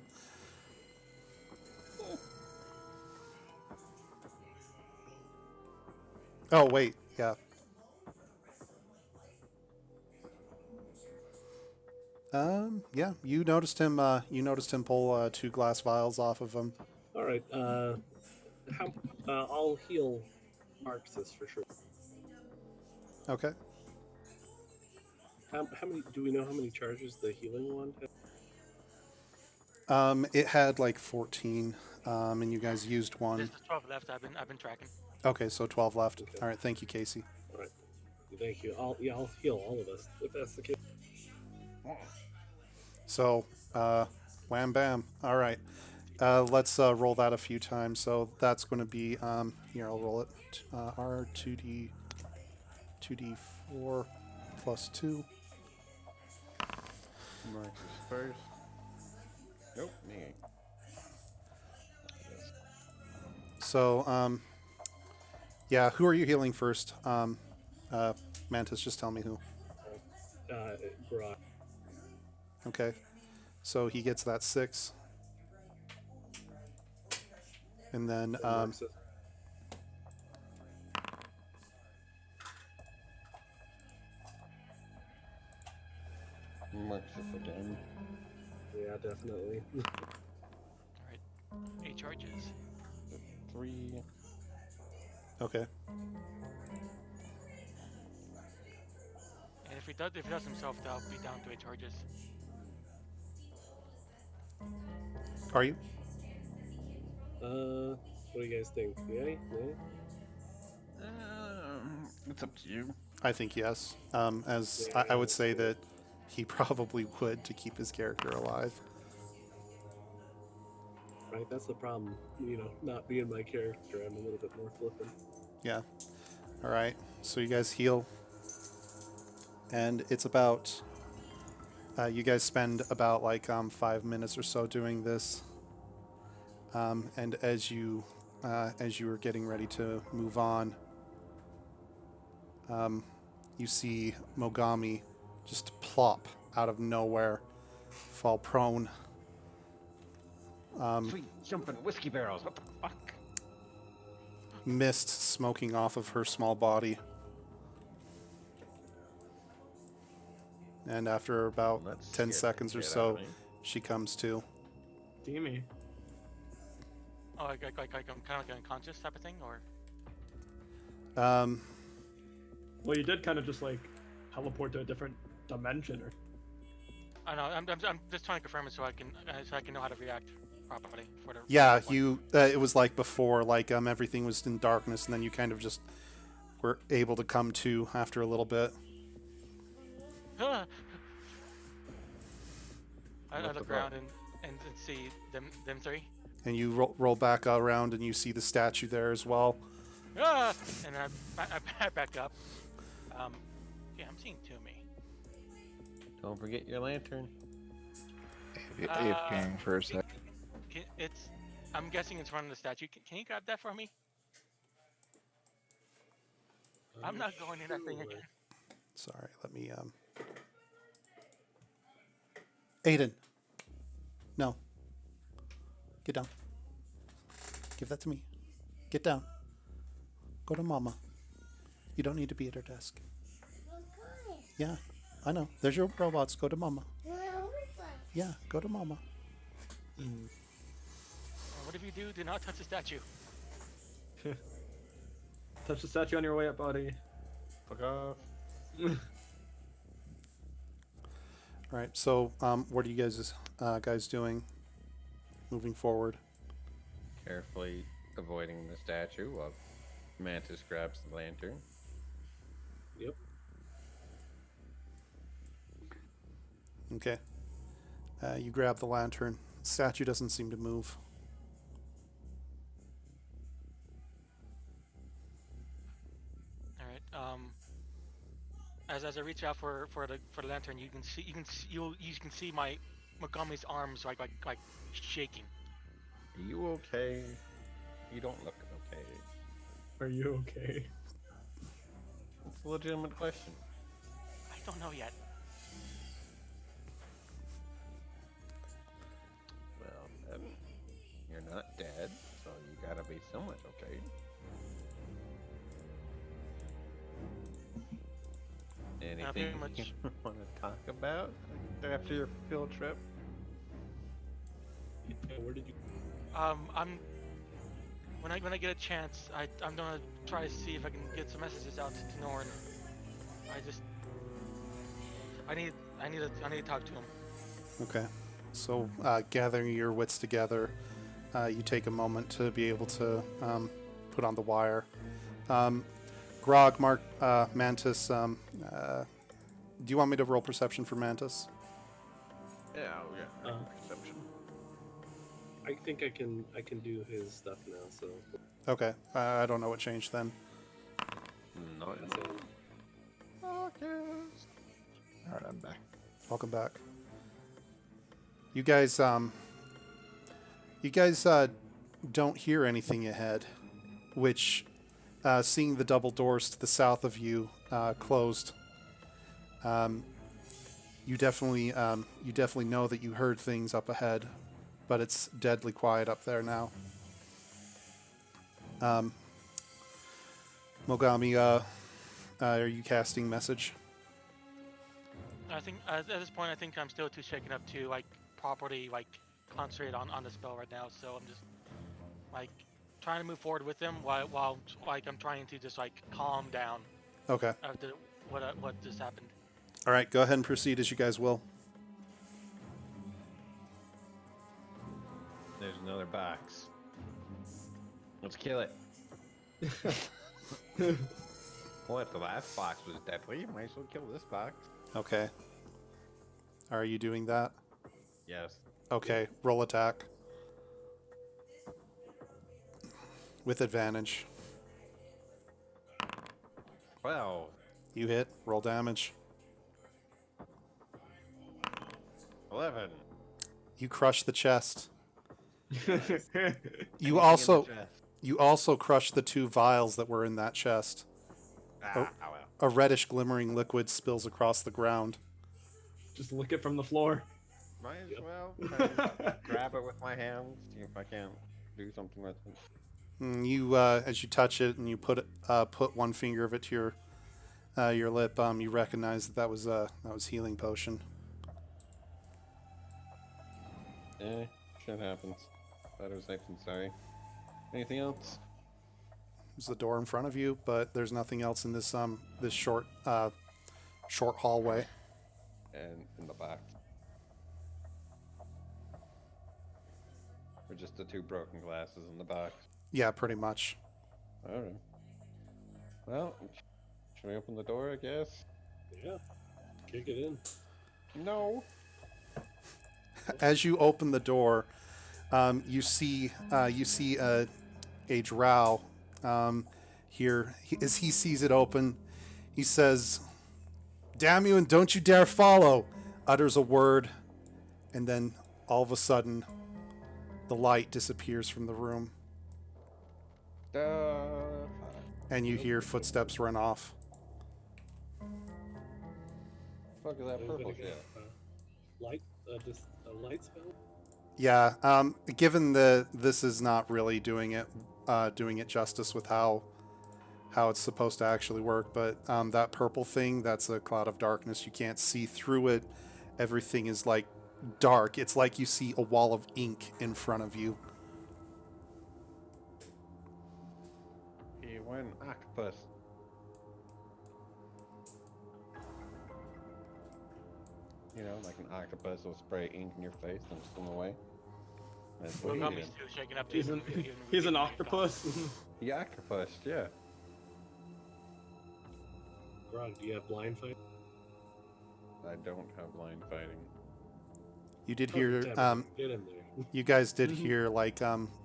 Oh wait, yeah. Yeah, you noticed him. You noticed him pull 2 glass vials off of him. All right. I'll heal Marxus for sure. Okay. How many? Do we know how many charges the healing wand has? It had like 14, and you guys used one. There's 12 left. I've been tracking. Okay, so 12 left. Okay. All right, thank you, Casey. All right. Thank you. I'll heal all of us if that's the case. So, wham bam. All right. Let's roll that a few times. So that's going to be, here, I'll roll it. R2D4 plus 2. Marxus first. Nope, me. So, yeah, who are you healing first? Mantis, just tell me who. Grog. Okay. So he gets that 6. And then, Marxus. Marxus again. Yeah, definitely. Alright. 8 charges. 3. okay. And if he does himself, that'll be down to 8 charges. Are you? What do you guys think? Yay? Nay? It's up to you. I think yes. As I would say that he probably would to keep his character alive. Right, that's the problem. Not being my character, I'm a little bit more flippant. Yeah. All right. So you guys heal, and it's about. You guys spend about like 5 minutes or so doing this, and as you are getting ready to move on, you see Mogami just plop out of nowhere, fall prone. Sweet jumping whiskey barrels. What the fuck? Mist smoking off of her small body. And after about Let's 10 scare the seconds or shit out so, of me. she comes to. Steamy. Oh, like I'm kind of like unconscious type of thing, or Well, you did kind of just like teleport to a different dimension, or I know I'm just trying to confirm it so I can know how to react properly for the. Yeah, for the you. It was like before, like everything was in darkness, and then you kind of just were able to come to after a little bit. point. I What the look fuck? around and see them three. And you roll back around, and you see the statue there as well. Ah! And I back up. Yeah, I'm seeing Toomey. Don't forget your lantern. AFKing for a sec. It's. I'm guessing it's front of the statue. Can you grab that for me? I'm not going in that thing again. Sorry, let me. Aiden. No. Get down. Give that to me. Get down. Go to Mama. You don't need to be at her desk. Yeah, I know. There's your robots. Go to Mama. Yeah, go to Mama. Whatever you do not touch the statue. touch the statue on your way up, buddy. Fuck off. All right. So, what are you guys doing moving forward? Carefully avoiding the statue while Mantis grabs the lantern. Yep. Okay. You grab the lantern. Statue doesn't seem to move. All right. As I reach out for the lantern, you can see my Mogami's arms like shaking. Are you okay? You don't look okay. Are you okay? It's a legitimate question. I don't know yet. Well, then, you're not dead, so you gotta be somewhat okay. Anything pretty you much. want to talk about after your field trip? Yeah, where did you? I'm when I get a chance, I'm gonna try to see if I can get some messages out to Norn. I need to talk to him. Okay. So, gathering your wits together, you take a moment to be able to put on the wire. Grog, Mark, Mantis, do you want me to roll perception for Mantis? Yeah, yeah. Perception. I think I can do his stuff now. So Okay. I don't know what changed then. No, that's it. Alright, I'm back. Welcome back. You guys don't hear anything ahead, which, seeing the double doors to the south of you closed, you definitely know that you heard things up ahead, but it's deadly quiet up there now. Mogami, are you casting message? I think at this point, I think I'm still too shaken up to properly concentrate on the spell right now. So I'm just trying to move forward with them while I'm trying to just calm down Okay. after what just happened. All right. Go ahead and proceed as you guys will. there's another box. Let's kill it. What? The last box was deadly. Might as well kill this box. Okay. Are you doing that? Yes. Okay. Roll attack. With advantage. 12. You hit. Roll damage. 11. You crush the chest. You Anything in the also chest? you also crush the 2 vials that were in that chest. Ah, well. A reddish glimmering liquid spills across the ground. Just lick it from the floor. Might as well try and grab it with my hands, see if I can do something with it. You, as you touch it and you put one finger of it to your lip, you recognize that was healing potion. Shit happens. Better safe than sorry. Anything else? There's the door in front of you, but there's nothing else in this this short hallway. And in the box. Or just the 2 broken glasses in the box. Yeah, pretty much. Alright. Well, should we open the door, I guess? Yeah. Kick it in. No. As you open the door, you see a drow here. As he sees it open, he says, "Damn you, and don't you dare follow!" Utters a word, and then all of a sudden, the light disappears from the room, and you hear footsteps run off. Fuck is that purple Anybody shit? got, light? Just a light spell? Yeah, given this is not really doing it justice with how it's supposed to actually work, but that purple thing, that's a cloud of darkness. You can't see through it. Everything is like dark. It's like you see a wall of ink in front of you. He went octopus. You know, like an octopus will spray ink in your face and swim away. That's what Well, he Gummy's did. too shaken up to He's even- an, even he's an read the octopus. The octopus, yeah. Grog, do you have blind fight? I don't have line fighting. You did Oh, hear damn it. Get in there. you guys did hear like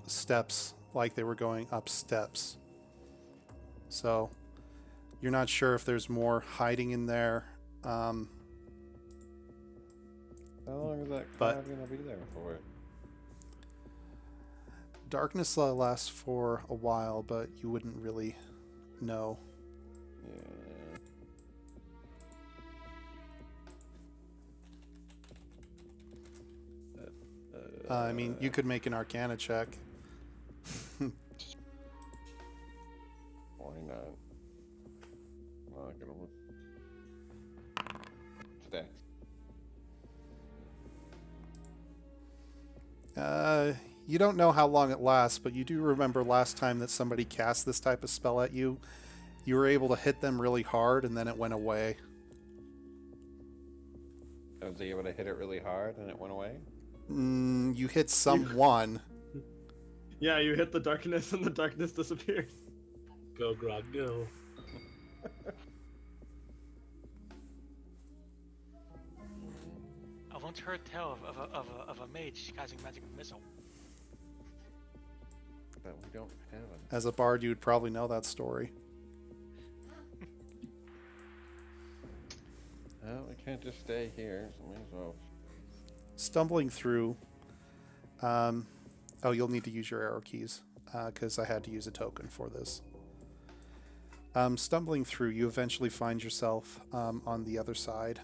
steps, like they were going up steps. So you're not sure if there's more hiding in there. How long is that But- cloud gonna be there for? Darkness lasts for a while, but you wouldn't really know. Yeah. I mean, you could make an Arcana check. Why not? Not gonna look. Stacks. You don't know how long it lasts, but you do remember last time that somebody cast this type of spell at you. You were able to hit them really hard, and then it went away. I was able to hit it really hard and it went away. You hit someone. Yeah, you hit the darkness and the darkness disappears. Go, Grog, go. I once heard tell of a mage casting magic missile. But we don't have it. As a bard, you would probably know that story. Well, we can't just stay here, so might as well. Stumbling through. Oh, you'll need to use your arrow keys because I had to use a token for this. Stumbling through, you eventually find yourself on the other side.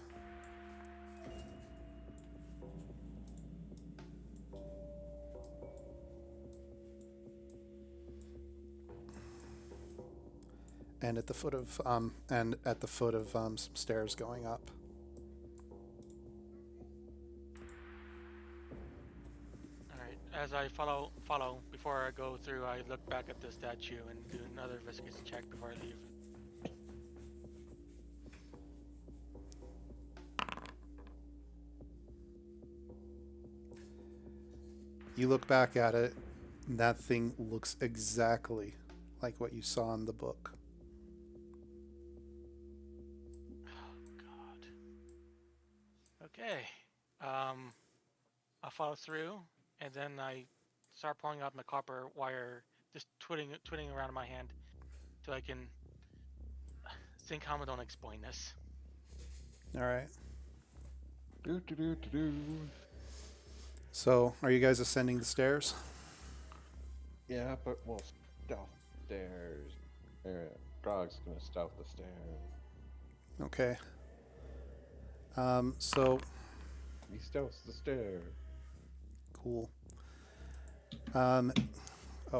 And at the foot of some stairs going up. Alright, as I follow, before I go through, I look back at the statue and do another investigation check before I leave. You look back at it, and that thing looks exactly like what you saw in the book. Oh god. Okay. I follow through, and then I start pulling out my copper wire just twitting around in my hand, till I can think how I'm gonna explain this. All right. Do do do do do. So, are you guys ascending the stairs? Yeah, but we'll stealth stairs. Grog's gonna stealth the stairs. Okay. So He stealths the stairs. cool. Oh,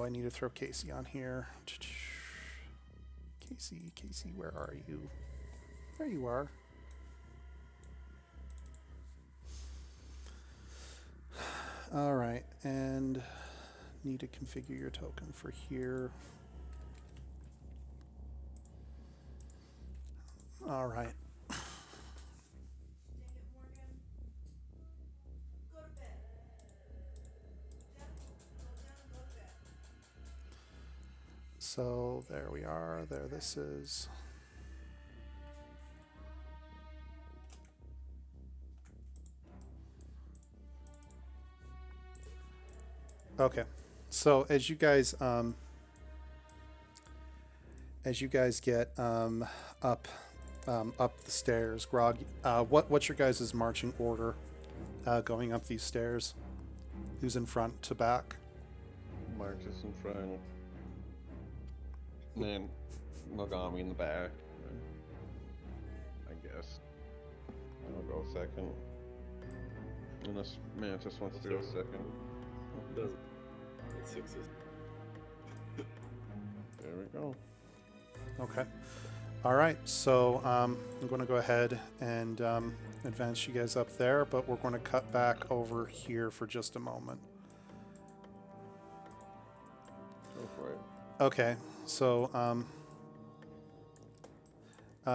I need to throw Casey on here. Casey, where are you? There you are. All right, and need to configure your token for here. All right. Dang it, Morgan. Go to bed. Jen, go down and go to bed. So there we are. There this is. Okay. So as you guys get up the stairs, Grog, what's your guys' marching order going up these stairs? Who's in front to back? Marcus in front. And then Mogami in the back. I guess. I'll go second. Unless Mantis wants to go second. Doesn't. It's sixes. There we go. Okay. All right. So I'm going to go ahead and advance you guys up there, but we're going to cut back over here for just a moment. Go for it. Okay. So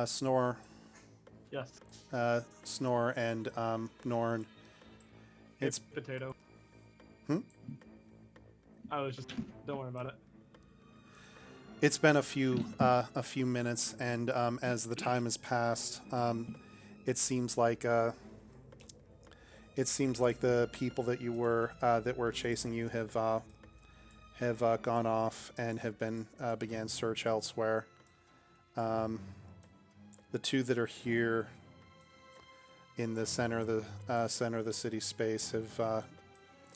Snore, Yes. Snore, and Norn. It's potato. Hmm? I was just. Don't worry about it. It's been a few minutes, and as the time has passed, it seems like the people that you were that were chasing you have gone off and have been began search elsewhere. The two that are here in the center of the city space have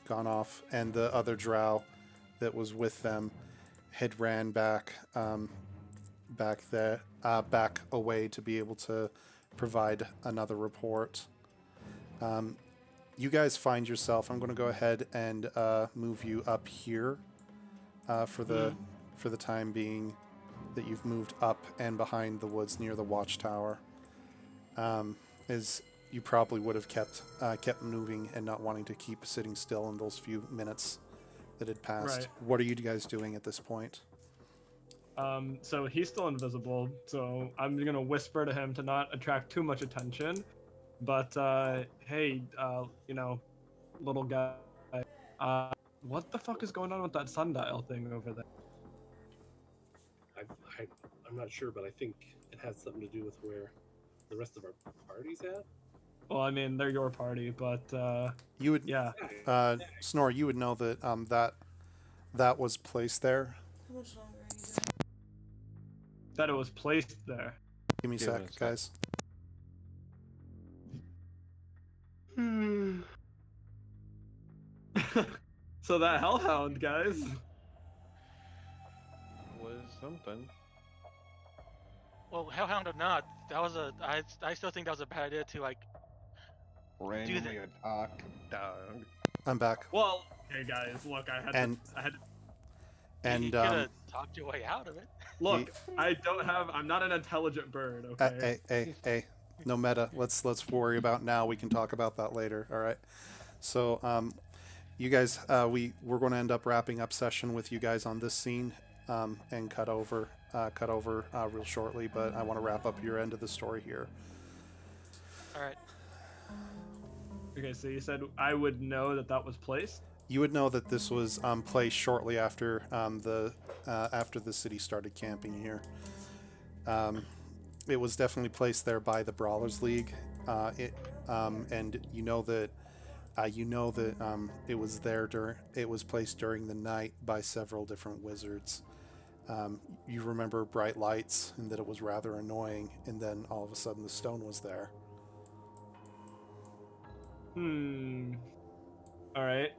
gone off, and the other drow that was with them had ran back away to be able to provide another report. You guys find yourself. I'm going to go ahead and move you up here for the time being. That you've moved up and behind the woods near the watchtower. As you probably would have kept moving and not wanting to keep sitting still in those few minutes that had passed. Right. What are you guys doing at this point? So he's still invisible, so I'm gonna whisper to him to not attract too much attention. But hey, little guy, what the fuck is going on with that sundial thing over there? I'm not sure, but I think it has something to do with where the rest of our party's at. Well, I mean, they're your party, but You would, yeah. Snore, you would know that that was placed there. How much longer are you doing? That it was placed there. Give me a Give it sec, a sec. guys. So that hellhound, guys. Was something. Well, hellhound or not, that was I still think that was a bad idea to like. Randomly attack dog. I'm back. Well, hey guys, look, I had And- to And you could have talked your way out of it. look. I'm not an intelligent bird. Okay. hey, no meta. Let's worry about now. We can talk about that later. All right. So you guys, we're going to end up wrapping up session with you guys on this scene, and cut over real shortly. But I want to wrap up your end of the story here. All right. Okay, so you said I would know that was placed. You would know that this was placed shortly after the city started camping here. It was definitely placed there by the Brawlers League, and you know that You know that it was placed during the night by several different wizards. You remember bright lights and that it was rather annoying, and then all of a sudden the stone was there. All right.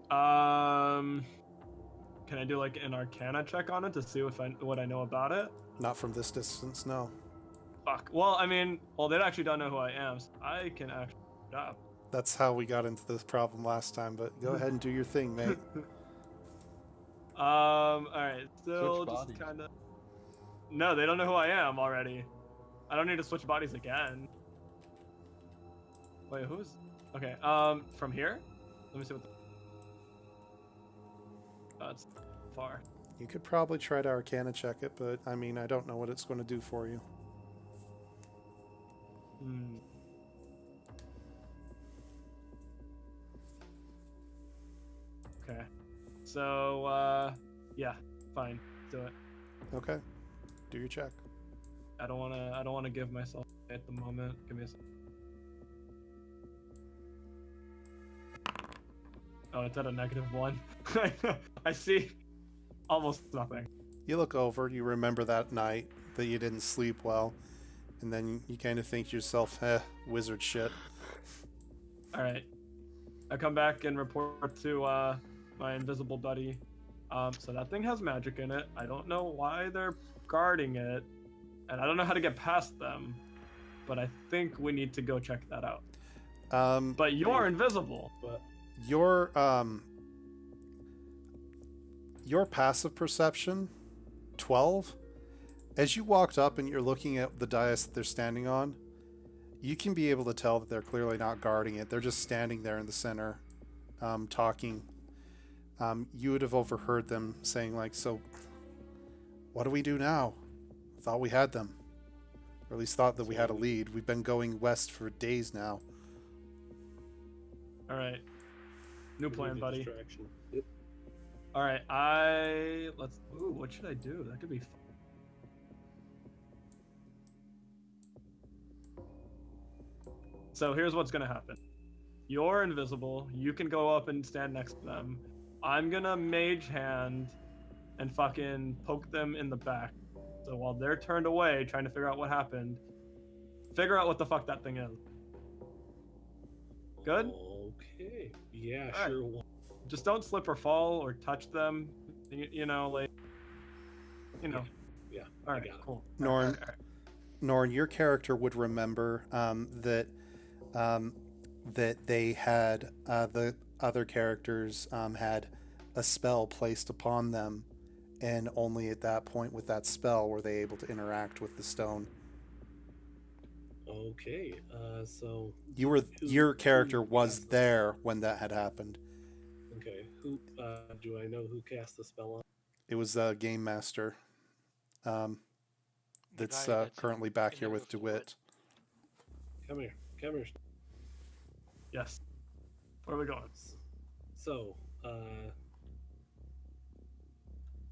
Can I do like an Arcana check on it to see what I know about it? Not from this distance, no. Fuck. Well, I mean, they actually don't know who I am, so I can actually stop. That's how we got into this problem last time, but go ahead and do your thing, mate. All right. Still Switch just bodies. kind of. No, they don't know who I am already. I don't need to switch bodies again. Wait, who's? Okay. From here. Let me see what. It's far. You could probably try to Arcana check it, but I mean, I don't know what it's going to do for you. Okay. So, yeah, fine. Do it. Okay. Do your check. I don't wanna give myself at the moment. Give me a second. Oh, it's at a -1. I see almost nothing. You look over, you remember that night that you didn't sleep well, and then you kind of think to yourself, wizard shit. All right. I come back and report to my invisible buddy. So that thing has magic in it. I don't know why they're guarding it, and I don't know how to get past them, but I think we need to go check that out. But you're invisible. But Your passive perception, 12. As you walked up and you're looking at the dais that they're standing on, you can be able to tell that they're clearly not guarding it. They're just standing there in the center, talking. You would have overheard them saying like, "So, what do we do now? Thought we had them, or at least thought that we had a lead. We've been going west for days now." all right. New plan, buddy. Distraction. Yep. All right, Ooh, what should I do? That could be fun. So here's what's gonna happen. You're invisible. You can go up and stand next to them. I'm gonna mage hand and fucking poke them in the back. So while they're turned away, trying to figure out what happened, figure out what the fuck that thing is. Good? Okay. Yeah, All right. sure. Just don't slip or fall or touch them. You know, like, you know. Yeah. All I right, got it. cool. Norn, All right. Norn, your character would remember that they had the other characters had a spell placed upon them, and only at that point with that spell were they able to interact with the stone. Okay. So Your character was there when that had happened. okay. Who do I know who cast the spell on? It was Game Master. That's guy that's currently back in here the with roof, DeWitt. Come here. Come here. Yes. Where are we going? So,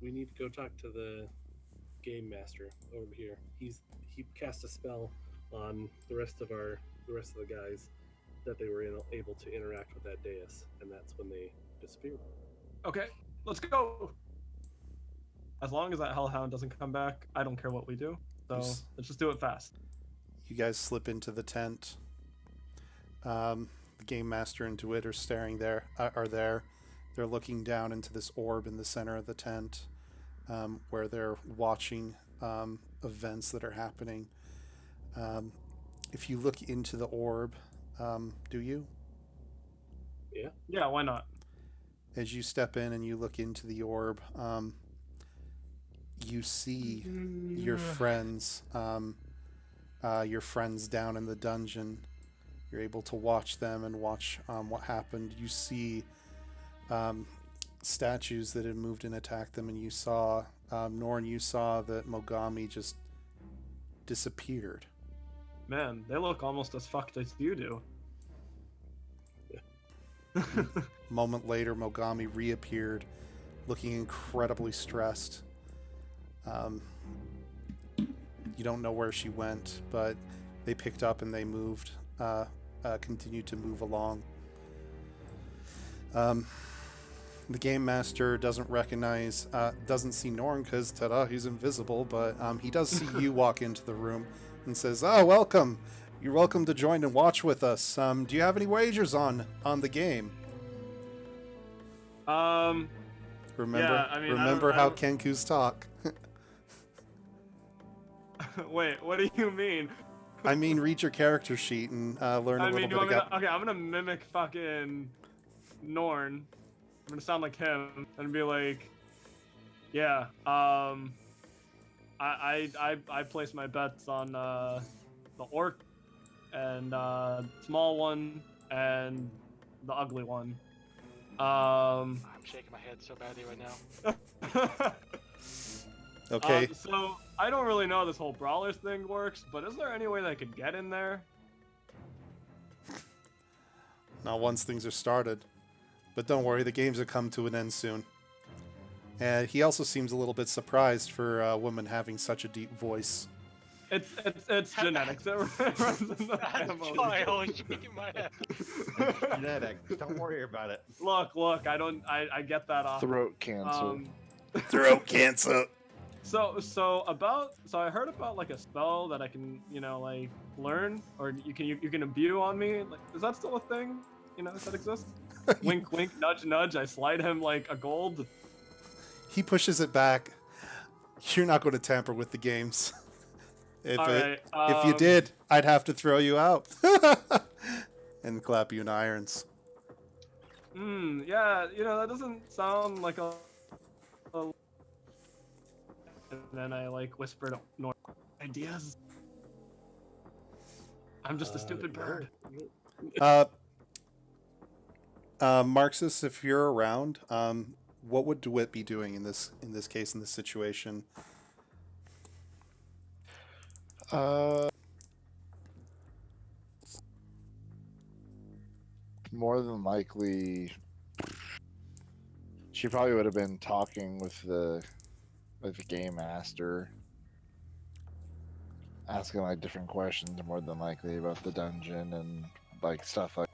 we need to go talk to the game master over here. He cast a spell on the rest of the guys that they were able to interact with that dais, and that's when they disappeared. Okay, let's go. As long as that hellhound doesn't come back, I don't care what we do. So Yes. let's just do it fast. You guys slip into the tent. The Game Master and DeWitt are staring there. Are there? They're looking down into this orb in the center of the tent, where they're watching events that are happening. If you look into the orb, do you? Yeah. Yeah, why not? As you step in and you look into the orb, you see your friends, down in the dungeon. You're able to watch them and watch what happened. You see statues that had moved and attacked them, and you saw, Norn, you saw that Mogami just disappeared. Man, they look almost as fucked as you do. A moment later, Mogami reappeared, looking incredibly stressed. You don't know where she went, but they picked up and they moved, continued to move along. The game master doesn't recognize, doesn't see Norn because, ta-da, he's invisible, but he does see you walk into the room and says, "Oh, welcome. You're welcome to join and watch with us. Do you have any wagers on the game?" Remember, Yeah, I mean, remember how Kenkus talk. Wait, what do you mean? I mean, read your character sheet and learn a I little mean, bit about. okay, I'm gonna mimic fucking Norn. I'm gonna sound like him and be like, yeah, I place my bets on the orc and small one and the ugly one. I'm shaking my head so badly right now. Okay. So I don't really know how this whole brawlers thing works, but is there any way that I could get in there? Not once things are started. But don't worry, the games will come to an end soon. And he also seems a little bit surprised for a woman having such a deep voice. It's genetics. It runs in the That's family. why I was shaking my head. Genetic. Don't worry about it. Look, I get that off. Throat cancer. Throat cancer. So I heard about like a spell that I can, like learn, or you can imbue on me. Like, is that still a thing? Does that exist? Wink, wink, nudge, nudge. I slide him like a gold. He pushes it back. You're not going to tamper with the games. If you did, I'd have to throw you out and clap you in irons. Yeah, that doesn't sound like a. And then I like whispered Norn ideas. I'm just a stupid bird. Marxus, if you're around, what would DeWitt be doing in this case, in this situation? More than likely, she probably would have been talking with the game master, asking like different questions, more than likely about the dungeon and like stuff like.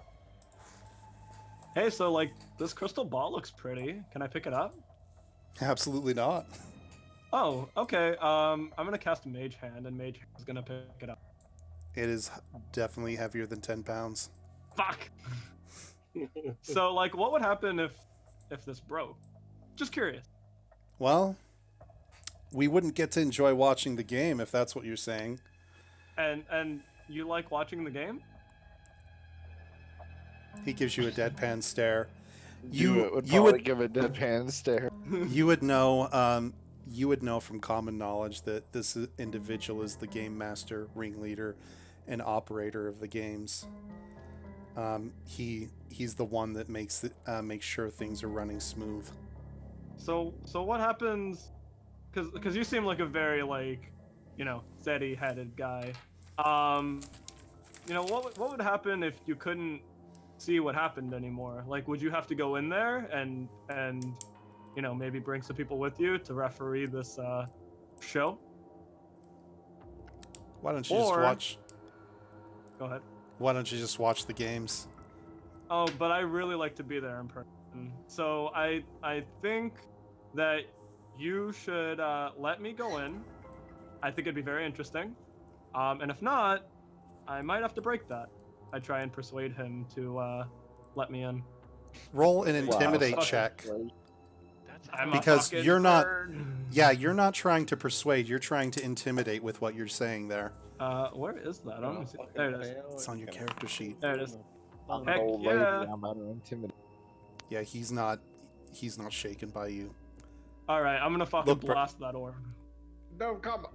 Hey, so like this crystal ball looks pretty. Can I pick it up? Absolutely not. Oh, okay. I'm gonna cast Mage Hand, and Mage Hand is gonna pick it up. It is definitely heavier than 10 pounds. Fuck. So like, what would happen if this broke? Just curious. Well, we wouldn't get to enjoy watching the game if that's what you're saying. And you like watching the game? He gives you a deadpan stare. You would probably give a deadpan stare. You would know from common knowledge that this individual is the game master, ringleader, and operator of the games. He's the one that makes sure things are running smooth. So what happens? Because you seem like a very steady-headed guy. What would happen if you couldn't see what happened anymore? Like, would you have to go in there and maybe bring some people with you to referee this show? Why don't you just watch? Go ahead. Why don't you just watch the games? Oh, but I really like to be there in person. So I think that you should let me go in. I think it'd be very interesting. And if not, I might have to break that. I try and persuade him to let me in. Roll an intimidate Wow. check. I'm a Because fucking you're not. bird. Yeah, you're not trying to persuade. You're trying to intimidate with what you're saying there. Where is that? I don't see. There it is. It's on your character sheet. There it is. I'm an Heck old lady. yeah. I'm out of intimidate. Yeah, he's not shaken by you. All right, I'm gonna fucking Look, blast that orb. No, come on.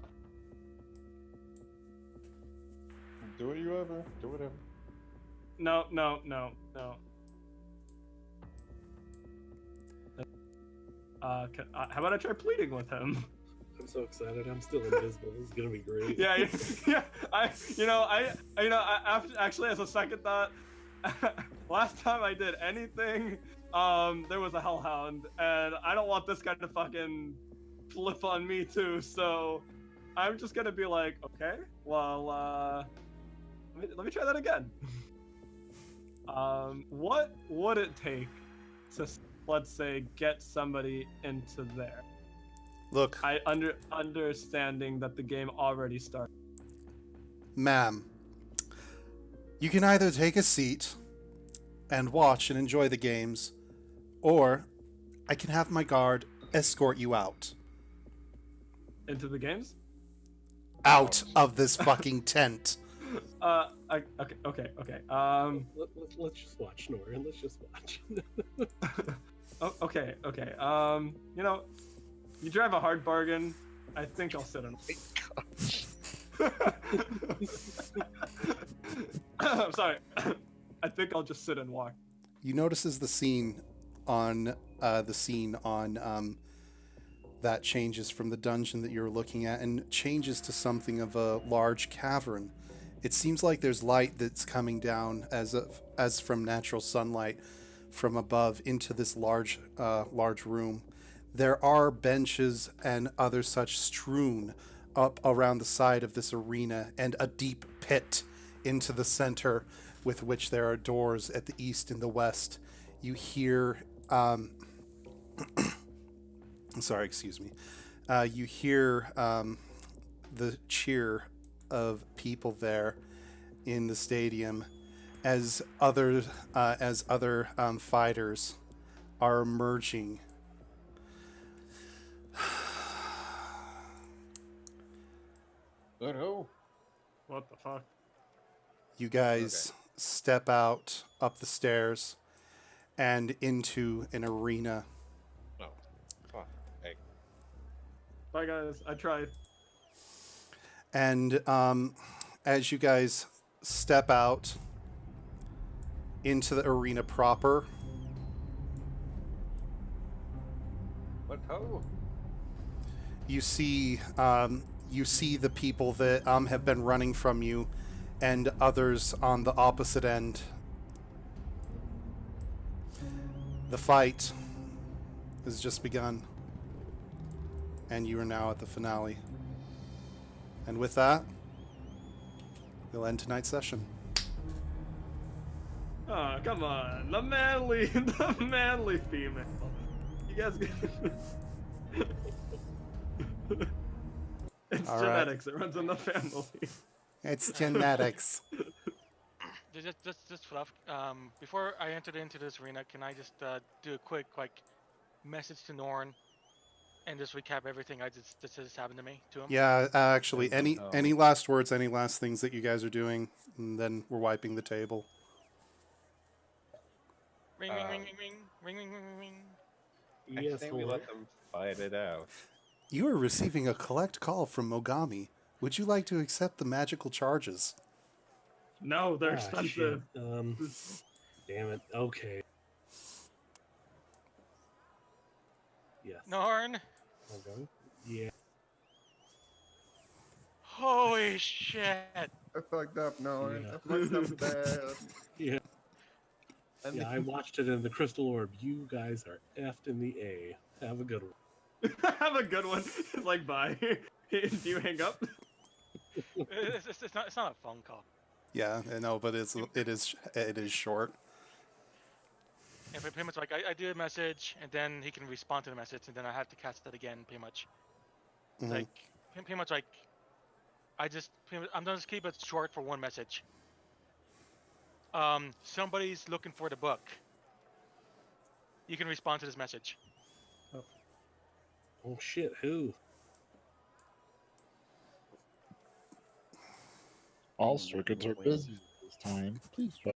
Do what you ever. Do whatever. No. How about I try pleading with him? I'm so excited. I'm still invisible. This is gonna be great. Yeah. Actually, as a second thought, last time I did anything, there was a hellhound, and I don't want this guy to fucking flip on me too. So I'm just gonna be like, okay, well, let me try that again. What would it take to, let's say, get somebody into there. Look, Understanding that the game already started. ma'am, you can either take a seat and watch and enjoy the games, or I can have my guard escort you out. Into the games? Out of this fucking tent. Okay. Let's just watch, Nora. Let's just watch. Okay. You know, you drive a hard bargain. I think I'll sit in. I'm sorry. I think I'll just sit and walk. You notice as the scene on that changes from the dungeon that you're looking at and changes to something of a large cavern. It seems like there's light that's coming down as from natural sunlight from above into this large room. There are benches and other such strewn up around the side of this arena, and a deep pit into the center, with which there are doors at the east and the west. You hear sorry, excuse me. You hear the cheer of people there in the stadium as other fighters are emerging. But oh, What the fuck? You guys step out up the stairs and into an arena. Oh, fuck. Hey, Bye guys. I tried. And as you guys step out into the arena proper, what ho? you see the people that have been running from you, and others on the opposite end. The fight has just begun, and you are now at the finale. And with that, we'll end tonight's session. Oh, come on. The manly female. You guys It's All right. genetics. It runs in the family. It's genetics. Just fluff. Before I entered into this arena, can I just do a quick message to Norn, and just recap everything that just happened to me to him? Yeah, actually, any last words, any last things that you guys are doing, and then we're wiping the table. Ring ring ring ring ring ring ring ring ring. I Yes, think we let them fight it out. You are receiving a collect call from Mogami. Would you like to accept the magical charges? No, they're expensive. Damn it. Okay. Yes. Norn, Okay. Yeah. holy shit! I fucked up, Nolan. Yeah. I fucked up bad. Yeah. And Yeah, I watched it in the Crystal Orb. You guys are effed in the A. Have a good one. Have a good one. It's like, bye. Do you hang up? It's not a phone call. Yeah, I know, but it is short. Yeah, but pretty much I do a message, and then he can respond to the message, and then I have to cast it again. Pretty much, Mhm. pretty much I'm gonna just keep it short for one message. Somebody's looking for the book. You can respond to this message. Oh shit, who? All circuits are busy this time. Please try